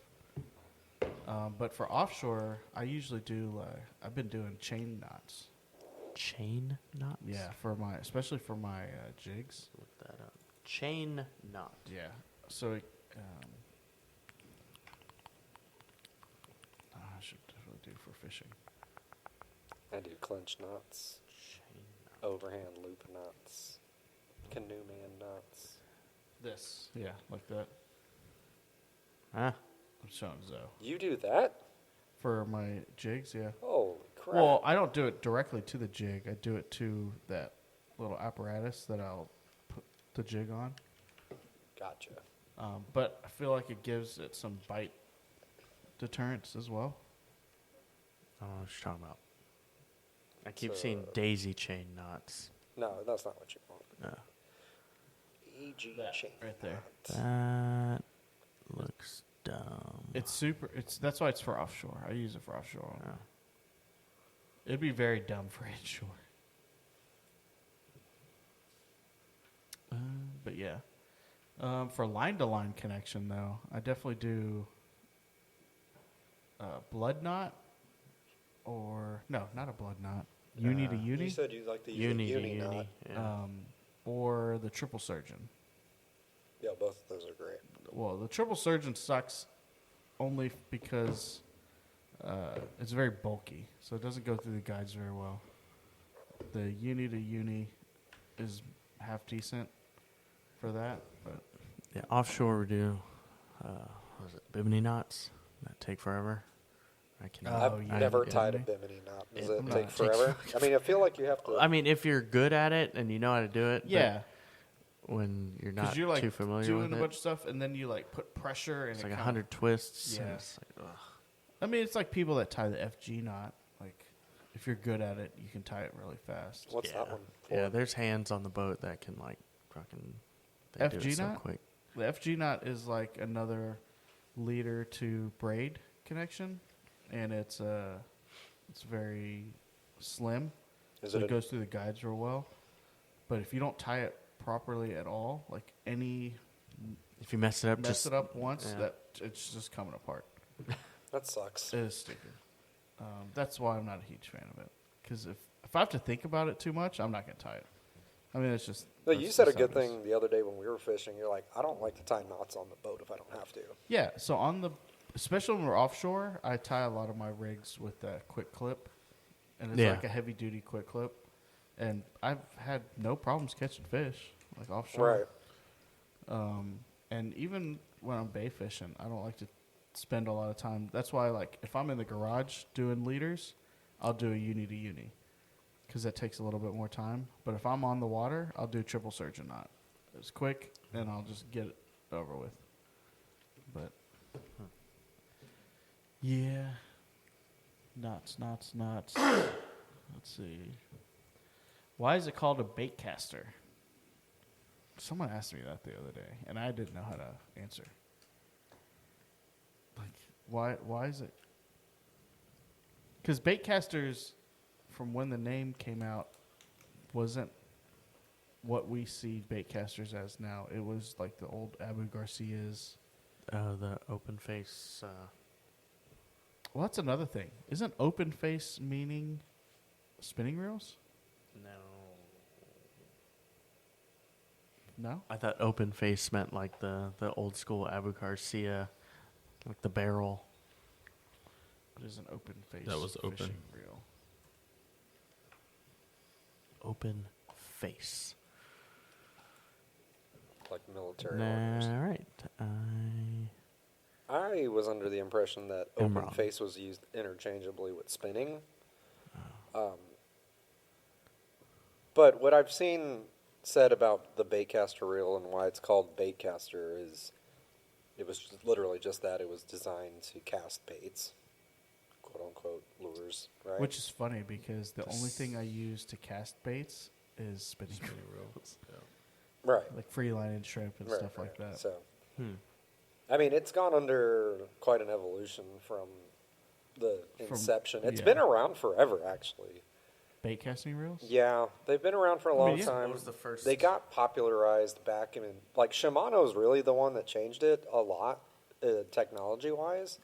[SPEAKER 2] But for offshore, I usually do. I've been doing chain knots.
[SPEAKER 3] Chain knots.
[SPEAKER 2] Yeah, especially for my jigs.
[SPEAKER 3] Look that up. Chain knot.
[SPEAKER 2] Yeah. So I should definitely do for fishing.
[SPEAKER 4] I do clinch knots,
[SPEAKER 3] Chain knot.
[SPEAKER 4] overhand loop knots, canoe man knots.
[SPEAKER 2] This. Yeah, like that.
[SPEAKER 3] Ah,
[SPEAKER 2] I'm showing Zoe.
[SPEAKER 4] You do that?
[SPEAKER 2] For my jigs, yeah.
[SPEAKER 4] Holy crap!
[SPEAKER 2] Well, I don't do it directly to the jig. I do it to that little apparatus that I'll put the jig on.
[SPEAKER 4] Gotcha.
[SPEAKER 2] But I feel like it gives it some bite deterrence as well.
[SPEAKER 3] I don't know what you're talking about. I keep
[SPEAKER 4] So-
[SPEAKER 3] seeing daisy chain knots.
[SPEAKER 4] No, that's not what you want.
[SPEAKER 3] No.
[SPEAKER 4] EG
[SPEAKER 2] That
[SPEAKER 4] chain
[SPEAKER 2] right there.
[SPEAKER 3] That looks dumb.
[SPEAKER 2] That's why it's for offshore. I use it for offshore.
[SPEAKER 3] Oh.
[SPEAKER 2] It'd be very dumb for inshore. But yeah. For line-to-line connection, though, I definitely do blood knot or... No, not a blood knot. Uni to uni.
[SPEAKER 4] You said you like to use
[SPEAKER 3] Uni
[SPEAKER 4] a
[SPEAKER 3] to
[SPEAKER 4] uni knot.
[SPEAKER 3] uni. Yeah.
[SPEAKER 2] or the triple surgeon.
[SPEAKER 4] Yeah, both of those are great.
[SPEAKER 2] Well, the triple surgeon sucks only because it's very bulky, so it doesn't go through the guides very well. The uni to uni is half decent for that, but
[SPEAKER 3] Yeah, offshore we do. What was it Bimini knots that take forever? I can.
[SPEAKER 2] Oh,
[SPEAKER 4] I've
[SPEAKER 2] yeah.
[SPEAKER 4] never
[SPEAKER 2] Yeah.
[SPEAKER 4] tied a bimini knot. Does
[SPEAKER 3] It-
[SPEAKER 4] it
[SPEAKER 2] No,
[SPEAKER 4] take
[SPEAKER 2] it takes
[SPEAKER 4] forever? I mean, I feel like you have to.
[SPEAKER 3] I mean, if you're good at it and you know how to do it, but
[SPEAKER 2] yeah,
[SPEAKER 3] when you're
[SPEAKER 2] because
[SPEAKER 3] not
[SPEAKER 2] you're like
[SPEAKER 3] too familiar
[SPEAKER 2] doing
[SPEAKER 3] with
[SPEAKER 2] a
[SPEAKER 3] it,
[SPEAKER 2] bunch of stuff, and then you like put pressure, and
[SPEAKER 3] it's
[SPEAKER 2] it
[SPEAKER 3] like
[SPEAKER 2] kinda-
[SPEAKER 3] 100 twists. and
[SPEAKER 2] Yeah.
[SPEAKER 3] it's like, ugh.
[SPEAKER 2] I mean, it's like people that tie the FG knot. Like, if you're good at it, you can tie it really fast.
[SPEAKER 4] What's
[SPEAKER 3] yeah.
[SPEAKER 4] that one for?
[SPEAKER 3] Yeah, there's hands on the boat that can like fucking. They do
[SPEAKER 2] FG
[SPEAKER 3] it so
[SPEAKER 2] knot?
[SPEAKER 3] quick.
[SPEAKER 2] The FG knot is like another leader to braid connection, and it's very slim,
[SPEAKER 4] Is
[SPEAKER 2] so
[SPEAKER 4] it
[SPEAKER 2] it
[SPEAKER 4] a-
[SPEAKER 2] goes through the guides real well. But if you don't tie it properly at all, like any
[SPEAKER 3] If you mess it up,
[SPEAKER 2] mess
[SPEAKER 3] just
[SPEAKER 2] it up once,
[SPEAKER 3] yeah.
[SPEAKER 2] that it's just coming apart.
[SPEAKER 4] That sucks.
[SPEAKER 2] It is stupid. That's why I'm not a huge fan of it. Because if I have to think about it too much, I'm not going to tie it. I mean, it's just.
[SPEAKER 4] No, you
[SPEAKER 2] that's
[SPEAKER 4] said a
[SPEAKER 2] just how
[SPEAKER 4] good
[SPEAKER 2] it is.
[SPEAKER 4] thing the other day when we were fishing. You're like, I don't like to tie knots on the boat if I don't have to.
[SPEAKER 2] Yeah, so especially when we're offshore, I tie a lot of my rigs with that quick clip, and it's
[SPEAKER 3] Yeah.
[SPEAKER 2] like a heavy duty quick clip, and I've had no problems catching fish like offshore.
[SPEAKER 4] Right.
[SPEAKER 2] And even when I'm bay fishing, I don't like to spend a lot of time. That's why, like, if I'm in the garage doing leaders, I'll do a uni to uni, because that takes a little bit more time. But if I'm on the water, I'll do triple surgeon knot. It's quick, and I'll just get it over with. But yeah, knots. Let's see. Why is it called a bait caster? Someone asked me that the other day, and I didn't know how to answer. Like, why is it? Because bait casters, from when the name came out, wasn't what we see bait casters as now. It was like the old Abu Garcias.
[SPEAKER 3] the open face.
[SPEAKER 2] Well, that's another thing. Isn't open face meaning spinning reels?
[SPEAKER 3] No.
[SPEAKER 2] No?
[SPEAKER 3] I thought open face meant like the old school Abu Garcia, like the barrel.
[SPEAKER 2] What is an open face
[SPEAKER 5] That was open.
[SPEAKER 2] fishing reel?
[SPEAKER 3] Open face.
[SPEAKER 4] Like military
[SPEAKER 3] All
[SPEAKER 4] orders.
[SPEAKER 3] right.
[SPEAKER 4] I was under the impression that
[SPEAKER 3] I'm
[SPEAKER 4] open
[SPEAKER 3] wrong.
[SPEAKER 4] face was used interchangeably with spinning. But what I've seen said about the baitcaster reel and why it's called baitcaster is it was just literally just that. It was designed to cast baits, quote unquote lures, right?
[SPEAKER 2] Which is funny because the only thing I use to cast baits is spinning reels.
[SPEAKER 4] right.
[SPEAKER 2] Like free line and shrimp and
[SPEAKER 4] Right,
[SPEAKER 2] stuff like
[SPEAKER 4] right.
[SPEAKER 2] that.
[SPEAKER 4] So,
[SPEAKER 3] Hmm.
[SPEAKER 4] I mean, it's gone under quite an evolution from the
[SPEAKER 2] From-
[SPEAKER 4] inception. It's
[SPEAKER 2] yeah.
[SPEAKER 4] been around forever, actually.
[SPEAKER 2] Bait casting reels?
[SPEAKER 4] Yeah, they've been around for a long
[SPEAKER 2] yeah.
[SPEAKER 4] time.
[SPEAKER 3] What was the first-
[SPEAKER 4] They got popularized back in, like, Shimano's really the one that changed it a lot, technology-wise,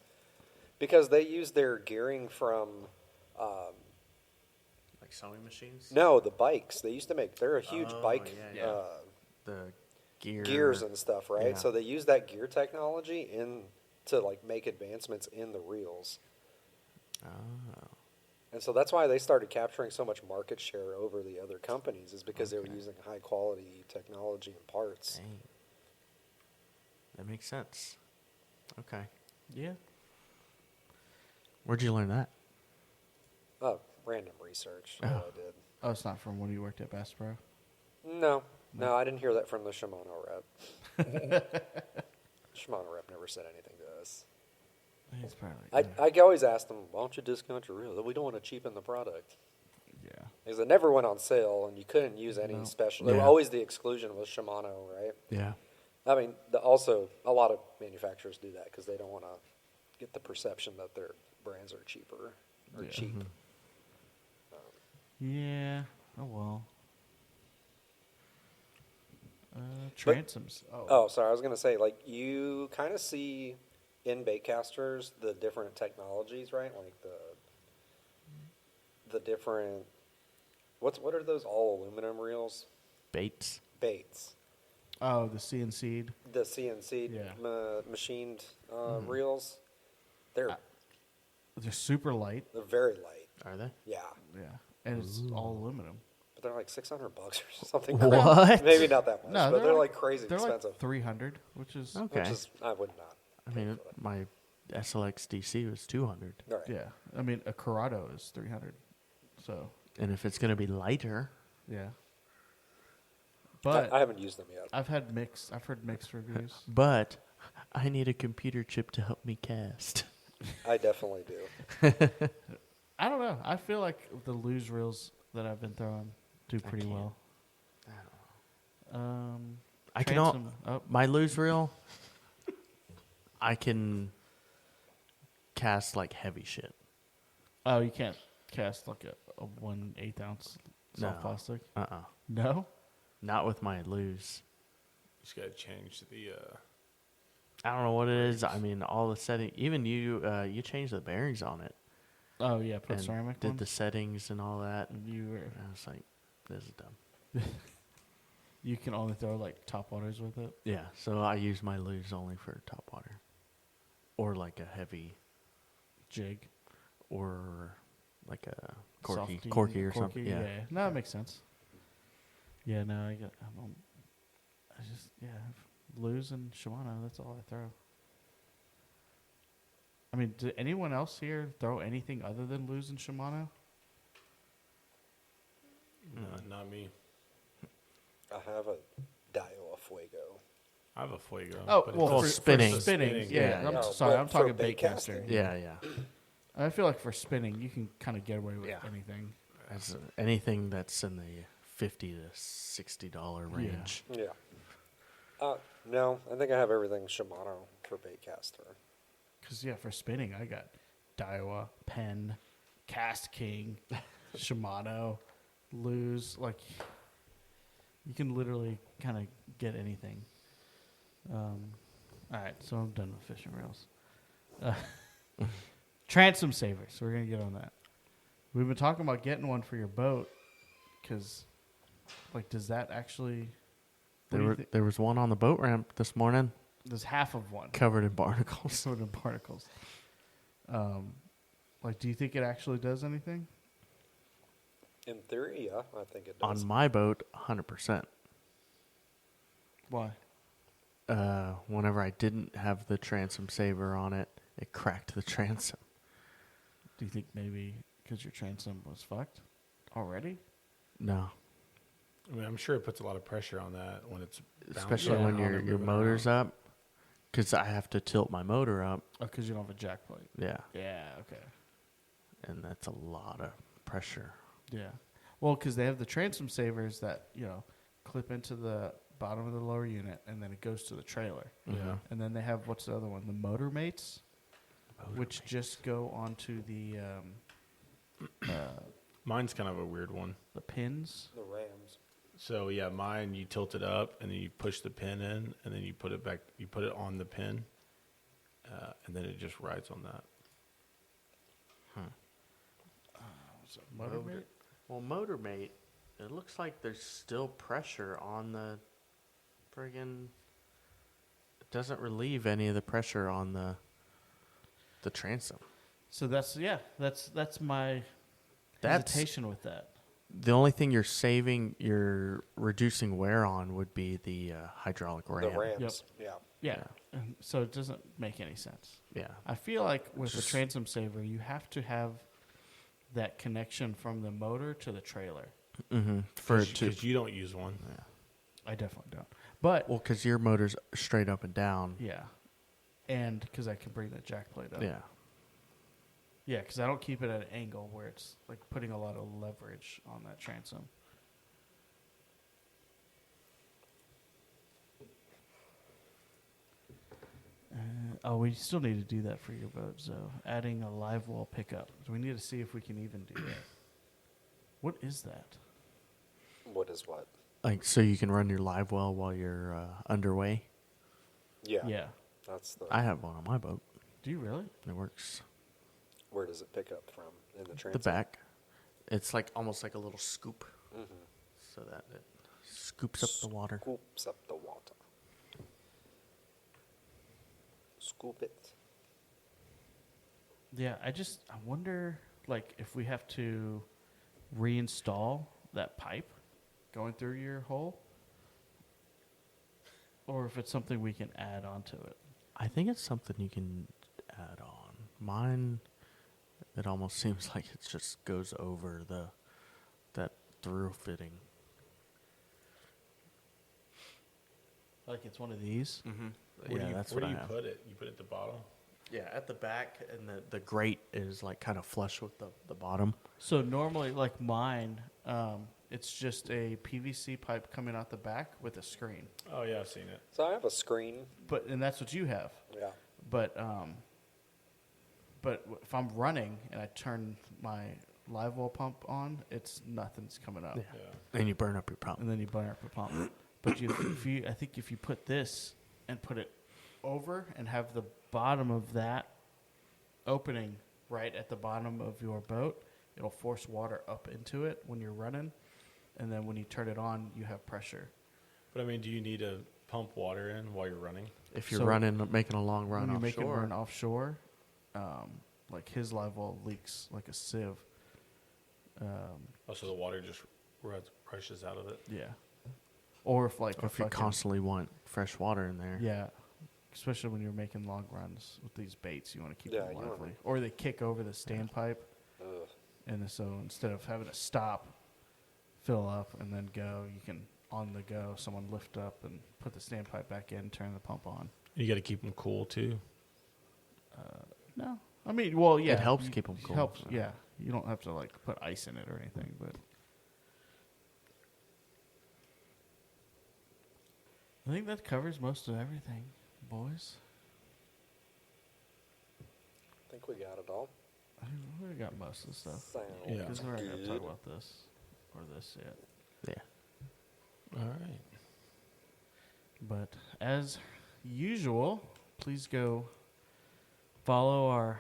[SPEAKER 4] because they used their gearing from,
[SPEAKER 3] Like sewing machines?
[SPEAKER 4] no, the bikes. They used to make, they're a huge
[SPEAKER 3] Oh,
[SPEAKER 4] bike
[SPEAKER 3] yeah. The gear.
[SPEAKER 4] gears and stuff, right?
[SPEAKER 3] Yeah.
[SPEAKER 4] So they use that gear technology to like make advancements in the reels.
[SPEAKER 3] Oh.
[SPEAKER 4] And so that's why they started capturing so much market share over the other companies, is because they were
[SPEAKER 3] Okay.
[SPEAKER 4] using high quality technology and parts.
[SPEAKER 3] Dang. That makes sense. Okay.
[SPEAKER 2] Yeah.
[SPEAKER 3] Where'd you learn that?
[SPEAKER 4] Oh, random research that
[SPEAKER 3] Oh.
[SPEAKER 4] I did.
[SPEAKER 2] Oh, it's not from when you worked at Bass Pro?
[SPEAKER 4] No, I didn't hear that from the Shimano rep. Shimano rep never said anything to us.
[SPEAKER 2] It's probably
[SPEAKER 4] I always asked them, why don't you discount your reel? We don't want to cheapen the product.
[SPEAKER 2] yeah.
[SPEAKER 4] Because it never went on sale, and you couldn't use any
[SPEAKER 2] No.
[SPEAKER 4] special.
[SPEAKER 3] Yeah.
[SPEAKER 4] Always the exclusion was Shimano, right?
[SPEAKER 3] Yeah.
[SPEAKER 4] I mean, also, a lot of manufacturers do that because they don't want to get the perception that their brands are cheaper or
[SPEAKER 2] Yeah.
[SPEAKER 4] cheap.
[SPEAKER 2] Yeah. Oh well. Transoms.
[SPEAKER 4] Oh, sorry. I was going to say, like, you kind of see in baitcasters the different technologies, right? Like the different. What are those all aluminum reels?
[SPEAKER 3] Baits.
[SPEAKER 4] baits.
[SPEAKER 2] Oh, the CNC'd.
[SPEAKER 4] The CNC
[SPEAKER 2] Yeah.
[SPEAKER 4] machined reels, they're
[SPEAKER 2] Super light.
[SPEAKER 4] they're very light.
[SPEAKER 3] Are they?
[SPEAKER 4] Yeah,
[SPEAKER 2] Yeah, and it's all aluminum.
[SPEAKER 4] but they're like $600 or something.
[SPEAKER 3] What?
[SPEAKER 4] Maybe not that much,
[SPEAKER 2] No,
[SPEAKER 4] but they're like crazy
[SPEAKER 2] they're
[SPEAKER 4] expensive.
[SPEAKER 2] like 300, which is
[SPEAKER 3] Okay.
[SPEAKER 4] Which is I would not.
[SPEAKER 3] I mean, my SLX DC was 200.
[SPEAKER 4] All right.
[SPEAKER 2] yeah. I mean, a Corrado is 300. So
[SPEAKER 3] And if it's going to be lighter,
[SPEAKER 2] yeah. But
[SPEAKER 4] I haven't used them yet.
[SPEAKER 2] I've heard mixed reviews.
[SPEAKER 3] but I need a computer chip to help me cast.
[SPEAKER 4] I definitely do.
[SPEAKER 2] I don't know. I feel like the luge reels that I've been throwing do pretty
[SPEAKER 3] can't.
[SPEAKER 2] well.
[SPEAKER 3] I can all,
[SPEAKER 2] Transom. Oh,
[SPEAKER 3] my luge reel, I can cast like heavy shit.
[SPEAKER 2] oh, you can't cast like a 1/8 ounce soft
[SPEAKER 3] No.
[SPEAKER 2] plastic.
[SPEAKER 3] Uh-uh.
[SPEAKER 2] No.
[SPEAKER 3] Not with my luge.
[SPEAKER 5] Just got to change the.
[SPEAKER 3] I don't know what it is. I mean, all the setting. Even you changed the bearings on it.
[SPEAKER 2] Oh yeah, put
[SPEAKER 3] and
[SPEAKER 2] ceramic
[SPEAKER 3] did
[SPEAKER 2] one.
[SPEAKER 3] the settings and all that. And
[SPEAKER 2] You were,
[SPEAKER 3] I was like, this is dumb.
[SPEAKER 2] you can only throw like top waters with it.
[SPEAKER 3] Yeah, so I use my luge only for top water, or like a heavy,
[SPEAKER 2] Jig.
[SPEAKER 3] or like a corky,
[SPEAKER 2] Softy,
[SPEAKER 3] corky or something.
[SPEAKER 2] Yeah.
[SPEAKER 3] Yeah.
[SPEAKER 2] No, that makes sense. Yeah, no, I just Luz and Shimano. That's all I throw. I mean, did anyone else here throw anything other than Luz and Shimano?
[SPEAKER 5] Not me.
[SPEAKER 4] I have a Daiwa Fuego.
[SPEAKER 5] I have a Fuego.
[SPEAKER 2] Oh,
[SPEAKER 5] but
[SPEAKER 2] well,
[SPEAKER 5] it's
[SPEAKER 2] for
[SPEAKER 3] spinning.
[SPEAKER 2] spinning. Yeah,
[SPEAKER 3] Yeah,
[SPEAKER 2] I'm
[SPEAKER 3] yeah.
[SPEAKER 2] sorry.
[SPEAKER 4] But
[SPEAKER 2] I'm
[SPEAKER 4] for
[SPEAKER 2] talking
[SPEAKER 4] bait
[SPEAKER 2] baitcaster.
[SPEAKER 4] casting.
[SPEAKER 3] Yeah.
[SPEAKER 2] I feel like for spinning, you can kind of get away with
[SPEAKER 3] Yeah.
[SPEAKER 2] anything.
[SPEAKER 3] That's anything that's in the $50 to $60 range.
[SPEAKER 4] Yeah. No, I think I have everything Shimano for baitcaster.
[SPEAKER 2] Because, yeah, for spinning, I got Daiwa, Penn, Cast King, Shimano, Luz. Like, you can literally kind of get anything. All right, so I'm done with fishing reels. Transom savers. We're going to get on that. We've been talking about getting one for your boat because, like, does that actually... what do you thi-
[SPEAKER 3] There was one on the boat ramp this morning
[SPEAKER 2] There's half of one.
[SPEAKER 3] covered in barnacles.
[SPEAKER 2] Sort of particles. Like, do you think it actually does anything?
[SPEAKER 4] In theory, yeah, I think it does.
[SPEAKER 3] On my boat, 100%.
[SPEAKER 2] Why?
[SPEAKER 3] Whenever I didn't have the transom saver on it, it cracked the transom.
[SPEAKER 2] Do you think maybe because your transom was fucked already?
[SPEAKER 3] No.
[SPEAKER 5] I mean, I'm sure it puts a lot of pressure on that when it's
[SPEAKER 3] Especially
[SPEAKER 5] bouncing
[SPEAKER 3] when
[SPEAKER 5] around
[SPEAKER 3] your
[SPEAKER 5] and moving
[SPEAKER 3] motor's
[SPEAKER 5] around.
[SPEAKER 3] up. Because I have to tilt my motor up.
[SPEAKER 2] Oh, because you don't have a jack plate.
[SPEAKER 3] Yeah.
[SPEAKER 2] Yeah, okay.
[SPEAKER 3] And that's a lot of pressure.
[SPEAKER 2] Yeah. Well, because they have the transom savers that, clip into the bottom of the lower unit and then it goes to the trailer.
[SPEAKER 5] Yeah.
[SPEAKER 2] And then they have, what's the other one? The motor mates, which just go onto the
[SPEAKER 5] Mine's kind of a weird one.
[SPEAKER 2] pins.
[SPEAKER 4] The Rams.
[SPEAKER 5] So yeah, mine you tilt it up and then you push the pin in and then you put it back. You put it on the pin, and then it just rides on that.
[SPEAKER 2] So motor mate?
[SPEAKER 3] Well, motor mate, it looks like there's still pressure on the friggin'. It doesn't relieve any of the pressure on the transom.
[SPEAKER 2] So that's my
[SPEAKER 3] That's
[SPEAKER 2] hesitation with that.
[SPEAKER 3] the only thing you're reducing wear on would be the hydraulic ram.
[SPEAKER 4] The Rams. Yeah.
[SPEAKER 2] Yeah. And so it doesn't make any sense.
[SPEAKER 3] Yeah.
[SPEAKER 2] I feel like with the transom saver, you have to have that connection from the motor to the trailer.
[SPEAKER 3] Mm-hmm. For it to,
[SPEAKER 5] Because you don't use one.
[SPEAKER 2] I definitely don't. But,
[SPEAKER 3] well, because your motor's straight up and down.
[SPEAKER 2] yeah. And because I can bring the jack plate up.
[SPEAKER 3] Yeah.
[SPEAKER 2] Yeah, because I don't keep it at an angle where it's like putting a lot of leverage on that transom. We still need to do that for your boat, so adding a live well pickup. So we need to see if we can even do that. What is that?
[SPEAKER 4] What is what?
[SPEAKER 3] Like, so you can run your live well while you're underway.
[SPEAKER 4] Yeah.
[SPEAKER 2] Yeah.
[SPEAKER 4] That's the.
[SPEAKER 3] I have one on my boat.
[SPEAKER 2] Do you really?
[SPEAKER 3] It works.
[SPEAKER 4] Where does it pick up from in the transom?
[SPEAKER 3] The back. It's like almost like a little scoop,
[SPEAKER 4] Mm-hmm.
[SPEAKER 3] so that it Scoops up the water.
[SPEAKER 4] Scoops up the water. Scoop it.
[SPEAKER 2] Yeah, I wonder, like, if we have to reinstall that pipe going through your hole, or if it's something we can add onto it.
[SPEAKER 3] I think it's something you can add on. Mine, it almost seems like it just goes over that through fitting.
[SPEAKER 2] Like it's one of these.
[SPEAKER 3] Mm-hmm.
[SPEAKER 5] Where
[SPEAKER 3] Yeah,
[SPEAKER 5] do you,
[SPEAKER 3] that's
[SPEAKER 5] where
[SPEAKER 3] what
[SPEAKER 5] do
[SPEAKER 3] I
[SPEAKER 5] you
[SPEAKER 3] have.
[SPEAKER 5] put it? You put it at the bottom?
[SPEAKER 3] Yeah, at the back, and the grate is like kind of flush with the bottom.
[SPEAKER 2] So normally, like mine, it's just a PVC pipe coming out the back with a screen.
[SPEAKER 5] Oh, yeah, I've seen it.
[SPEAKER 4] So I have a screen.
[SPEAKER 2] And that's what you have.
[SPEAKER 4] Yeah.
[SPEAKER 2] But if I'm running and I turn my live well pump on, nothing's coming up.
[SPEAKER 5] Yeah.
[SPEAKER 3] And you burn up your pump.
[SPEAKER 2] And then you burn up your pump. But I think if you put this and put it over and have the bottom of that opening right at the bottom of your boat, it'll force water up into it when you're running. And then when you turn it on, you have pressure.
[SPEAKER 5] But, I mean, do you need to pump water in while you're running?
[SPEAKER 3] If you're
[SPEAKER 2] So
[SPEAKER 3] making a long run
[SPEAKER 2] when you
[SPEAKER 3] offshore.
[SPEAKER 2] make it run offshore, like his live well leaks like a sieve.
[SPEAKER 5] Oh, so the water just rushes out of it?
[SPEAKER 2] Yeah. Or if like
[SPEAKER 3] Or if you constantly want fresh water in there.
[SPEAKER 2] yeah, especially when you're making long runs with these baits, you want to keep
[SPEAKER 4] Yeah,
[SPEAKER 2] them
[SPEAKER 4] you wanna-
[SPEAKER 2] lively. Or they kick over the standpipe,
[SPEAKER 4] Ugh.
[SPEAKER 2] and so instead of having to stop, fill up, and then go, you can on the go. Someone lift up and put the standpipe back in, turn the pump on.
[SPEAKER 5] You got to keep them cool, too.
[SPEAKER 2] No, I mean, well, yeah,
[SPEAKER 3] It helps
[SPEAKER 2] you-
[SPEAKER 3] keep 'em cool,
[SPEAKER 2] Helps,
[SPEAKER 3] so.
[SPEAKER 2] yeah. You don't have to like put ice in it or anything, but I think that covers most of everything, boys.
[SPEAKER 4] I think we got it all.
[SPEAKER 2] I think we got most of the stuff.
[SPEAKER 4] Sound
[SPEAKER 5] Yeah.
[SPEAKER 2] Because we're not going to talk
[SPEAKER 4] good.
[SPEAKER 2] about this or this yet.
[SPEAKER 3] Yeah.
[SPEAKER 5] All right.
[SPEAKER 2] But as usual, please go follow our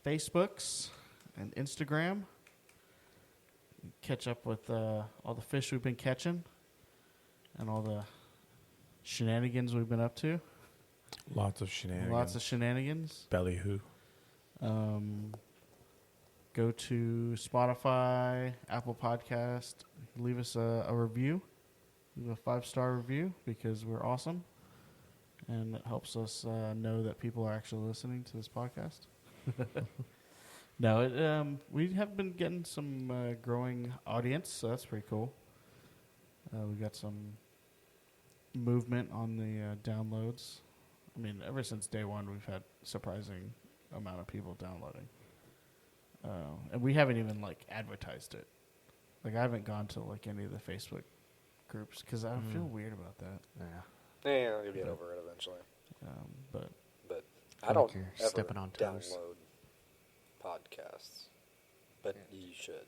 [SPEAKER 2] Facebooks and Instagram. Catch up with all the fish we've been catching and all the shenanigans we've been up to.
[SPEAKER 5] Lots of shenanigans.
[SPEAKER 2] Lots of shenanigans.
[SPEAKER 5] Belly who?
[SPEAKER 2] Go to Spotify, Apple Podcast. Leave us a review. Leave a 5-star review because we're awesome. And it helps us know that people are actually listening to this podcast. No, we have been getting some growing audience, so that's pretty cool. We've got some movement on the downloads. I mean, ever since day one, we've had surprising amount of people downloading. And we haven't even, like, advertised it. Like, I haven't gone to, like, any of the Facebook groups because I feel weird about that.
[SPEAKER 3] Yeah.
[SPEAKER 4] Yeah, you'll get over it eventually.
[SPEAKER 2] But
[SPEAKER 4] But I
[SPEAKER 3] Like
[SPEAKER 4] don't
[SPEAKER 3] you're
[SPEAKER 4] ever
[SPEAKER 3] stepping on toes.
[SPEAKER 4] download podcasts. But you should.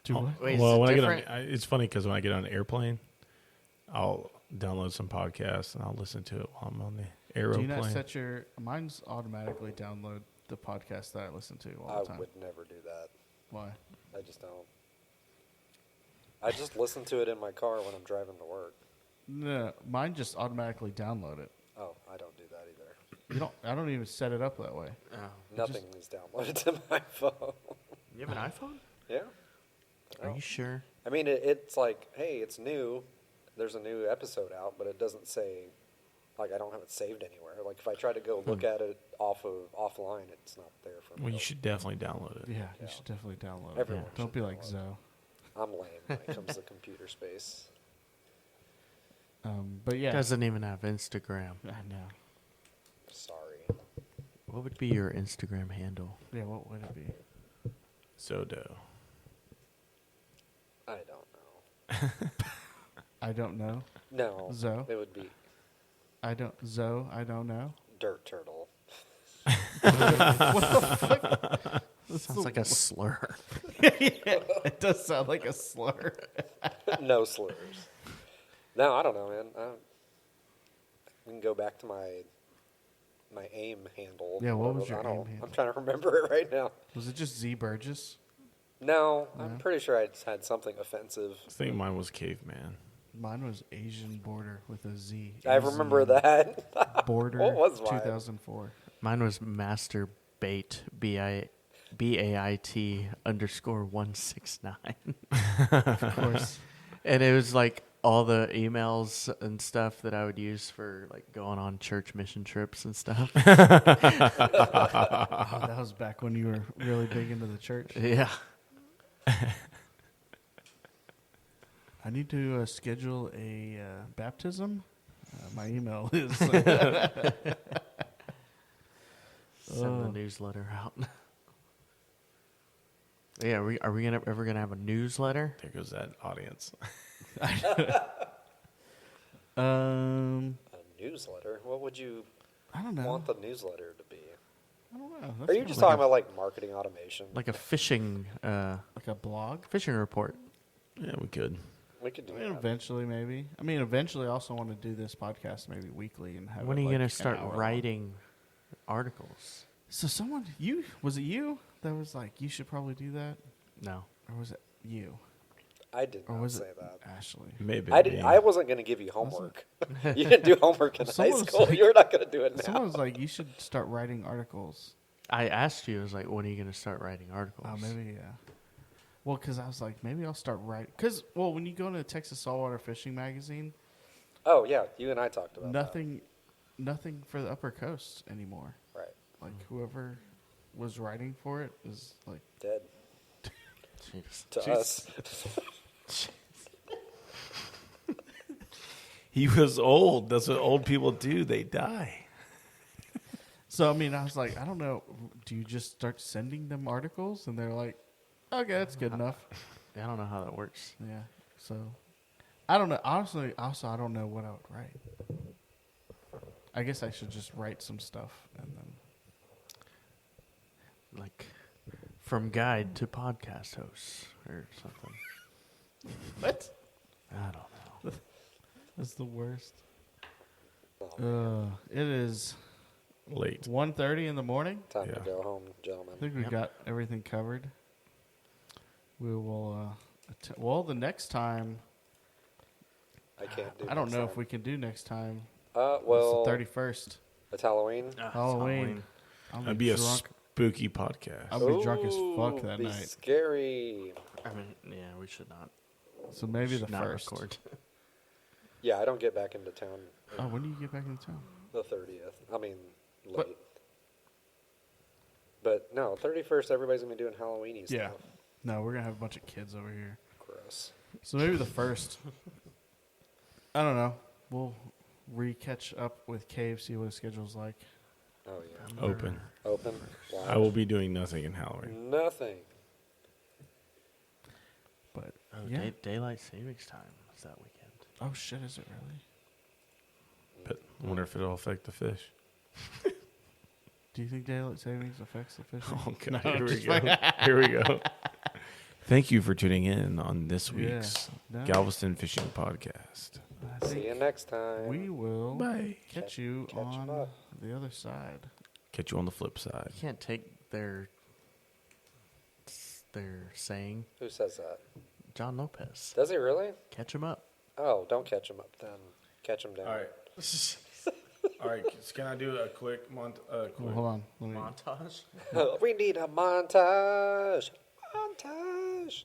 [SPEAKER 2] do
[SPEAKER 5] Oh,
[SPEAKER 2] what?
[SPEAKER 3] Wait,
[SPEAKER 5] well,
[SPEAKER 3] is
[SPEAKER 5] when
[SPEAKER 3] it
[SPEAKER 5] I get
[SPEAKER 3] different?
[SPEAKER 5] on, it's funny because when I get on an airplane, I'll download some podcasts and I'll listen to it while I'm on the
[SPEAKER 2] Do
[SPEAKER 5] aeroplane.
[SPEAKER 2] you not set your... Mine's automatically download the podcast that I listen to all
[SPEAKER 4] I
[SPEAKER 2] the time.
[SPEAKER 4] would never do that.
[SPEAKER 2] Why?
[SPEAKER 4] I just don't. I just listen to it in my car when I'm driving to work.
[SPEAKER 2] No, mine just automatically download it.
[SPEAKER 4] Oh, I don't do that either.
[SPEAKER 2] You don't. I don't even set it up that way.
[SPEAKER 3] Oh.
[SPEAKER 4] Nothing is downloaded to my phone.
[SPEAKER 3] You have an iPhone?
[SPEAKER 4] Yeah.
[SPEAKER 3] Are
[SPEAKER 4] Oh.
[SPEAKER 3] you sure?
[SPEAKER 4] I mean, it's like, hey, it's new. There's a new episode out, but it doesn't say, like, I don't have it saved anywhere. Like, if I try to go look at it offline, it's not there for me.
[SPEAKER 5] Well, you should definitely download it.
[SPEAKER 2] Yeah, you
[SPEAKER 4] Yeah.
[SPEAKER 2] should definitely download
[SPEAKER 4] Everyone
[SPEAKER 2] it. Don't
[SPEAKER 4] should
[SPEAKER 2] be like
[SPEAKER 4] download
[SPEAKER 2] Zoe.
[SPEAKER 4] I'm lame when it comes to computer space.
[SPEAKER 2] But yeah,
[SPEAKER 3] Doesn't even have Instagram.
[SPEAKER 2] I know.
[SPEAKER 4] Sorry.
[SPEAKER 3] What would be your Instagram handle?
[SPEAKER 2] Yeah, what would it be?
[SPEAKER 5] Zodo.
[SPEAKER 4] I don't know.
[SPEAKER 2] I don't know.
[SPEAKER 4] No.
[SPEAKER 2] Zoe?
[SPEAKER 4] It would be
[SPEAKER 2] I don't. Zoe. I don't know.
[SPEAKER 4] Dirt Turtle.
[SPEAKER 3] Sounds like a slur.
[SPEAKER 2] It does sound like a slur.
[SPEAKER 4] No slurs. No, I don't know, man. We can go back to my AIM handle.
[SPEAKER 2] Yeah, what was your
[SPEAKER 4] I don't-
[SPEAKER 2] AIM handle?
[SPEAKER 4] I'm trying to remember it right now.
[SPEAKER 2] Was it just Z Burgess?
[SPEAKER 4] No,
[SPEAKER 2] No?
[SPEAKER 4] I'm pretty sure I had something offensive.
[SPEAKER 5] I think mine was Caveman.
[SPEAKER 2] Mine was Asian Border with a Z.
[SPEAKER 4] I remember that.
[SPEAKER 2] Border
[SPEAKER 4] What was mine?
[SPEAKER 2] 2004.
[SPEAKER 3] Mine was Master Bait, BAIT _169.
[SPEAKER 2] Of course.
[SPEAKER 3] And it was like all the emails and stuff that I would use for like going on church mission trips and stuff.
[SPEAKER 2] Oh, that was back when you were really big into the church.
[SPEAKER 3] Yeah.
[SPEAKER 2] I need to schedule a baptism. My email is.
[SPEAKER 3] Send the newsletter out. Yeah, are we ever gonna have a newsletter?
[SPEAKER 5] There goes that audience.
[SPEAKER 4] A newsletter? What would you
[SPEAKER 2] I don't know.
[SPEAKER 4] want the newsletter to be?
[SPEAKER 2] I don't know.
[SPEAKER 4] Are you just talking about like marketing automation?
[SPEAKER 3] Like a fishing
[SPEAKER 2] like a blog?
[SPEAKER 3] fishing report.
[SPEAKER 5] Yeah, we could.
[SPEAKER 4] We could do
[SPEAKER 2] I mean,
[SPEAKER 4] that.
[SPEAKER 2] eventually, maybe. I mean, eventually, I also want to do this podcast maybe weekly and have.
[SPEAKER 3] When
[SPEAKER 2] it
[SPEAKER 3] are you
[SPEAKER 2] like
[SPEAKER 3] gonna
[SPEAKER 2] an
[SPEAKER 3] start
[SPEAKER 2] hour long.
[SPEAKER 3] writing articles?
[SPEAKER 2] So was it you that was like, you should probably do that,
[SPEAKER 3] No.
[SPEAKER 2] or was it you,
[SPEAKER 4] I did
[SPEAKER 2] or
[SPEAKER 4] not
[SPEAKER 2] was
[SPEAKER 4] say
[SPEAKER 2] it
[SPEAKER 4] that.
[SPEAKER 2] Ashley?
[SPEAKER 5] Maybe.
[SPEAKER 4] I didn't.
[SPEAKER 5] me.
[SPEAKER 4] I wasn't going to give you homework. You didn't do homework in high
[SPEAKER 2] Someone was
[SPEAKER 4] school.
[SPEAKER 2] like-
[SPEAKER 4] You're not going to do it now.
[SPEAKER 2] Someone was like, you should start writing articles.
[SPEAKER 3] I asked you, I was like, when are you gonna start writing articles?
[SPEAKER 2] Oh, maybe yeah. Well, because I was like, maybe I'll start writing. Because when you go into Texas Saltwater Fishing Magazine,
[SPEAKER 4] Oh yeah, you and I talked about
[SPEAKER 2] nothing for the Upper Coast anymore.
[SPEAKER 4] that. Right,
[SPEAKER 2] Like whoever was writing for it is like
[SPEAKER 4] dead
[SPEAKER 3] Jeez.
[SPEAKER 4] to
[SPEAKER 2] Jeez.
[SPEAKER 4] us.
[SPEAKER 5] He was old. That's what old people do. They die.
[SPEAKER 2] So, I mean, I was like, I don't know. Do you just start sending them articles? And they're like, okay, that's good enough.
[SPEAKER 3] I don't know how that works.
[SPEAKER 2] Yeah. So, I don't know. Honestly, also, I don't know what I would write. I guess I should just write some stuff and then.
[SPEAKER 3] Like from guide to podcast hosts or something.
[SPEAKER 2] What?
[SPEAKER 3] I don't know.
[SPEAKER 2] That's the worst.
[SPEAKER 4] Oh,
[SPEAKER 2] It is
[SPEAKER 5] Late.
[SPEAKER 2] 1:30 in the morning.
[SPEAKER 4] time to
[SPEAKER 5] Yeah.
[SPEAKER 4] go home, gentlemen.
[SPEAKER 2] I think we
[SPEAKER 3] Yep.
[SPEAKER 2] got everything covered. We will. The next time.
[SPEAKER 4] I can't do.
[SPEAKER 2] I don't
[SPEAKER 4] next
[SPEAKER 2] know
[SPEAKER 4] time.
[SPEAKER 2] if we can do next time.
[SPEAKER 4] Well,
[SPEAKER 2] It's the 31st.
[SPEAKER 4] it's Halloween.
[SPEAKER 3] Ah, it's
[SPEAKER 2] Halloween. I'm
[SPEAKER 5] That'd be a
[SPEAKER 2] drunk.
[SPEAKER 5] spooky podcast.
[SPEAKER 2] I'll be drunk as
[SPEAKER 4] Ooh,
[SPEAKER 2] fuck that
[SPEAKER 4] be
[SPEAKER 2] night.
[SPEAKER 4] Scary.
[SPEAKER 3] I mean, yeah, we should not.
[SPEAKER 2] So maybe the
[SPEAKER 3] should not
[SPEAKER 2] first.
[SPEAKER 3] record.
[SPEAKER 4] Yeah, I don't get back into town
[SPEAKER 2] Oh, when do you get back into town?
[SPEAKER 4] the 30th. I mean, late.
[SPEAKER 2] What?
[SPEAKER 4] But no, 31st. Everybody's gonna be doing Halloweeny stuff.
[SPEAKER 2] Yeah. No, we're gonna have a bunch of kids over here.
[SPEAKER 4] Gross.
[SPEAKER 2] So maybe the first. I don't know. We'll catch up with Cave, see what his schedule's like.
[SPEAKER 4] Oh yeah.
[SPEAKER 5] Open.
[SPEAKER 4] Open. Wow.
[SPEAKER 5] I will be doing nothing in Halloween.
[SPEAKER 4] Nothing.
[SPEAKER 2] But
[SPEAKER 3] Oh,
[SPEAKER 2] yeah.
[SPEAKER 3] daylight savings time is that weekend.
[SPEAKER 2] Oh shit, is it really?
[SPEAKER 5] But I wonder if it'll affect the fish.
[SPEAKER 2] Do you think daylight savings affects the fishing?
[SPEAKER 5] Okay,
[SPEAKER 2] No,
[SPEAKER 5] here we
[SPEAKER 2] just
[SPEAKER 5] go. Here we go. Thank you for tuning in on this
[SPEAKER 2] Yeah.
[SPEAKER 5] week's
[SPEAKER 2] No.
[SPEAKER 5] Galveston Fishing Podcast.
[SPEAKER 2] I
[SPEAKER 4] See you
[SPEAKER 2] think
[SPEAKER 4] next time.
[SPEAKER 2] we will
[SPEAKER 5] Bye.
[SPEAKER 2] catch you
[SPEAKER 4] Catch 'em
[SPEAKER 2] on
[SPEAKER 4] up.
[SPEAKER 2] the other side.
[SPEAKER 5] Catch you on the flip side.
[SPEAKER 3] You can't take their saying.
[SPEAKER 4] Who says that?
[SPEAKER 3] John Lopez.
[SPEAKER 4] Does he really?
[SPEAKER 3] Catch him up.
[SPEAKER 4] Oh, don't catch him up then. Catch him down.
[SPEAKER 5] All right. All right. Can I do a quick
[SPEAKER 2] Well, hold on. Let me.
[SPEAKER 3] Montage.
[SPEAKER 4] We need a montage. Montage.